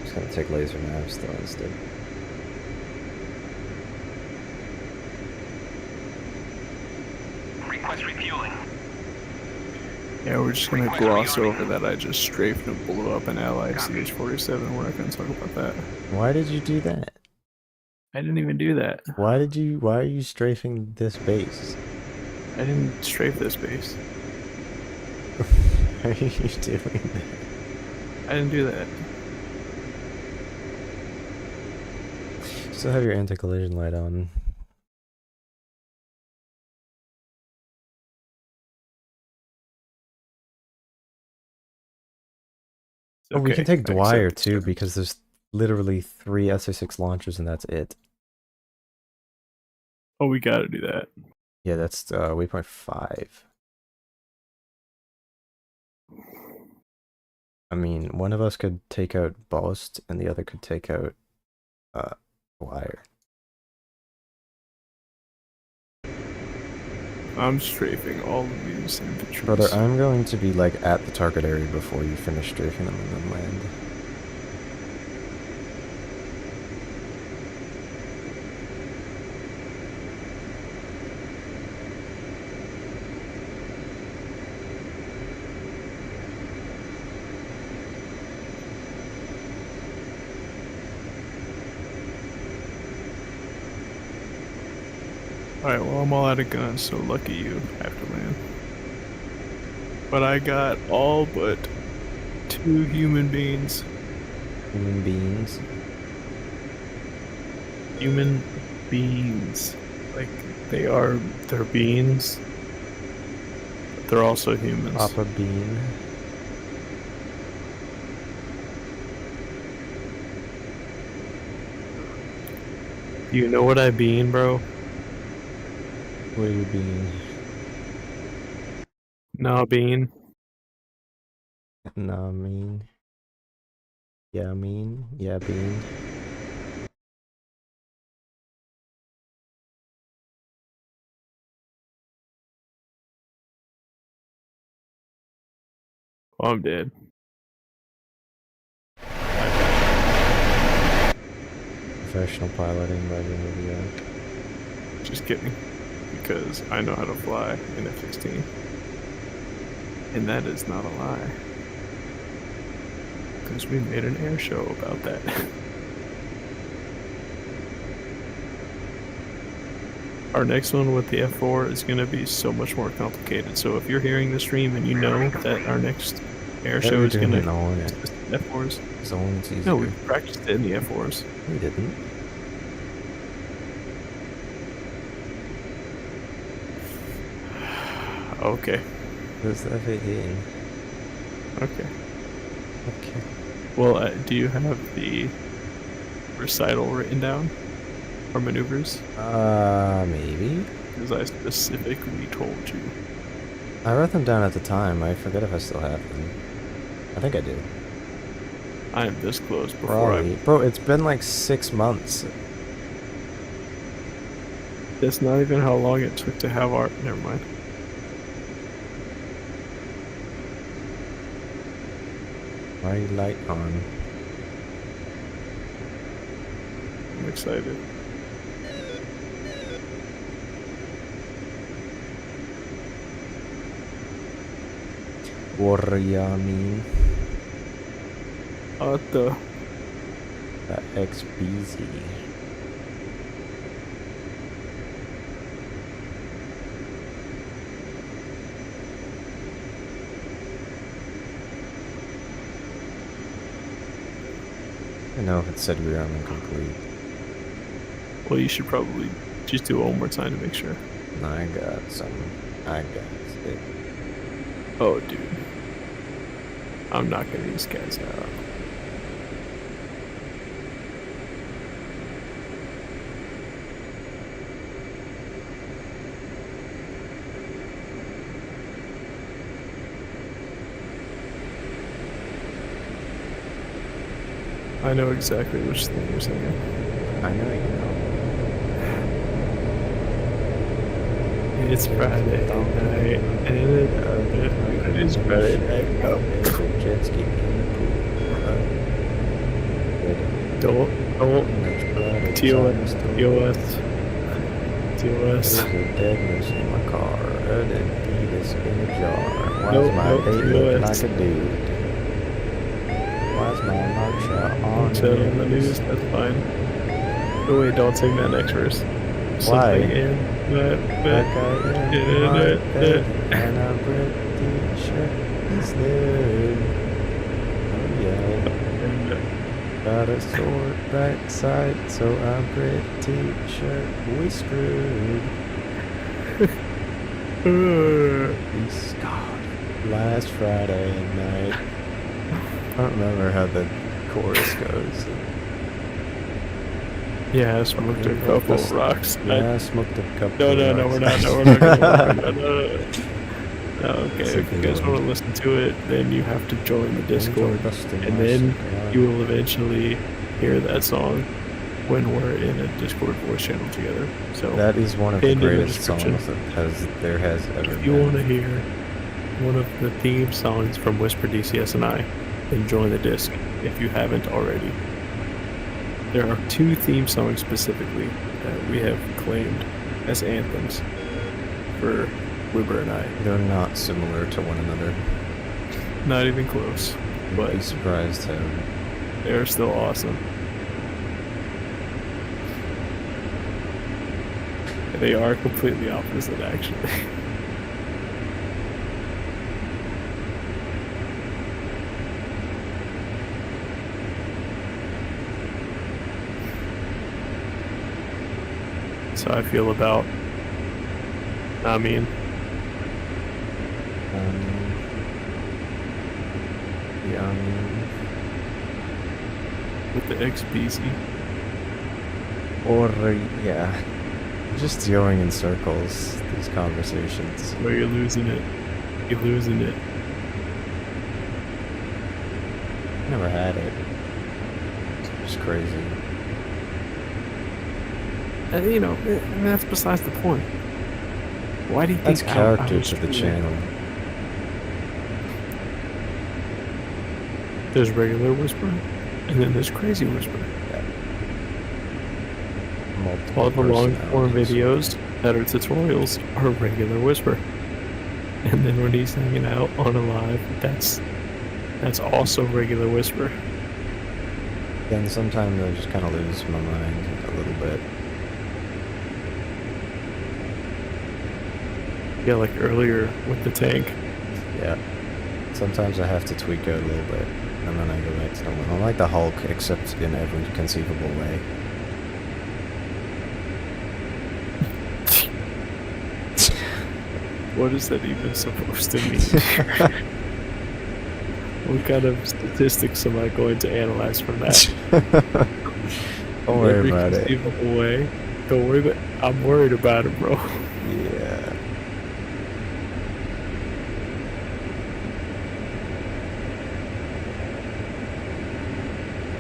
Just gonna take laser maps though instead. Request refueling. Yeah, we're just gonna gloss over that I just strafed and blew up an allied CH-47. We're not gonna talk about that. Why did you do that? I didn't even do that. Why are you strafing this base? I didn't strafe this base. Why are you doing that? I didn't do that. Still have your anti-collision light on. Oh, we can take Dwyer too because there's literally 3 SA-6 launchers and that's it. Oh, we gotta do that. Yeah, that's waypoint 5. I mean, one of us could take out Boast and the other could take out Dwyer. I'm strafing all of these infantry. Brother, I'm going to be like at the target area before you finish strafing them and then land. Alright, well, I'm all out of guns, so lucky you have to land. But I got all but 2 human beings. Human beings? Human beings. Like, they're beings. But they're also humans. Papa Bean. You know what I bean, bro? What are you being? Nah, bean. Nah, mean. Yeah, mean. Yeah, bean. Oh, I'm dead. Professional piloting by JimboVR. Just kidding. Because I know how to fly in F-16. And that is not a lie. Because we made an air show about that. Our next one with the F4 is going to be so much more complicated. So if you're hearing the stream and you know that our next air show is going to F4s. Zones easier. No, we practiced it in the F4s. We didn't. Okay. It was the F-18. Okay. Okay. Well, do you have the recital written down? Or maneuvers? Maybe? Because I specifically told you. I wrote them down at the time. I forget if I still have them. I think I do. I am this close before Probably. Bro, it's been like 6 months. That's not even how long it took to have our... Never mind. Why are you light on? I'm excited. Warriami. The XBZ. I don't know if it said rearmament complete. Well, you should probably Just do it one more time to make sure. I got some. I got it. Oh, dude. I'm not getting these guys out. I know exactly which thing you're saying. I know you know. It's Friday night, and it's Friday night. There's a jet ski in the pool. Don't, Much blood TOS, inside the TOS, TOS. There's a dead moose in my car. A dead fetus in a jar. Why's Nope, my nope, date looking TOS. like a dude? Why's my mugshot on Said on the news, that's fine. Oh wait, don't sing that next verse. Why? Something in that Like bed. I am my bed, and I'm pretty sure he's there. Oh yeah. Got a sore backside, so I'm pretty sure we screwed. We scarred last Friday night. I don't remember how the chorus goes. Yeah, I smoked a couple of rocks. Yeah, I smoked a couple. No, of we're rocks. not. No, we're not gonna. No. Okay, It's a if you good guys one. want to listen to it, then you have to join the Discord, and then you will eventually hear that song when we're in a Discord voice channel together. So That is one of the pinned in the greatest songs description. there has ever if you been. want to hear one of the theme songs from Whisper DCS and I, then join the disc if you haven't already. There are 2 theme songs specifically that we have claimed as anthems for Wibber and I. They're not similar to one another. Not even close, You'd be but surprised how. they're still awesome. They are completely opposite, actually. So I feel about. I mean, Yeah, I mean, with the XBZ. or yeah, just going in circles. These conversations. Where you're losing it. You're losing it. Never had it. It's crazy. And, you know, and that's besides the point. Why do you That's think character was to the treated- channel. There's regular Whisper, and then there's crazy Whisper. Multiple All the long form personalities. videos that are tutorials are regular Whisper. And then when he's hanging out on a live, that's also regular Whisper. Then sometimes I just kind of lose my mind a little bit. Yeah, like earlier with the tank. Yeah. Sometimes I have to tweak it a little bit, and then I go back to normal. I'm like the Hulk, except in every conceivable way. What is that even supposed to mean? What kind of statistics am I going to analyze from that? Don't worry Every about it. conceivable way. Don't worry about. I'm worried about it, bro. Yeah.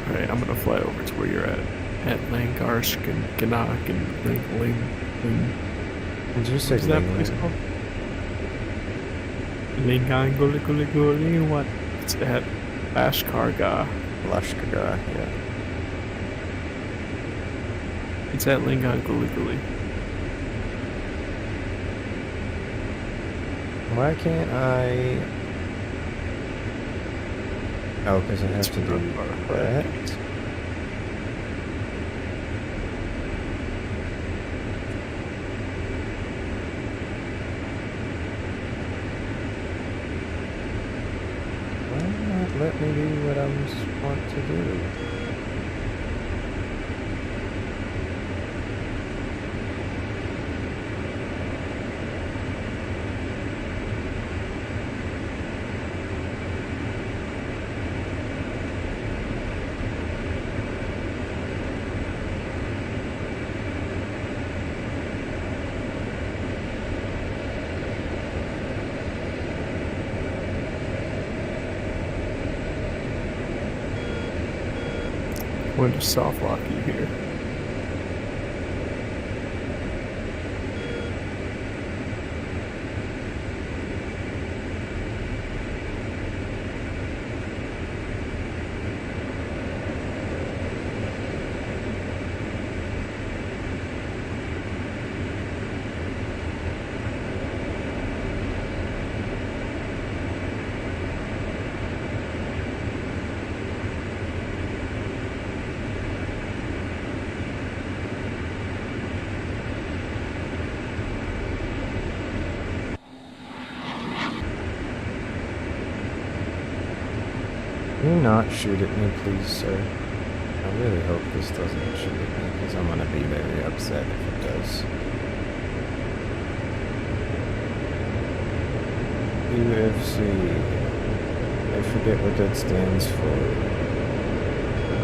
All right, I'm gonna fly over to where you're at Langarsk and Ganak and Ling. Did you say What's that place Lingling? called? Lingang what? It's at Ashkarga. Lashkaga, yeah. It's at Lingang. Why can't I... Oh, because I have It's to do from our that? Why not let me do what I want to do? I'm going to soft lock you here. Can you not shoot at me, please, sir? I really hope this doesn't shoot at me, because I'm gonna be very upset if it does. UFC. I forget what that stands for.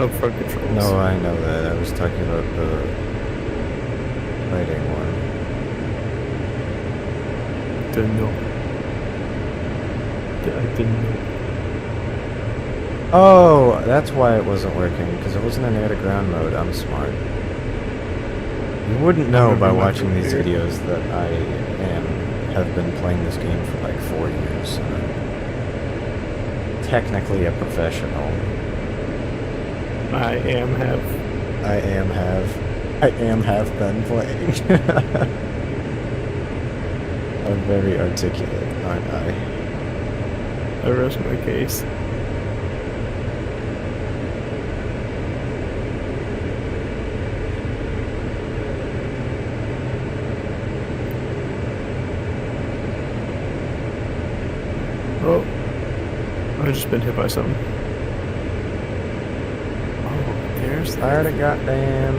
Upfront controls. No, I know that. I was talking about the fighting one. Didn't know. I didn't know. Oh, that's why it wasn't working, because it wasn't in air-to-ground mode. I'm smart. You wouldn't know by watching these videos that I have been playing this game for like 4 years. And I'm technically a professional. I have been playing. I'm very articulate, aren't I? I rest my case. Oh, I just been hit by something. Oh, there's the Fired it, goddamn.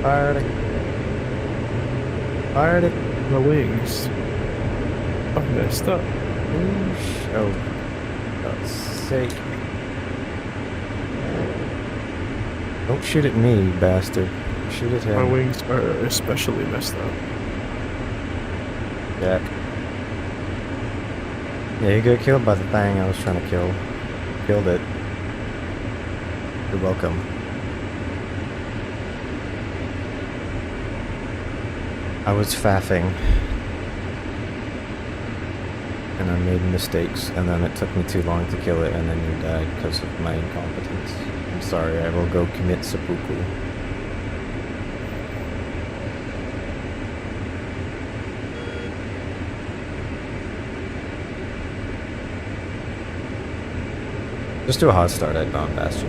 Fired it. Fired it. my wings. I messed up. Oh, for God's sake. Don't shoot at me, you bastard. Shoot at him. My wings are especially messed up. Jack. Yeah, you got killed by the thing I was trying to kill. Killed it. You're welcome. I was faffing. And I made mistakes, and then it took me too long to kill it, and then you died because of my incompetence. I'm sorry, I will go commit seppuku. Just do a hot start at Dawn Bastion.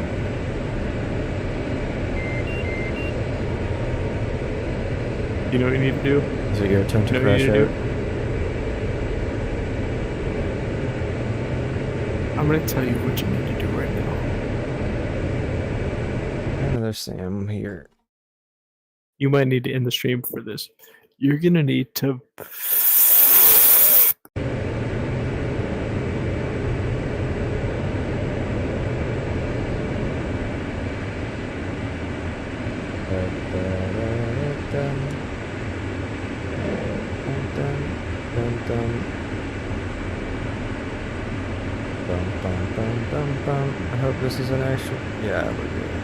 You know what you need to do? Is it your turn to You know what crash you need to out? do? I'm gonna tell you what you need to do right now. Another Sam here. You might need to end the stream for this. You're gonna need to. I hope this is an actual. Yeah, we're good.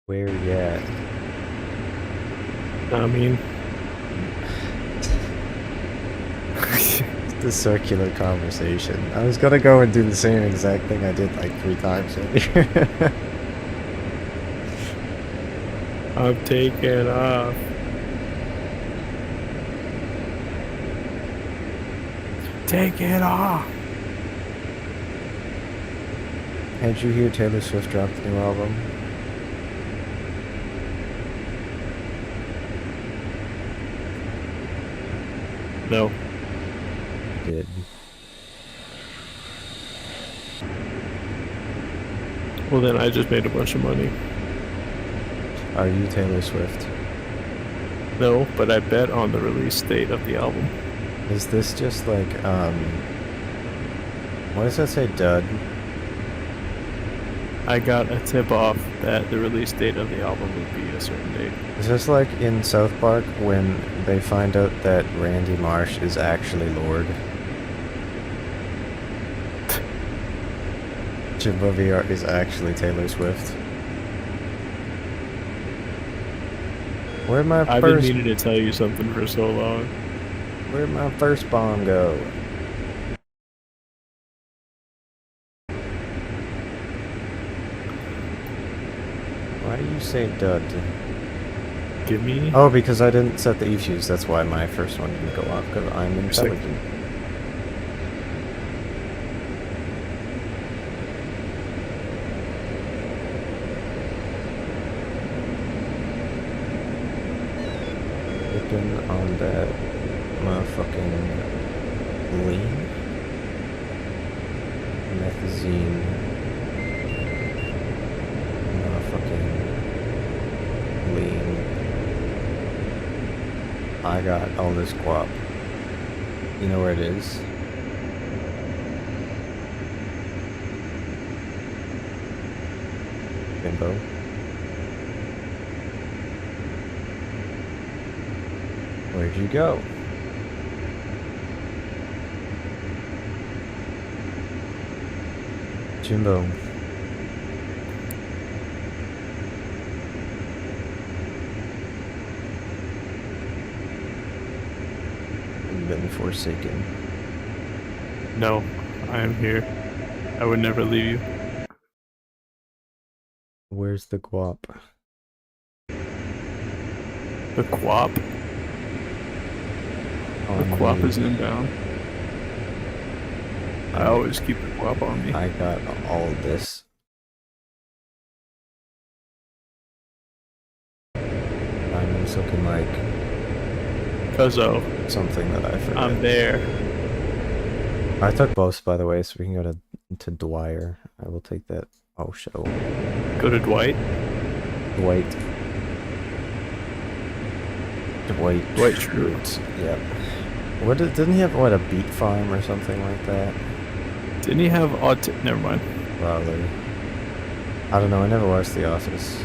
Where you at? I mean, The circular conversation. I was gonna go and do the same exact thing I did like 3 times earlier. I'm taking off. Take it off. Did you hear Taylor Swift drop the new album? No. Did. Well, then I just made a bunch of money. Are you Taylor Swift? No, but I bet on the release date of the album. Is this just like, what does that say, dud? I got a tip off that the release date of the album would be a certain date. Is this like in South Park when they find out that Randy Marsh is actually Lord? JimboVR is actually Taylor Swift. Where'd my I've been first... meaning to tell you something for so long. Where'd my first bomb go? Why do you say dud? Give me. Oh, because I didn't set the E-fuse, that's why my first one didn't go off, because I'm intelligent. Looking on that motherfucking lean. Methazine. Motherfucking lean. I got all this guap. You know where it is? Bimbo. Where'd you go? Jimbo. Been forsaken. No, I am here. I would never leave you. Where's the guap? The quap. The quap is inbound. I always keep the quap on me. I got all this. Diamond's looking like Cuzzo, something that I forgot. I'm there. I took both, by the way, so we can go to Dwyer. I will take that. Oh, show. Go to Dwight. Dwight. Dwight Schrute. Yep. What didn't he have, what, a beet farm or something like that? Didn't he have Never mind. Probably. I don't know, I never watched The Office.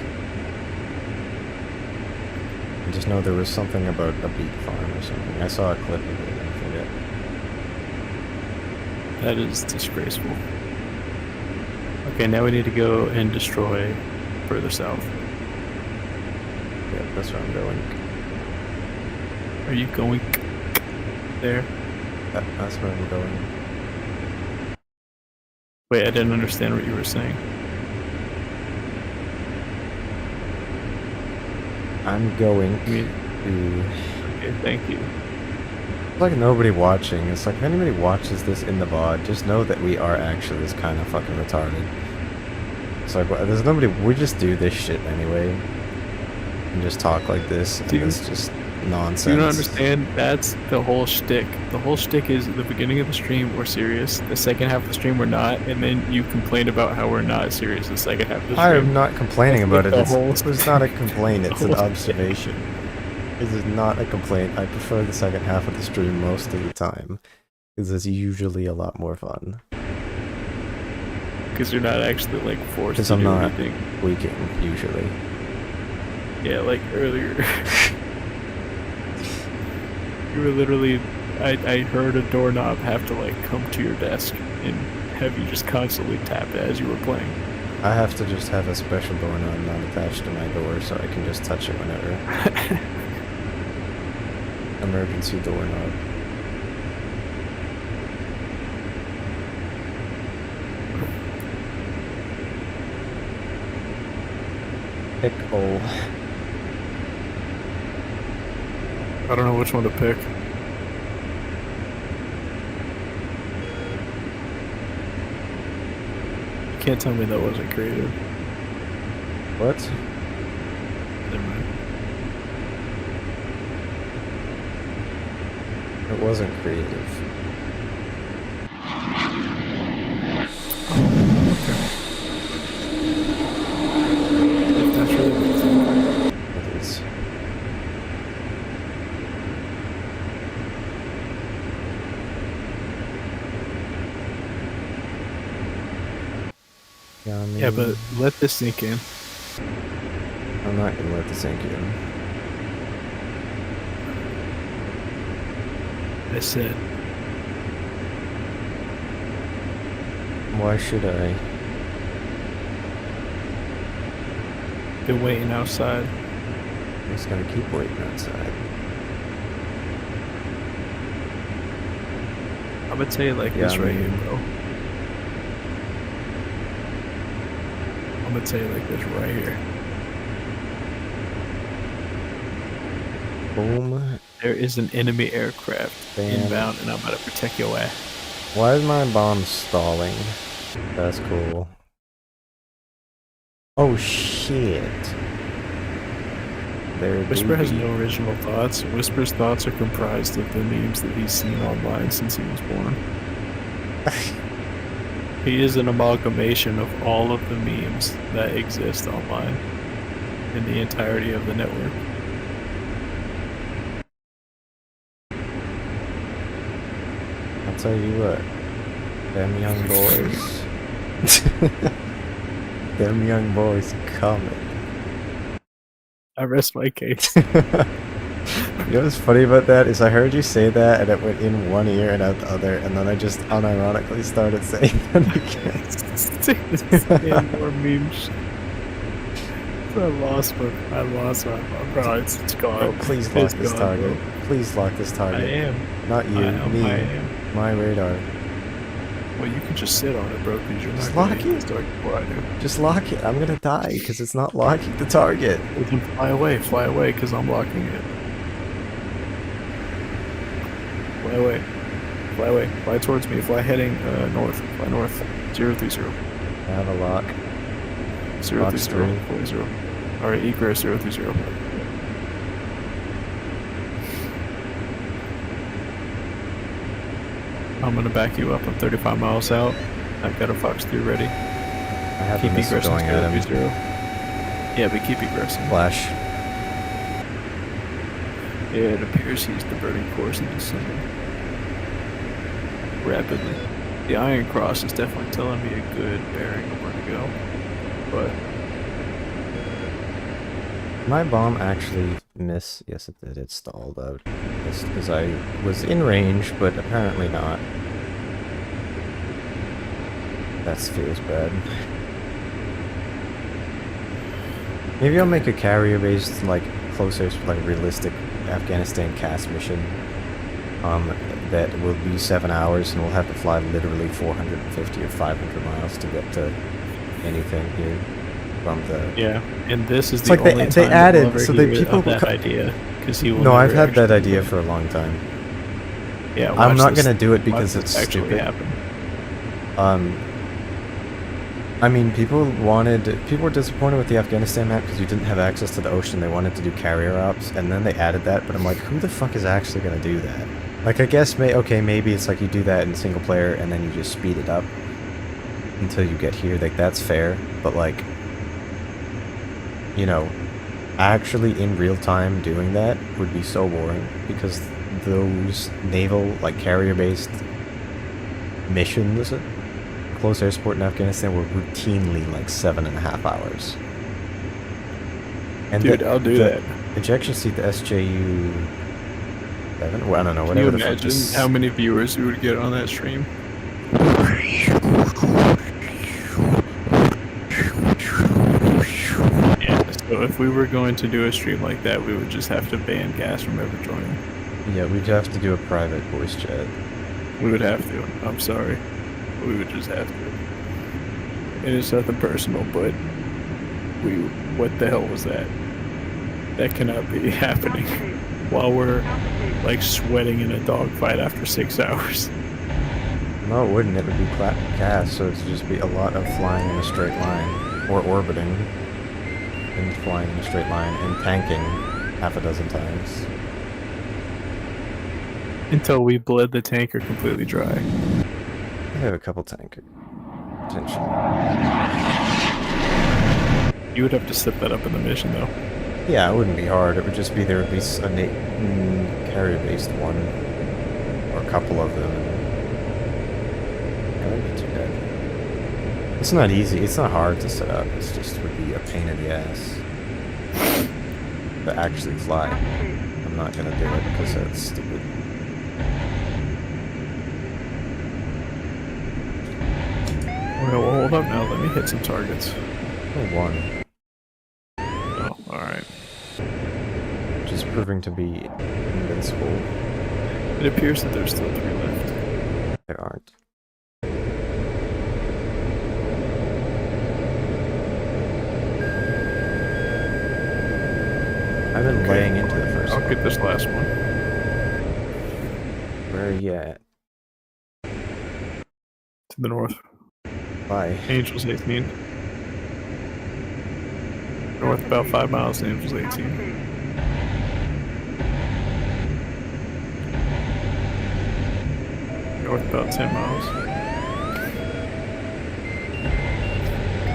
I just know there was something about a beet farm or something. I saw a clip of it, I forget. That is disgraceful. Okay, now we need to go and destroy further south. Yep, that's where I'm going. Are you going there? That's where I'm going. Wait, I didn't understand what you were saying. I'm going to... Okay, thank you. It's like nobody watching. It's like if anybody watches this in the VOD, just know that we are actually this kind of fucking retarded. It's like, well, there's nobody... We just do this shit anyway. And just talk like this, and Dude, it's just nonsense. You don't understand? That's the whole shtick. The whole shtick is the beginning of the stream we're serious, the second half of the stream we're not, and then you complain about how we're not serious the second half of the stream. I am not complaining about it. That's It was not a complaint, it's an whole- observation. It is not a complaint. I prefer the second half of the stream most of the time. Because it's usually a lot more fun. Because you're not actually like forced Because to I'm do not anything. leaking, usually. Yeah, like earlier. You were literally... I heard a doorknob have to like come to your desk and have you just constantly tap it as you were playing. I have to just have a special doorknob not attached to my door so I can just touch it whenever. Emergency doorknob. Pickle. I don't know which one to pick. You can't tell me that wasn't creative. What? Never mind. It wasn't creative. If that's really what you think. It is. I mean, Yeah, but let this sink in. I'm not gonna let this sink in. I said, Why should I? been waiting outside. I'm just gonna keep waiting outside. I'm gonna tell you like Yeah, this I right mean- here, bro. I'm gonna tell you like this right here. Boom. There is an enemy aircraft Bam. inbound, and I'm about to protect your ass. Why is my bomb stalling? That's cool. Oh shit. There Whisper has do no original thoughts. Whisper's thoughts are comprised of the memes that he's seen online since he was born. He is an amalgamation of all of the memes that exist online in the entirety of the network. I'll tell you what. Them young boys. Them young boys coming. I rest my case. You know what's funny about that is I heard you say that and it went in one ear and out the other, and then I just unironically started saying that again. And more memes. I lost my bro. It's gone. Bro, please lock It's this gone, target. bro. Please lock this I target. am. Not you, I am. me. I am. My radar. Well, you can just sit on it, bro, because you're Just not gonna lock hit it. this target before I do. Just lock it. I'm gonna die because it's not locking the target. Well, then fly away, because I'm locking it. Fly away, fly towards me, fly heading north, fly north, 030. I have a lock. 030, three. 40. Alright, egress 030. I'm gonna back you up, I'm 35 miles out. I've got a Fox 3 ready. I have Keep a missile egressing going at him. 030. Yeah, but keep egressing. Flash. Yeah, it appears he's diverting course into something rapidly. The Iron Cross is definitely telling me a good bearing of where to go, but My bomb actually missed. Yes, it did. It stalled out. Just because I was in range, but apparently not. That feels bad. Maybe I'll make a carrier-based, like, closer, like, realistic Afghanistan cast mission. That will be 7 hours, and we'll have to fly literally 450 or 500 miles to get to anything here from the... yeah. And this is It's the like only they time added, we'll ever so they hear people of that co- idea, because he will No, I've never had that actually idea do it. for a long time. Yeah, I'm watch not this- gonna do it watch because this it's actually stupid. happen. I mean, people were disappointed with the Afghanistan map because you didn't have access to the ocean. They wanted to do carrier ops, and then they added that, but I'm like, who the fuck is actually gonna do that? Like, I guess, maybe it's like you do that in single player, and then you just speed it up until you get here. Like, that's fair, but like, you know, actually in real time doing that would be so boring, because those naval, like, carrier-based missions, close air support in Afghanistan, were routinely like 7.5 hours. And Dude, I'll do that. Ejection seat, the SJU 7? Well, I don't know, Can you whatever the fuck imagine this... how many viewers we would get on that stream? Yeah, so if we were going to do a stream like that, we would just have to ban gas from ever joining. Yeah, we'd have to do a private voice chat. We would have to. I'm sorry. We would just have to. And it's nothing personal, but what the hell was that? That cannot be happening while we're like sweating in a dogfight after 6 hours. No, it wouldn't. It would be cast, so it'd just be a lot of flying in a straight line. Or orbiting. And flying in a straight line. And tanking half a dozen times. Until we bled the tanker completely dry. I have a couple tanker. Potentially. You would have to step that up in the mission, though. Yeah, it wouldn't be hard. It would just be there would be a carrier-based one. Or a couple of them. It wouldn't be too bad. It's not easy. It's not hard to set up. It's just would be a pain in the ass. To actually fly. Altitude. I'm not gonna do it because that's stupid. Well, hold up now. Let me hit some targets. Oh, one. Oh, alright. Which is proving to be invincible. It appears that there's still 3 left. There aren't. I've been laying into the first I'll one. get this last one. Where are you at? To the north. Bye. Angels 18. North about 5 miles, Angels 18. Altitude. North about 10 miles.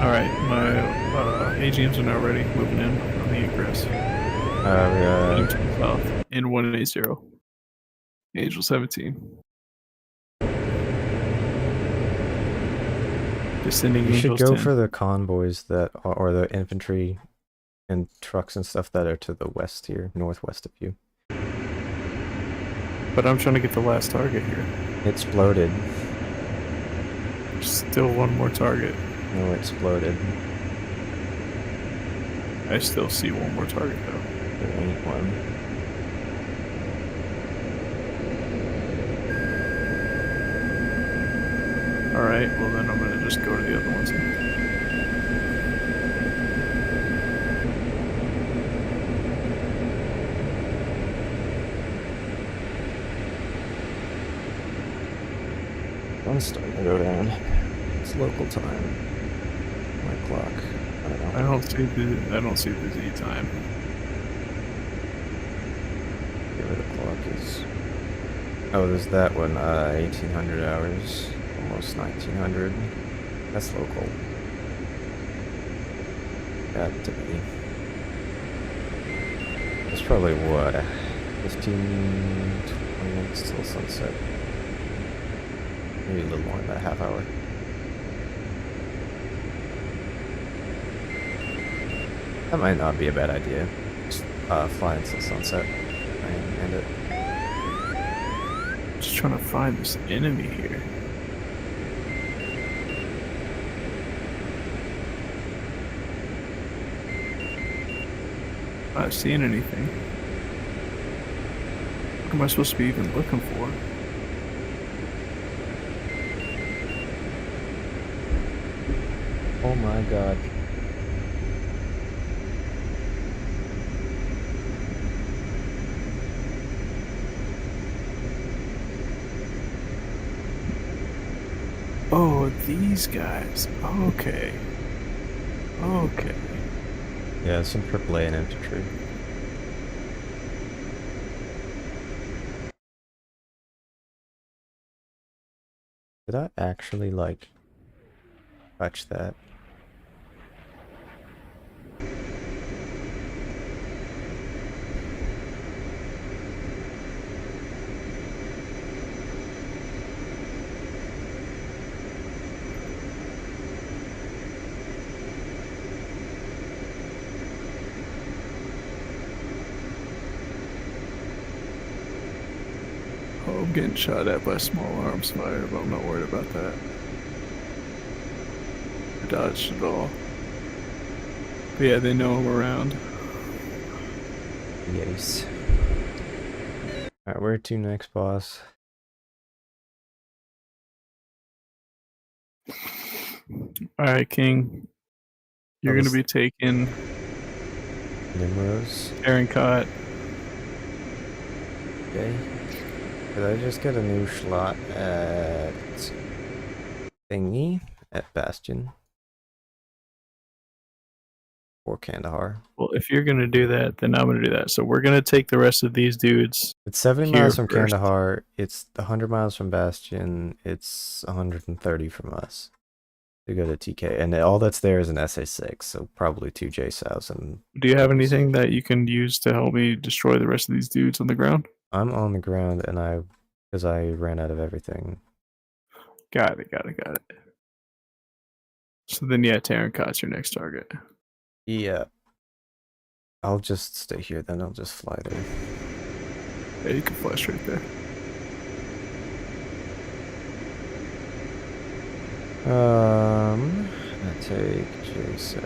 Alright, my AGMs are now ready. Moving in on the egress. Heading to the south. In 180. Angel 17. Descending You should Angels go 10. for the convoys that are, or the infantry and trucks and stuff that are to the west here, northwest of you. But I'm trying to get the last target here. It exploded. There's still one more target. No, it exploded. I still see one more target though. There ain't one. Alright, well then I'm gonna just go to the other ones. One's starting to go down. It's local time. My clock. I don't know. I don't see the Z time. Whatever the clock is. Oh, there's that one. 1800 hours. Almost 1900. That's local. Got to be. It's probably what? 15, 20 minutes till sunset. Maybe a little more than that, half hour. That might not be a bad idea. Just fly until sunset and end it. Just trying to find this enemy here. Not seeing anything. What am I supposed to be even looking for? Oh my god. Oh, these guys. Okay. Okay. Yeah, some AAA and infantry. Did I actually, like, touch that? Oh, I'm getting shot at by small arms fire, but I'm not worried about that. I dodged it all. But yeah, they know I'm around. Yes. Alright, where to next, boss? Alright, King. You're That gonna was- be taking Nimros. Aaron Cott. Okay. Did I just get a new slot at thingy at Bastion? Or Kandahar. Well, if you're gonna do that, then I'm gonna do that. So we're gonna take the rest of these dudes. It's 70 Here miles from first. Kandahar. It's 100 miles from Bastion. It's 130 from us to go to TK. And all that's there is an SA6, so probably 2 JSOWs. And Do you have anything that you can use to help me destroy the rest of these dudes on the ground? I'm on the ground, and because I ran out of everything. Got it. So then, yeah, Tarankot's your next target. Yeah. I'll just stay here then. I'll just fly there. Yeah, you can fly straight there. I take J7.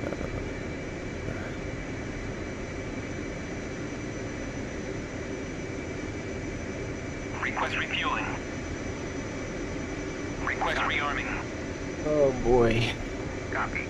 Request refueling. Request rearming. Oh boy. Copy.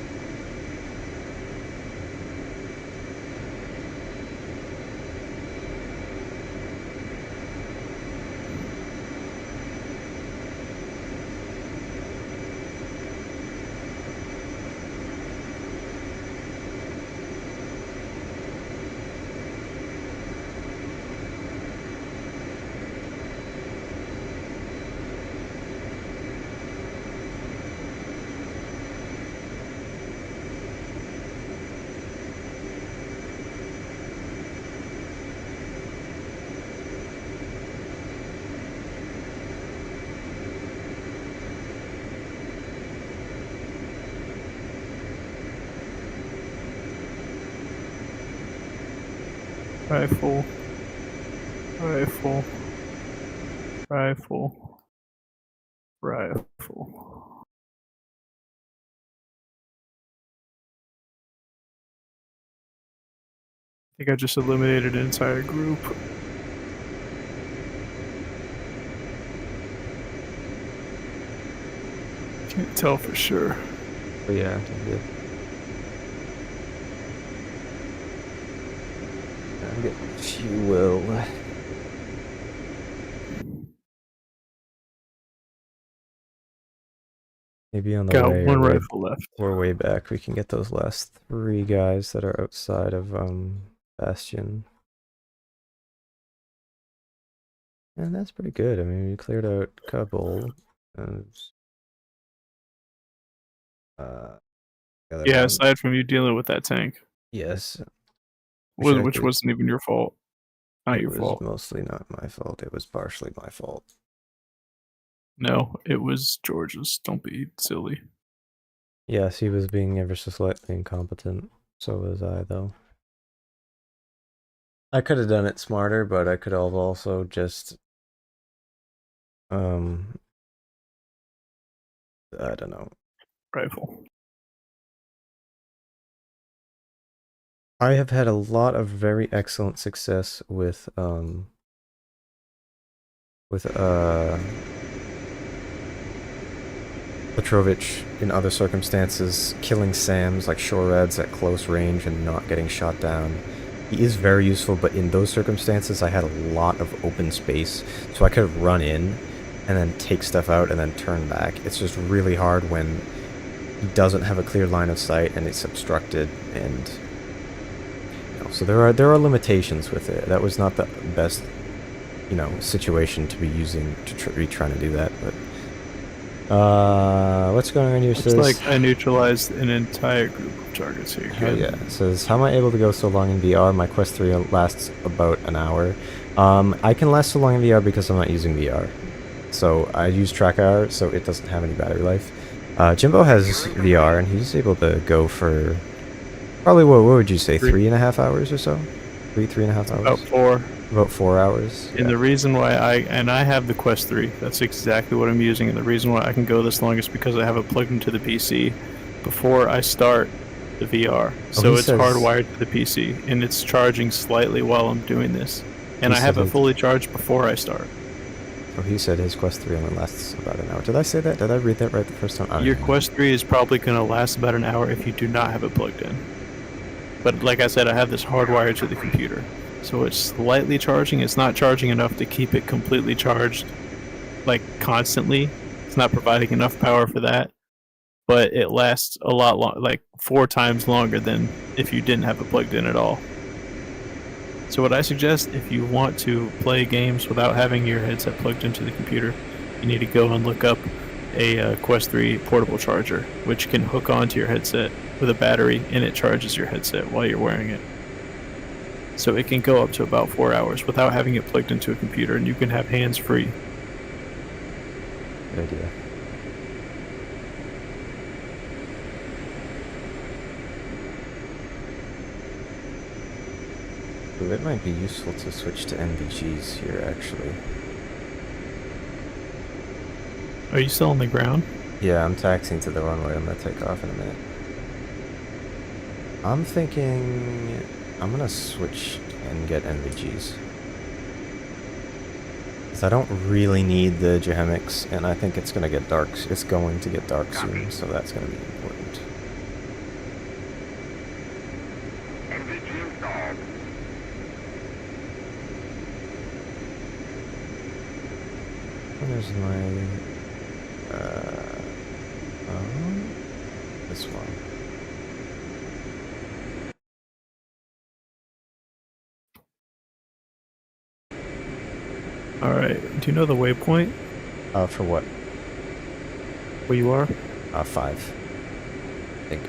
Rifle. Rifle. Rifle. Rifle. I think I just eliminated an entire group. Can't tell for sure. Oh yeah, I'm good. I'm getting fuel. Maybe on the Got way. one rifle left. We're way back. We can get those last 3 guys that are outside of Bastion. And that's pretty good. I mean, we cleared out Kabul. And, the other Yeah, one. aside from you dealing with that tank, Yes. which wasn't even your fault. Not your fault. It was mostly not my fault. It was partially my fault. No, it was George's. Don't be silly. Yes, he was being ever so slightly incompetent. So was I, though. I could have done it smarter, but I could have also just... I don't know. Rifle. I have had a lot of very excellent success with Petrovich in other circumstances, killing SAMs like Shoreds at close range and not getting shot down. He is very useful, but in those circumstances I had a lot of open space, so I could run in and then take stuff out and then turn back. It's just really hard when he doesn't have a clear line of sight and it's obstructed, and so there are limitations with it. That was not the best, situation to be using to be trying to do that. But what's going on here? It's like I neutralized an entire group of targets here. Oh yeah. It says, how am I able to go so long in VR? My Quest 3 lasts about an hour. I can last so long in VR because I'm not using VR. So I use TrackIR, so it doesn't have any battery life. Jimbo has VR, and he's able to go for probably, what would you say, 3.5 hours or so? 3.5 hours? About 4. About 4 hours. And the reason why I have the Quest 3, that's exactly what I'm using, and the reason why I can go this long is because I have it plugged into the PC before I start the VR. So it's hardwired to the PC, and it's charging slightly while I'm doing this. And I have it fully charged before I start. Oh, he said his Quest 3 only lasts about an hour. Did I say that? Did I read that right the first time? Your Quest 3 is probably going to last about an hour if you do not have it plugged in. But like I said, I have this hardwired to the computer. So it's slightly charging. It's not charging enough to keep it completely charged, like, constantly. It's not providing enough power for that. But it lasts a lot longer, like 4 times longer than if you didn't have it plugged in at all. So what I suggest, if you want to play games without having your headset plugged into the computer, you need to go and look up a Quest 3 portable charger, which can hook onto your headset with a battery, and it charges your headset while you're wearing it. So it can go up to about 4 hours without having it plugged into a computer, and you can have hands-free. Good idea. to, it might be useful to switch to NVGs here, actually. Are you still on the ground? Yeah, I'm taxiing to the runway. I'm gonna take off in a minute. I'm thinking I'm gonna switch and get NVGs. Because I don't really need the Jehemics, and I think it's gonna get dark. It's going to get dark soon, so that's gonna be important. NVG installed. Where's my... this one. Alright, do you know the waypoint For what? where you are? 5. I think.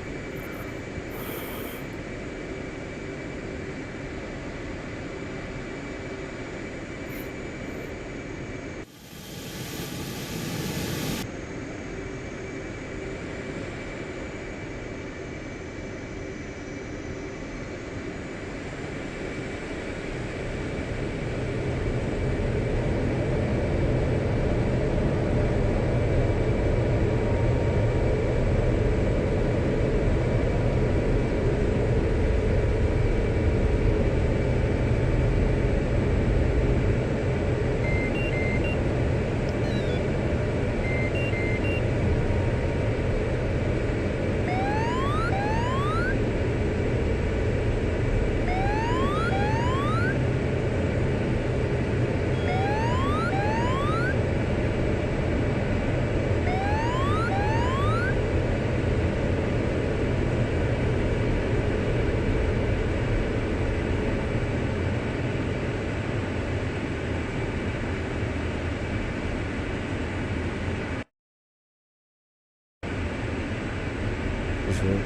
Usually.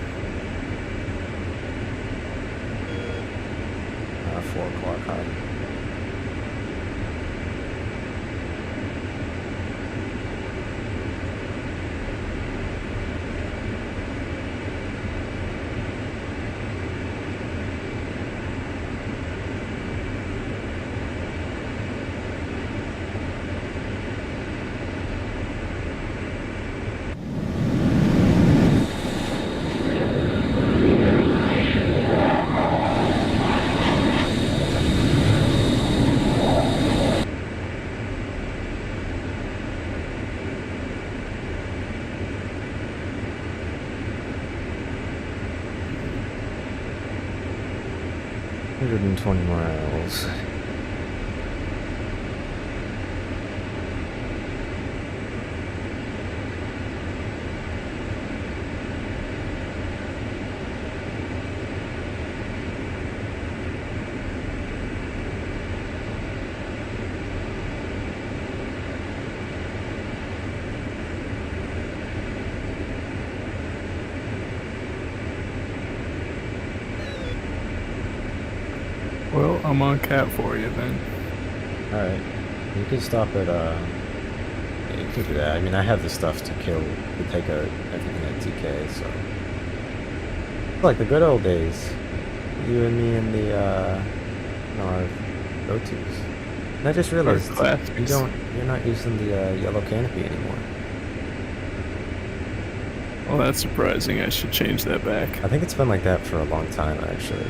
4 o'clock high. $120 miles. Well, I'm on cap for you then. Alright. You can stop at, yeah, you can do that. I mean, I have the stuff to kill, to take out everything at TK, so... Like the good old days. You and me in the, our go-tos. And I just realized you're not using the, yellow canopy anymore. Well, that's surprising. I should change that back. I think it's been like that for a long time, actually.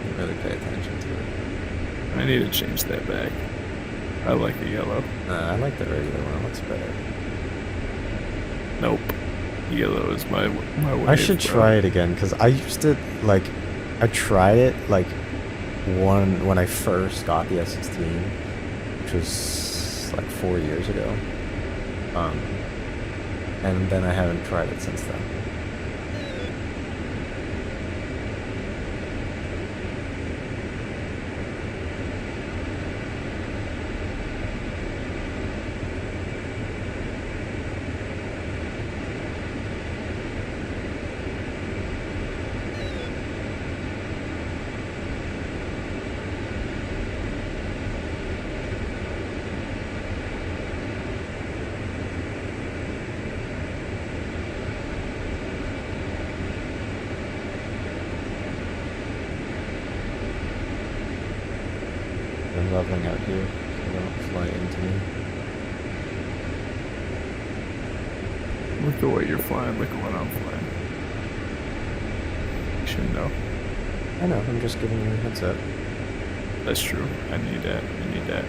Didn't really pay attention to it. I need to change that back. I like the yellow. I like the regular one. It looks better. Nope. Yellow is my way. I should try it again, because I used to, like, I tried it, like, when I first got the S16, which was, like, 4 years ago. And then I haven't tried it since then. I'm leveling out here, so they don't fly into me. Look at what you're flying, look at what I'm flying. You should know. I know, I'm just giving you a heads up. That's true. I need that. I need that.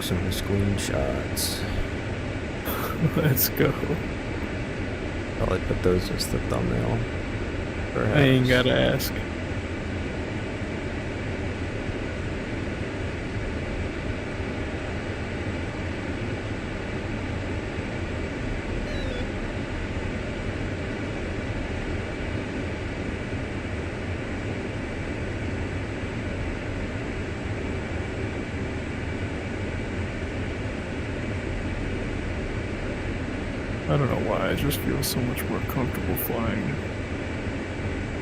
Some screenshots. Let's go. Probably put those as the thumbnail. Perhaps. I ain't gotta ask. I don't know why, I just feel so much more comfortable flying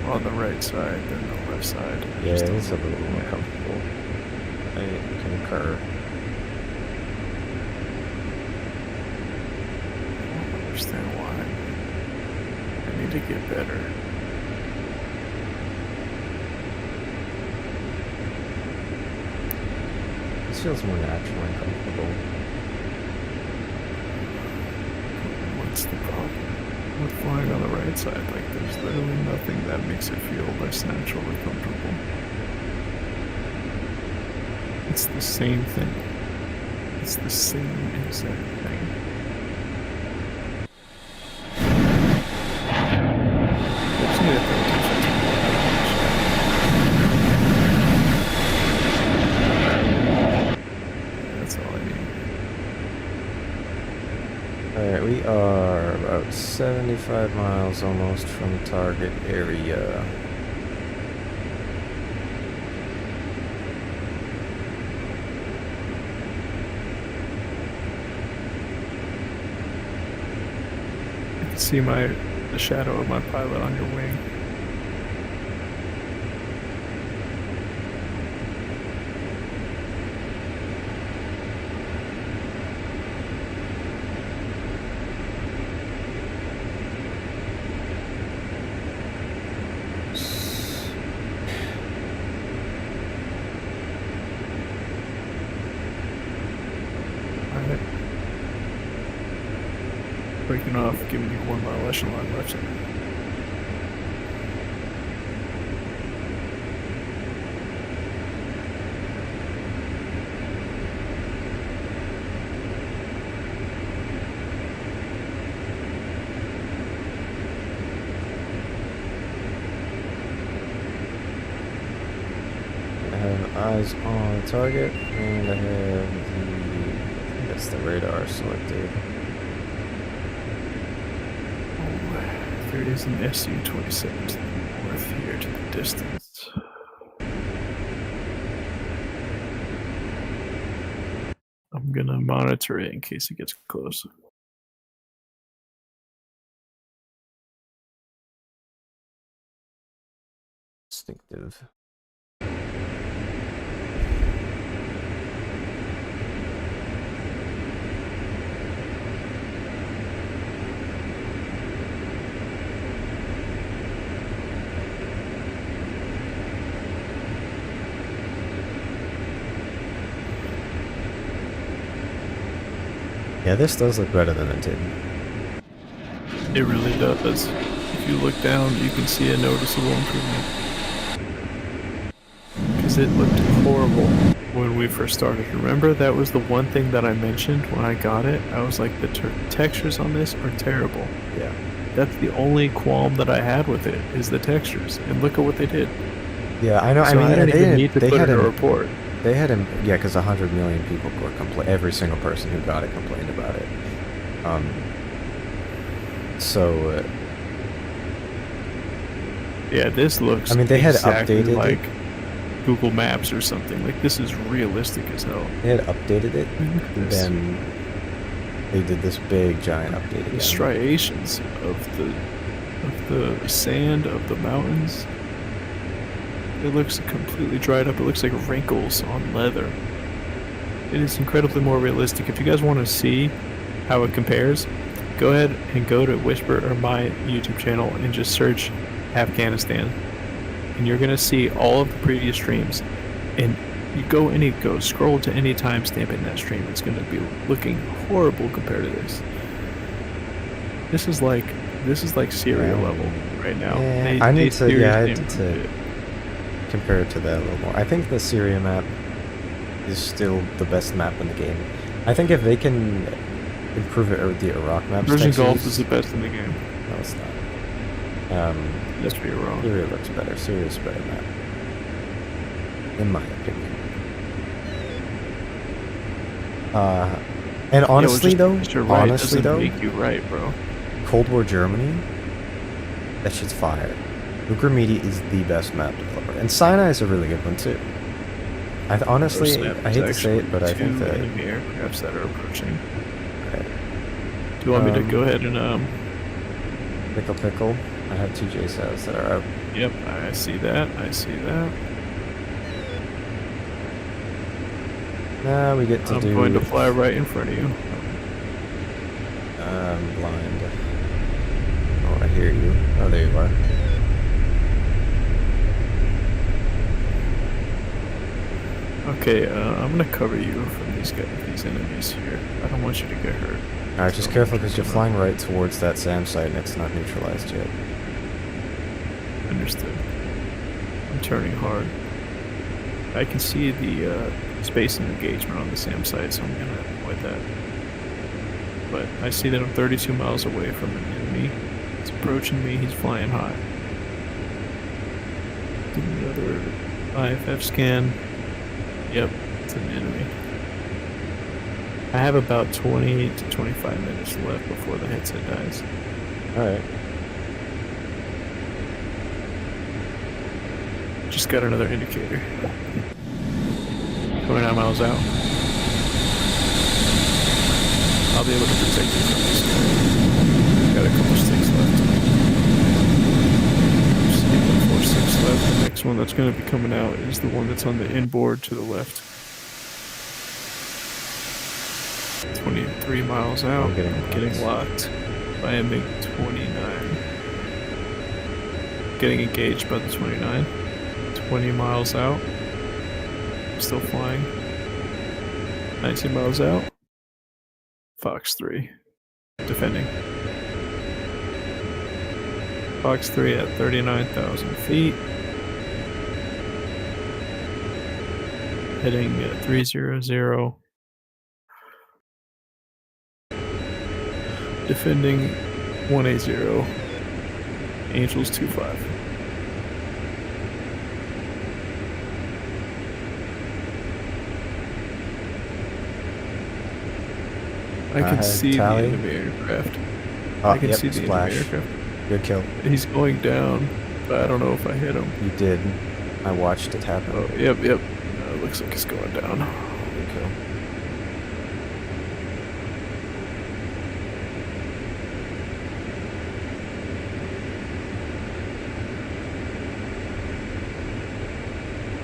on the right side than the left side. Yeah, Just it's a little more comfortable. I concur. I don't understand why. I need to get better. This feels more natural and comfortable. What's the problem with flying on the right side? Like, there's literally nothing that makes it feel less natural or comfortable. It's the same thing. It's the same exact thing. Just need to pay attention to my That's all I need. Alright, we are about 75 miles almost from target area. I can see the shadow of my pilot on your wing. Alright. Breaking off, giving you 1 mile echelon left. I have eyes on the target, and I have I think that's the radar selected. Oh, there is an SU-27 to the north here to the distance. I'm gonna monitor it in case it gets close. Instinctive. Yeah, this does look better than it did. It really does. If you look down, you can see a noticeable improvement. Because it looked horrible when we first started. Remember, that was the one thing that I mentioned when I got it. I was like, the textures on this are terrible. Yeah. That's the only qualm that I had with it, is the textures. And look at what they did. Yeah, I know. So I mean, didn't even need to they put had in a a report. They had him, yeah, because 100 million people were every single person who got it complained about it. So, yeah, this looks. I mean, they had exactly updated like it. Google Maps or something. Like, this is realistic as hell. They had updated it, Look at and this. then they did this big giant update The again. striations of the sand of the mountains. It looks completely dried up. It looks like wrinkles on leather. It is incredibly more realistic. If you guys want to see how it compares, go ahead and go to Whisper or my YouTube channel and just search Afghanistan. And you're going to see all of the previous streams. And you go scroll to any timestamp in that stream. It's going to be looking horrible compared to this. This is like Syria level right now. Yeah, I need to seriously compare it to that a little more. I think the Syria map is still the best map in the game. I think if they can improve it with the Iraq maps, Persian Gulf is the best in the game. No, it's not. That's where you're wrong. Syria looks better. Syria's a better map, in my opinion. And honestly, doesn't make you right, bro. Cold War Germany, that shit's fire. Ugremidi is the best map developer, and Sinai is a really good one too. Honestly, I hate to say it, but I think that enemy aircrafts that are approaching. Right. Do you want me to go ahead and pickle? I have two JSATs that are out. Yep, I see that. Now we get to I'm going to fly right in front of you. I'm blind. Oh, I hear you. Oh, there you are. Okay, I'm gonna cover you from these enemies here. I don't want you to get hurt. Alright, just careful because you're flying right towards that SAM site and it's not neutralized yet. Understood. I'm turning hard. I can see the space and engagement on the SAM site, so I'm gonna avoid that. But I see that I'm 32 miles away from an enemy. He's approaching me, he's flying high. Do another IFF scan. Yep, it's an enemy. I have about 20 to 25 minutes left before the headset dies. Alright. Just got another indicator. 29 miles out. I'll be able to protect you from this guy. Got a couple sticks left. Just need 4 sticks left. The next one that's going to be coming out is the one that's on the inboard to the left. 23 miles out. I'm getting locked by a MiG-29. Getting engaged by the 29. 20 miles out. Still flying. 19 miles out. Fox 3. Defending. Fox 3 at 39,000 feet. Heading 300. Defending 180. Angels 25. I can see the enemy aircraft. I can see the enemy aircraft. Good kill. He's going down, but I don't know if I hit him. You did. I watched it happen. Oh, yep. It looks like he's going down. Good kill.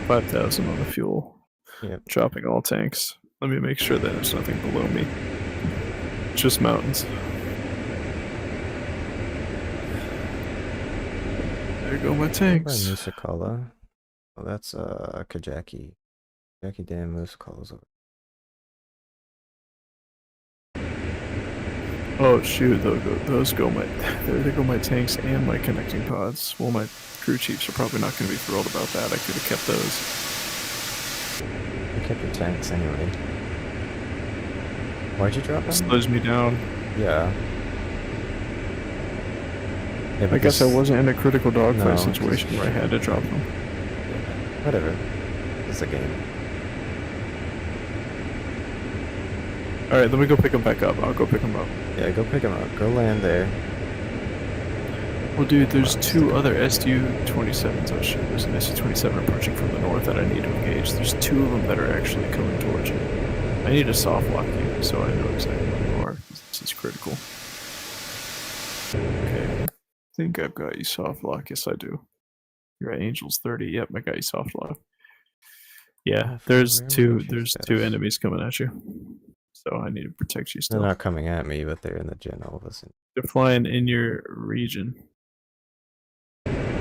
$5,000 on the fuel. Yep. Dropping all tanks. Let me make sure that there's nothing below me. Just mountains. There go my tanks. Musakala. Oh, that's Kajaki. Kajaki Dam Musakala's over. Oh shoot, those go my there go my tanks and my connecting pods. Well, my crew chiefs are probably not going to be thrilled about that. I could have kept those. You kept your tanks anyway. Why'd you drop them? Slows me down. Yeah. Yeah, I but guess I this- wasn't in a critical dogfight No, situation just- where I had to drop them. Whatever. It's a game. All right, let me go pick them back up. I'll go pick them up. Yeah, go pick them up. Go land there. Well, dude, there's two other SU-27s. Oh shit, there's an SU-27 approaching from the north that I need to engage. There's two of them that are actually coming towards you. I need to soft lock you so I know exactly where you are. This is critical. Okay, I think I've got you soft lock. Yes, I do. You're at Angels 30. Yep, I got you soft lock. Yeah, there's two enemies coming at you. So I need to protect you still. They're not coming at me, but they're in the general vicinity. They're flying in your region.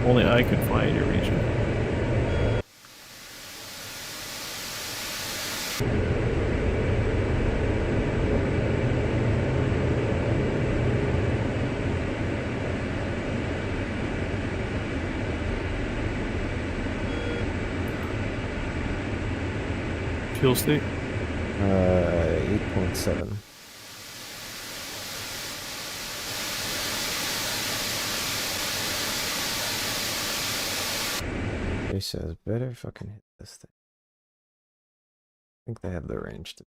Only I can fly in your region. Fuel state? 8.7. He says, better fucking hit this thing. I think they have the range to.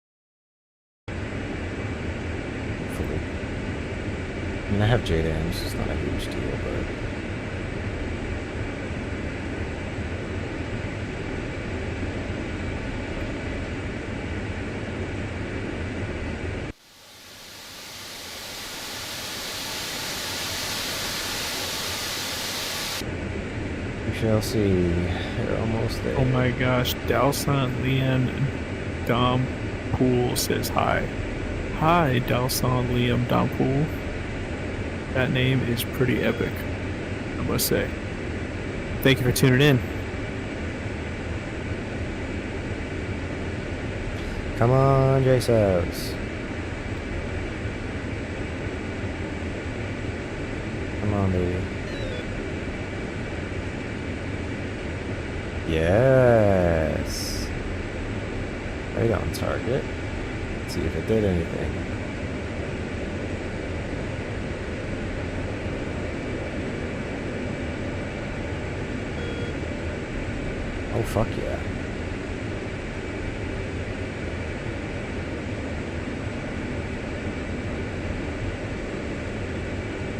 Hopefully. I mean, I have JDAMs, it's not a huge deal, but. We shall see. They're almost there. Oh my gosh, Dalsan Liam Dom Pool says hi. Hi, Dalsan Liam Dom Pool. That name is pretty epic, I must say. Thank you for tuning in. Come on, JSOs. Come on, baby. Yes. Right on target. Let's see if it did anything. Oh, fuck yeah.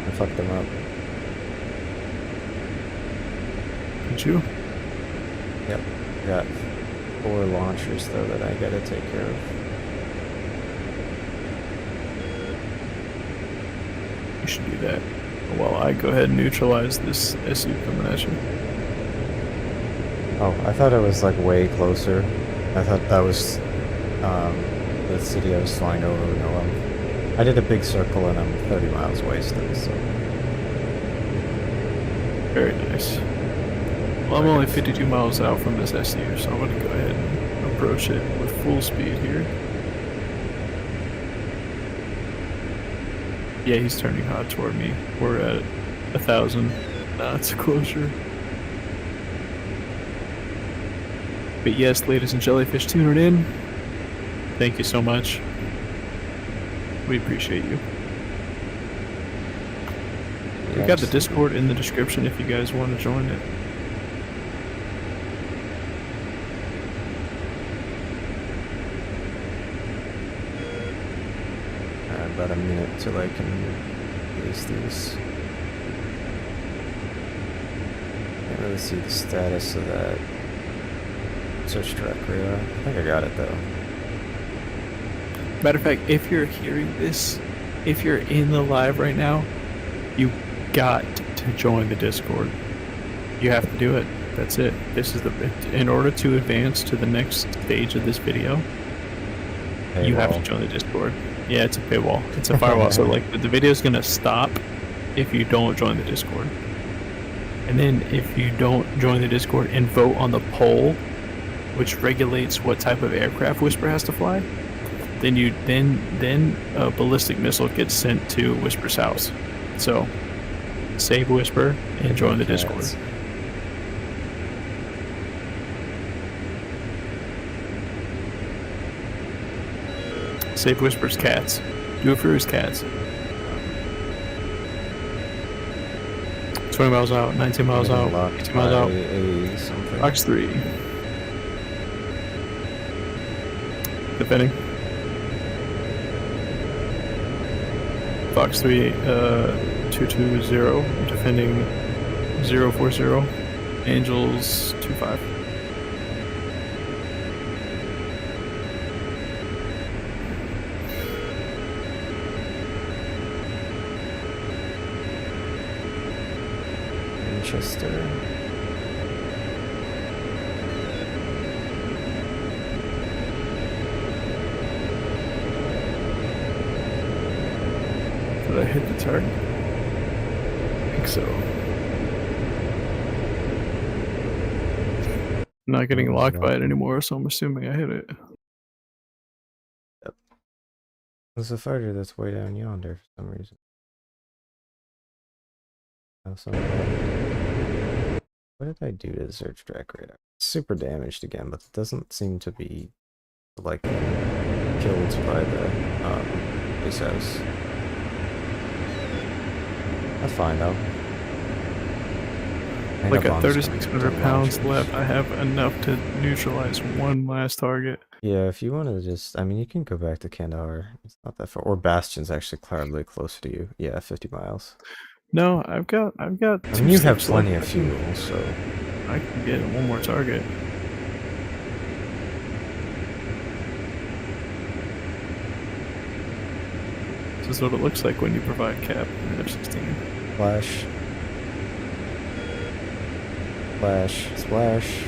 I fucked them up. Did you? Yep. Got 4 launchers though that I gotta take care of. You should do that while I go ahead and neutralize this SU coming at you. Oh, I thought it was like way closer. I thought that was the city I was flying over. No, I did a big circle and I'm 30 miles away still, so. Very nice. Well, I'm only 52 miles out from this SU, so I'm going to go ahead and approach it with full speed here. Yeah, he's turning hot toward me. We're at 1,000 knots closer. But yes, ladies and jellyfish tuning in, thank you so much. We appreciate you. We got the Discord in the description if you guys want to join it. About a minute till I can release these. Can't really see the status of that search track radar. I think I got it though. Matter of fact, if you're hearing this, if you're in the live right now, you got to join the Discord. You have to do it. That's it. This is in order to advance to the next stage of this video, you have to join the Discord. Yeah, it's a paywall. It's a firewall. So like the video's gonna stop if you don't join the Discord. And then if you don't join the Discord and vote on the poll, which regulates what type of aircraft Whisper has to fly, then a ballistic missile gets sent to Whisper's house. So save Whisper and join the Discord. Save Whisper's cats. Do it for his cats. 20 miles out, 19 miles out, 18 miles out. Something. Fox 3. Defending. Fox 3, 220. Defending 040. Angels 25. Manchester. Did I hit the target? I think so. I'm not getting locked by it anymore, so I'm assuming I hit it. Yep. There's a fighter that's way down yonder for some reason. What did I do to the search track radar? Super damaged again, but it doesn't seem to be like killed by the base house. That's fine though. Like at 3,600 pounds left, I have enough to neutralize one last target. Yeah, if you want to just, I mean, you can go back to Kandahar. It's not that far. Or Bastion's actually clearly closer to you. Yeah, 50 miles. No, I've got. I mean, you have plenty of fuel, so I can get one more target. This is what it looks like when you provide cap in F-16. Flash. Splash. Splash.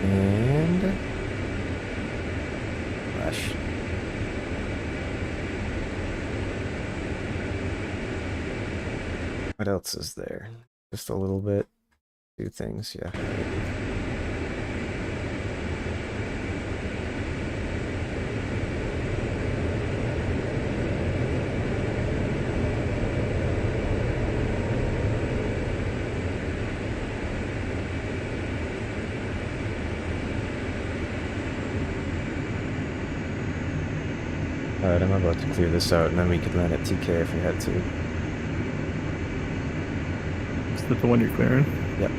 And flash. What else is there? Just a little bit. Two things, yeah. Alright, I'm about to clear this out, and then we could land at TK if we had to. Is that the one you're clearing? Yep.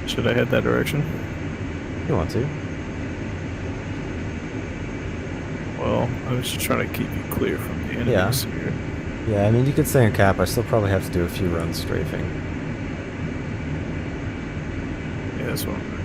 Should I head that direction? You want to? Well, I was just trying to keep you clear from the enemies here. Yeah, I mean, you could stay in cap. I still probably have to do a few runs strafing. Yeah, that's what I'm gonna do.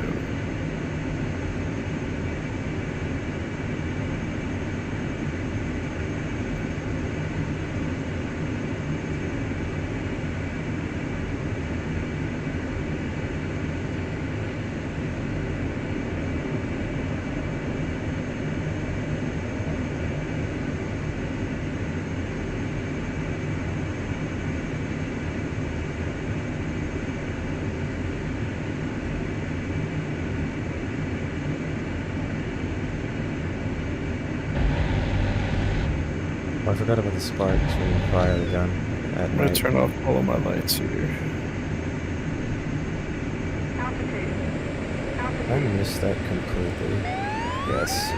Oh, I forgot about the sparks when you fire the gun at I'm gonna night. turn off all of my lights here. Altitude. I missed that completely. Yes.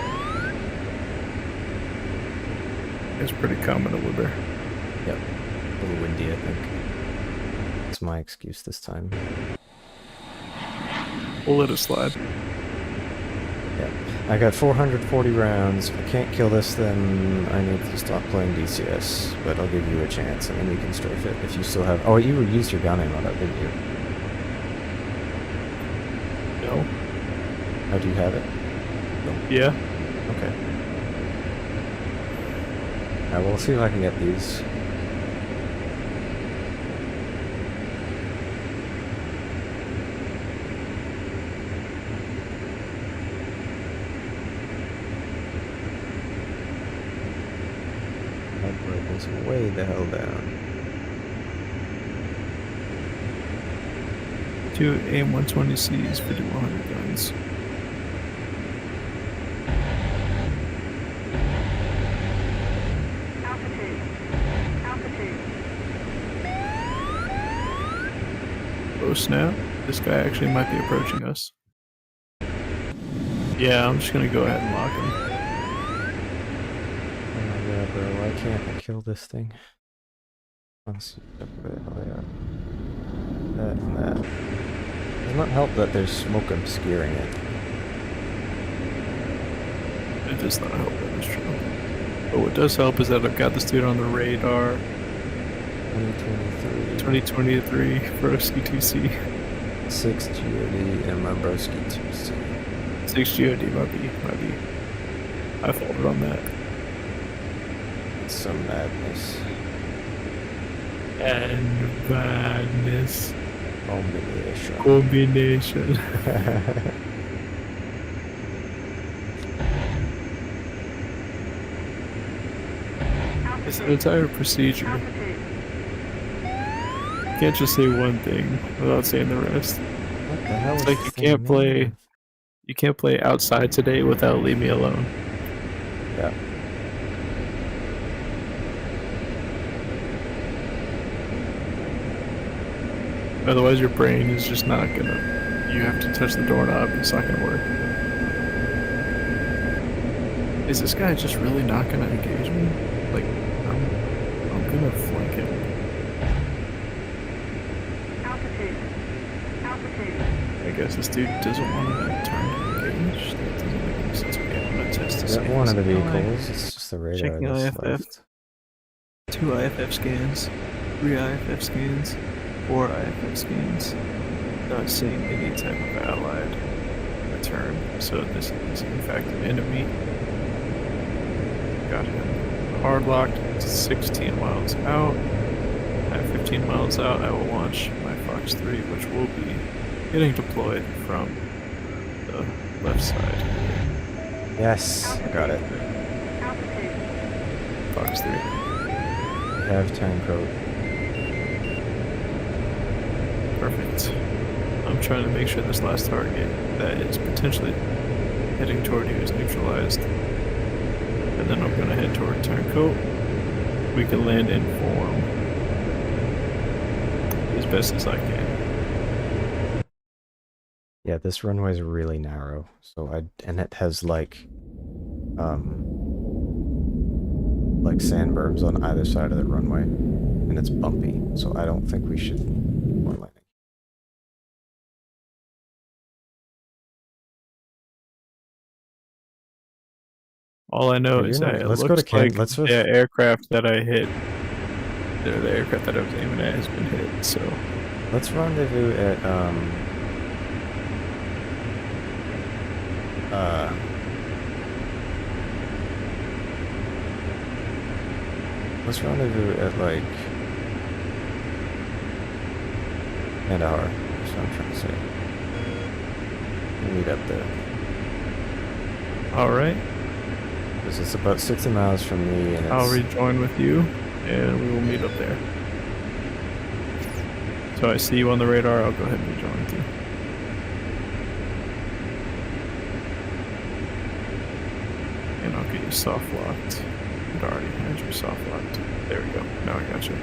It's pretty common to Wibber. Yep. A little windy, I think. That's my excuse this time. We'll let it slide. Yeah. I got 440 rounds. If I can't kill this, then I need to stop playing DCS. But I'll give you a chance, and then we can strafe it if you still have... Oh, you used your gun ammo, though, didn't you? No. Oh, do you have it? Yeah. Okay. Alright, well, we'll see if I can get these. That break is way the hell down. 2 AIM-120Cs, 5100 guns. Altitude. Altitude. Oh snap, this guy actually might be approaching us. Yeah, I'm just gonna go ahead and lock him. Oh my god, bro, why can't I kill this thing? Let's see. Oh yeah. That and that. Does not help that there's smoke obscuring it. It does not help, that is true. But what does help is that I've got this dude on the radar. 2023. 2023 Broski 2C. 6 GOD and my broski 2C. 6 GOD might be. I folded on that. It's some madness. And madness. Combination. It's an entire procedure. Altitude. You can't just say one thing without saying the rest. What the hell It's is like this you thing can't made play. of? You can't play outside today without leave me alone. Yeah. Otherwise, your brain is just not gonna. You have to touch the doorknob. It's not gonna work. Is this guy just really not gonna engage me? Like, I'm gonna flank him. Altitude. Altitude. I guess this dude doesn't want to turn to engage. That doesn't make any sense. Okay, I'm gonna test to Is see. that if one of the this- vehicles? It's just the radar Checking that's IFF. left. 2 IFF scans, 3 IFF scans, 4 IFF scans. Not seeing any type of allied return, so this is in fact an enemy. Got him hard locked, 16 miles out. At 15 miles out, I will launch my Fox 3, which will be getting deployed from the left side. Yes, I got it. Altitude. Fox 3. We have turncoat. Perfect. I'm trying to make sure this last target that is potentially heading toward you is neutralized. And then I'm gonna head toward turncoat. We can land in form as best as I can. Yeah, this runway is really narrow. And it has like sandberms on either side of the runway, and it's bumpy. So I don't think we should land landing. All I know You're is not- that it let's go looks to Ken- like let's the just- aircraft that I hit, the aircraft that I was aiming at has been hit. So Let's rendezvous at let's rendezvous at like Kandahar. That's what I'm trying to say. We'll meet up there. all right, Because it's about 60 miles from me, and it's I'll rejoin with you, and we will meet up there. So I see you on the radar. I'll go ahead and rejoin with you. And I'll get you soft locked. It already had you soft locked. There we go. Now I got you.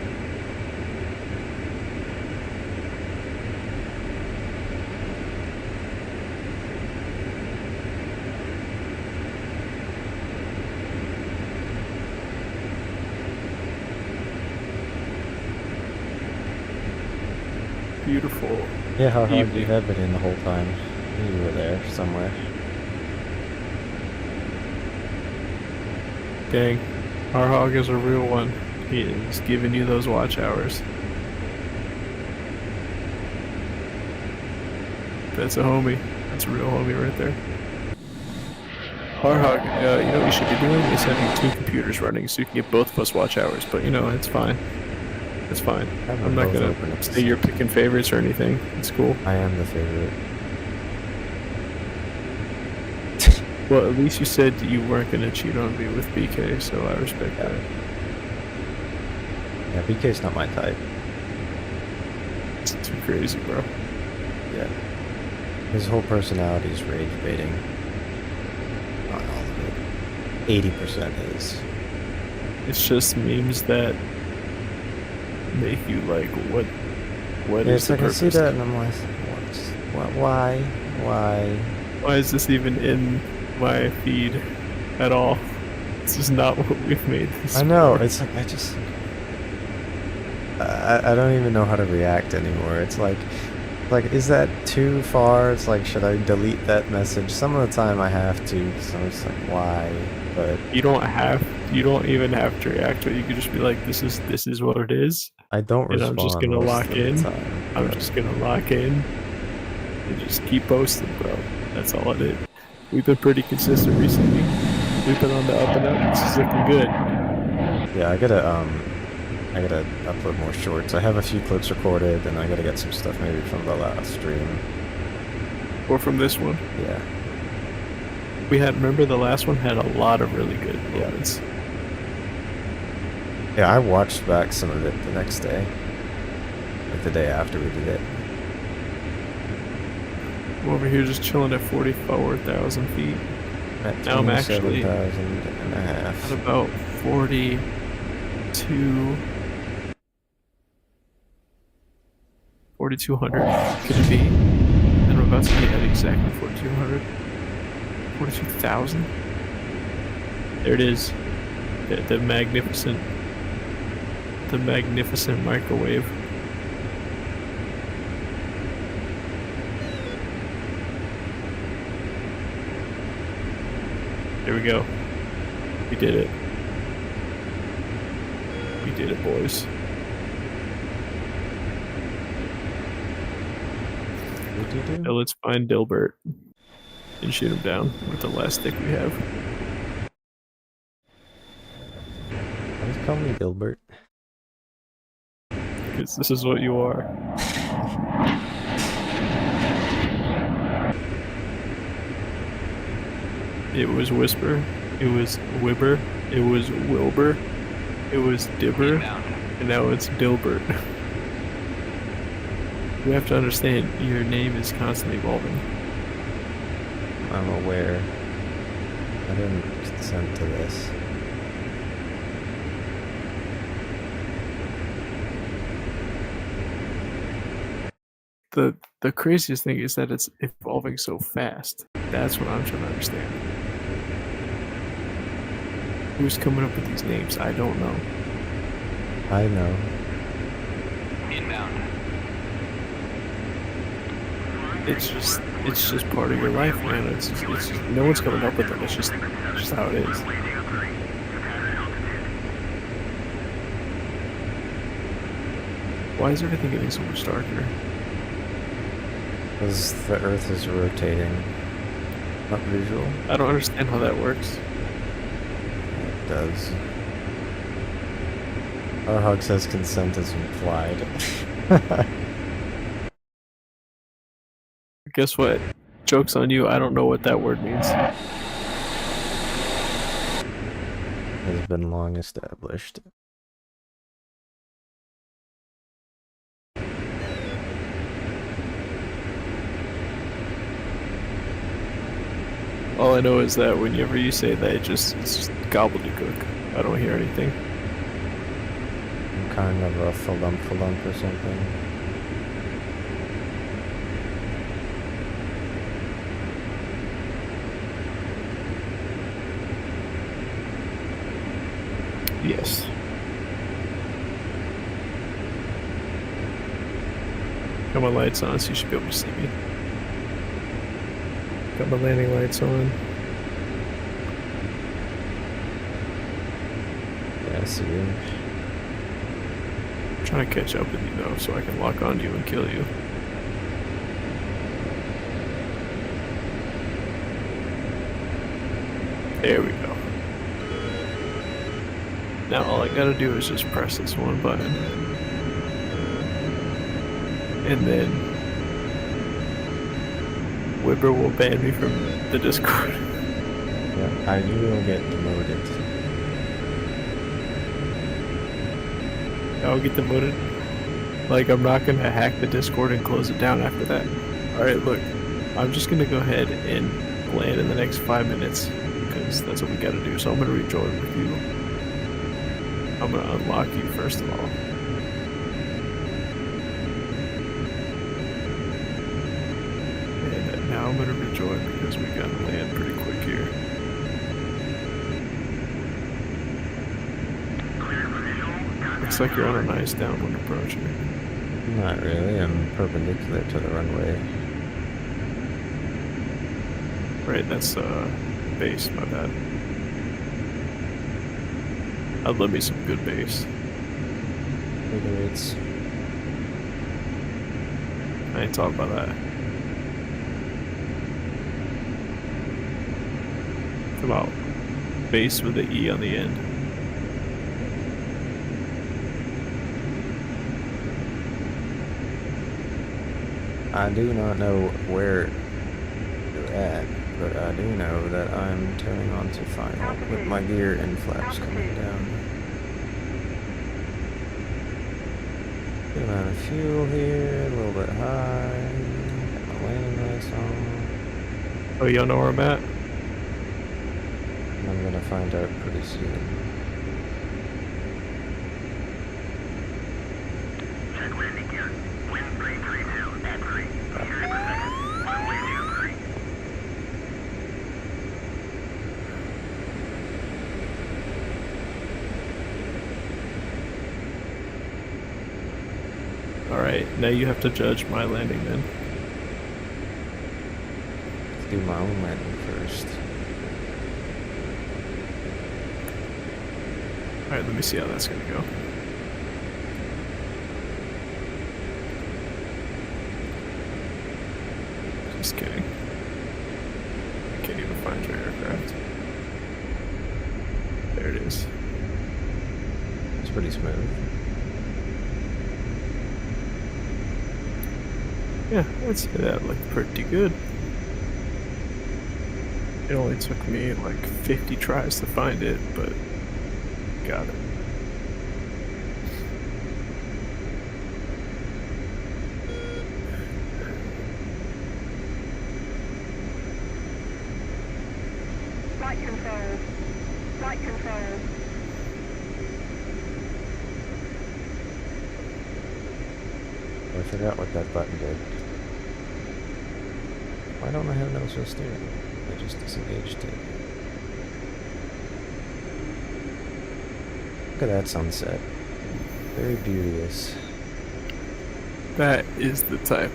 Beautiful. yeah. How hard evening. you have been in the whole time? You were there somewhere. Dang. Our hog is a real one. He is giving you those watch hours. That's a homie. That's a real homie right there. Our hog, you know what you should be doing is having 2 computers running so you can get both of us watch hours. But you know, it's fine. It's fine. Have them I'm not both gonna open at the say same you're picking favorites or anything. It's cool. I am the favorite. Well, at least you said that you weren't gonna cheat on me with BK, so I respect that. Yeah, BK's not my type. It's too crazy, bro. Yeah. His whole personality is rage baiting. Not all of it. 80% is. It's just memes that make you like, what Yeah, is it's the like I see purpose? that and I'm like, why? Why is this even in my feed at all? This is not what we've made this I know, for. it's like, I don't even know how to react anymore. It's like, is that too far? It's like, should I delete that message? Some of the time I have to, so it's like, why? But You don't even have to react to it. You could just be like, this is what it is, I don't and I'm just respond gonna most lock of in. the time. I'm but- just gonna lock in and just keep posting, bro. That's all it is. We've been pretty consistent recently. We've been on the up and up. This is looking good. Yeah, I gotta upload more shorts. I have a few clips recorded, and I gotta get some stuff maybe from the last stream. Or from this one. Yeah. Remember the last one had a lot of really good Yeah. moments. Yeah, I watched back some of it the next day. Like the day after we did it. I'm over here just chilling at 44,000 feet. At Now I'm actually 27,000 and a half. At about 42. 4,200 could it be? And I'm about to be at exactly 4,200. 42,000. There it is. The magnificent microwave. There we go. We did it. We did it, boys. What do you do? Now let's find Dilbert and shoot him down with the last stick we have. Just call me Dilbert. Because this is what you are. It was Whisper. It was Wibber. It was Wilbur. It was Dibber. And now it's Dilbert. You have to understand, your name is constantly evolving. I'm aware. I didn't consent to this. The craziest thing is that it's evolving so fast. That's what I'm trying to understand. Who's coming up with these names? I don't know. I know. It's just part of your life, man. It's just no one's coming up with them. It's just how it is. Why is everything getting so much darker? Because the Earth is rotating. Not visual. I don't understand how that works. It does. Our hug says consent is implied. Guess what? Joke's on you. I don't know what that word means. Has been long established. All I know is that whenever you say that, it's just gobbledygook. I don't hear anything. I'm kind of a falump or something. Yes. Got my lights on, so you should be able to see me. Got my landing lights on. Yeah, I see you. I'm trying to catch up with you though, so I can lock onto you and kill you. There we go. Now all I gotta do is just press this one button. And then Wibber will ban me from the Discord. Yeah, you will get demoted. I'll get demoted. Like, I'm not gonna hack the Discord and close it down after that. Alright, look. I'm just gonna go ahead and land in the next 5 minutes. Because that's what we gotta do. So I'm gonna rejoin with you. I'm gonna unlock you first of all. And now I'm gonna rejoin because we gotta land pretty quick here. Looks like you're on a nice downwind approach here. Not really, I'm perpendicular to the runway. Right, that's base, my bad. I'd love me some good base. Figure eights. I ain't talking about that. It's about base with the E on the end. I do not know where you're at, but I do know that I'm turning on to final with my gear and flaps coming down. Good amount of fuel here, a little bit high. Got my landing lights on. Oh, y'all know where I'm at? And I'm gonna find out pretty soon. Check landing gear. Wind 332 at 3. Meters per second. Runway 23. Alright, now you have to judge my landing then. Let's do my own landing first. Alright, let me see how that's gonna go. Just kidding. I can't even find your aircraft. There it is. It's pretty smooth. Yeah, I'd say that looked pretty good. It only took me like 50 tries to find it, but got it. Flight control. Flight control. I forgot what that button did. Why don't I have no shift steering? I just disengaged it. Look at that sunset. Very beauteous. That is the type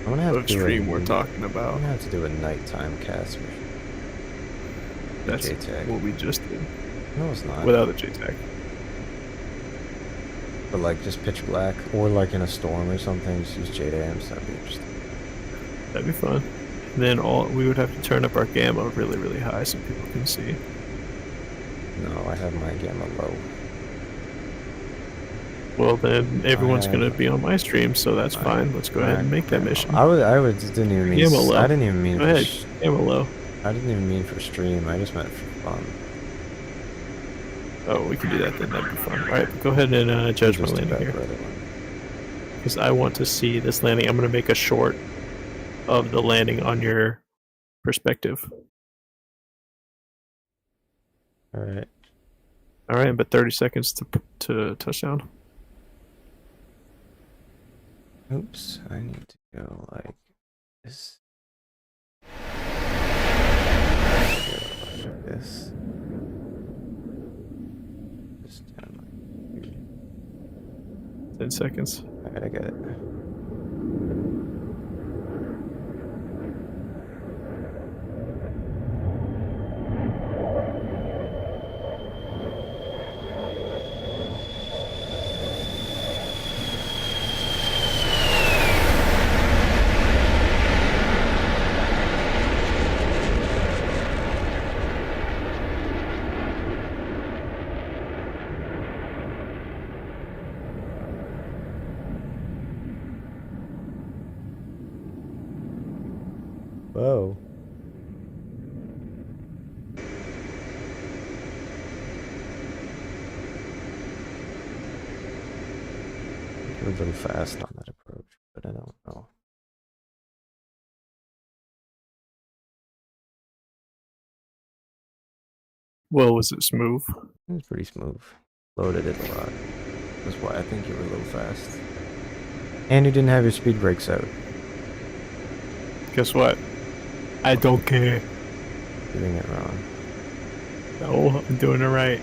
I'm gonna have of to do stream a, we're talking I'm about. gonna have to do a nighttime cast with the That's JTAG. what we just did. No, it's not. Without the JTAG. But like just pitch black, or like in a storm or something, just use JDAMs. That'd be interesting. That'd be fun. And then we would have to turn up our gamma really, really high so people can see. No, I have my gamma low. Well, then everyone's I gonna have- be on my stream, so that's fine. Let's go ahead and make that mission. I didn't even mean. Gamma low. I didn't even mean. Go for ahead, sh- gamma low. I didn't even mean for stream. I just meant for fun. Oh, we can do that then. That'd be fun. All right, go ahead and judge my Just landing about here, the other one. because I want to see this landing. I'm gonna make a short of the landing on your perspective. All right. All right, but 30 seconds to touchdown. Oops. I need to go like this. Go like this. Just down like 10 seconds. All right, I get it. Whoa. You're a little fast on that approach, but I don't know. Well, was it smooth? It was pretty smooth. Loaded it a lot. That's why I think you were a little fast. And you didn't have your speed brakes out. Guess what? I don't care. Doing it wrong. No, I'm doing it right.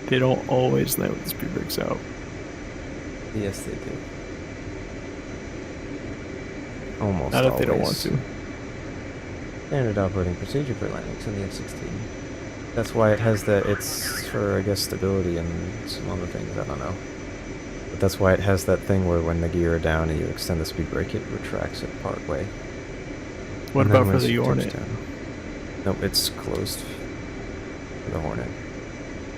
They don't always let the speed brakes out. Yes, they do. Almost Not if always. they don't want to. Standard operating procedure for Linux in the F-16. That's why it has that. It's for, I guess, stability and some other things. I don't know. But that's why it has that thing where when the gear are down and you extend the speed brake, it retracts it part way. What And then about for once the you touch Hornet? down- Nope, it's closed for the Hornet.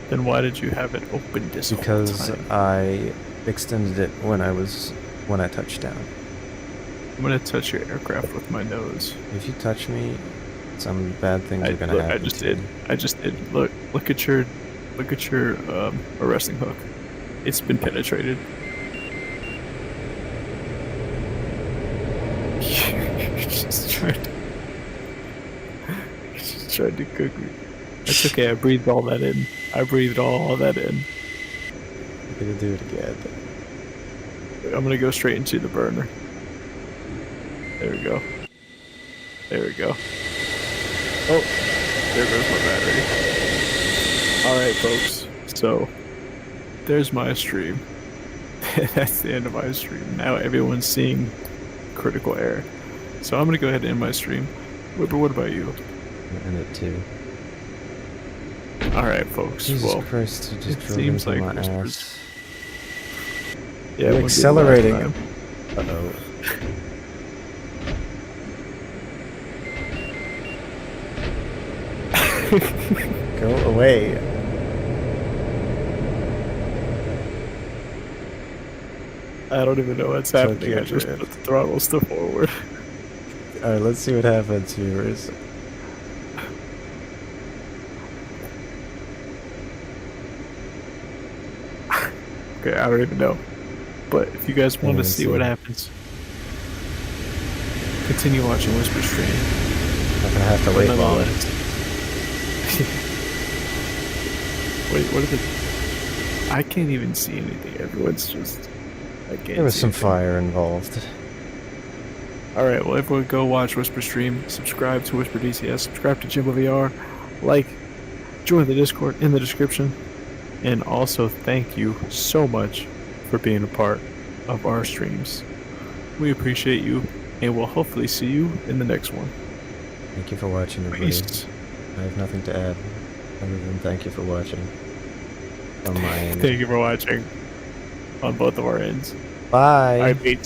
Then why did you have it open this whole Because time? I extended it when I touched down. I'm gonna touch your aircraft with my nose. If you touch me, some bad things are gonna Look, happen. I just to did. you. I just did. Look at your arresting hook. It's been penetrated. You just tried to cook me. That's okay. I breathed all that in. I breathed all that in. I'm gonna do it again. I'm gonna go straight into the burner. There we go. There we go. Oh, there goes my battery. Alright, folks. So, there's my stream. That's the end of my stream. Now everyone's seeing critical error. So I'm gonna go ahead and end my stream. Whipper, what about you? And it too. Alright, folks. Jesus Well, Christ, you just it drove seems into like my Whispers- ass. yeah, You're we'll do the accelerating. last time. Uh-oh. Go away. I don't even know what's happening. I just drift. put the throttles to forward. Alright, let's see what happens, viewers. Okay, I don't even know. But if you guys want to even see what see. happens, continue watching Whisper Stream. I'm gonna have to But wait long. nonetheless- Wait, what are the... I can't even see anything. Everyone's just... I can't There was see some anything. fire involved. Alright, well everyone go watch Whisper Stream, subscribe to Whisper DCS, subscribe to JimboVR, like, join the Discord in the description, and also thank you so much for being a part of our streams. We appreciate you, and we'll hopefully see you in the next one. Thank you for watching, everybody. Peace. I have nothing to add other than thank you for watching. On my end. Thank you for watching on both of our ends. Bye. Alright, peace.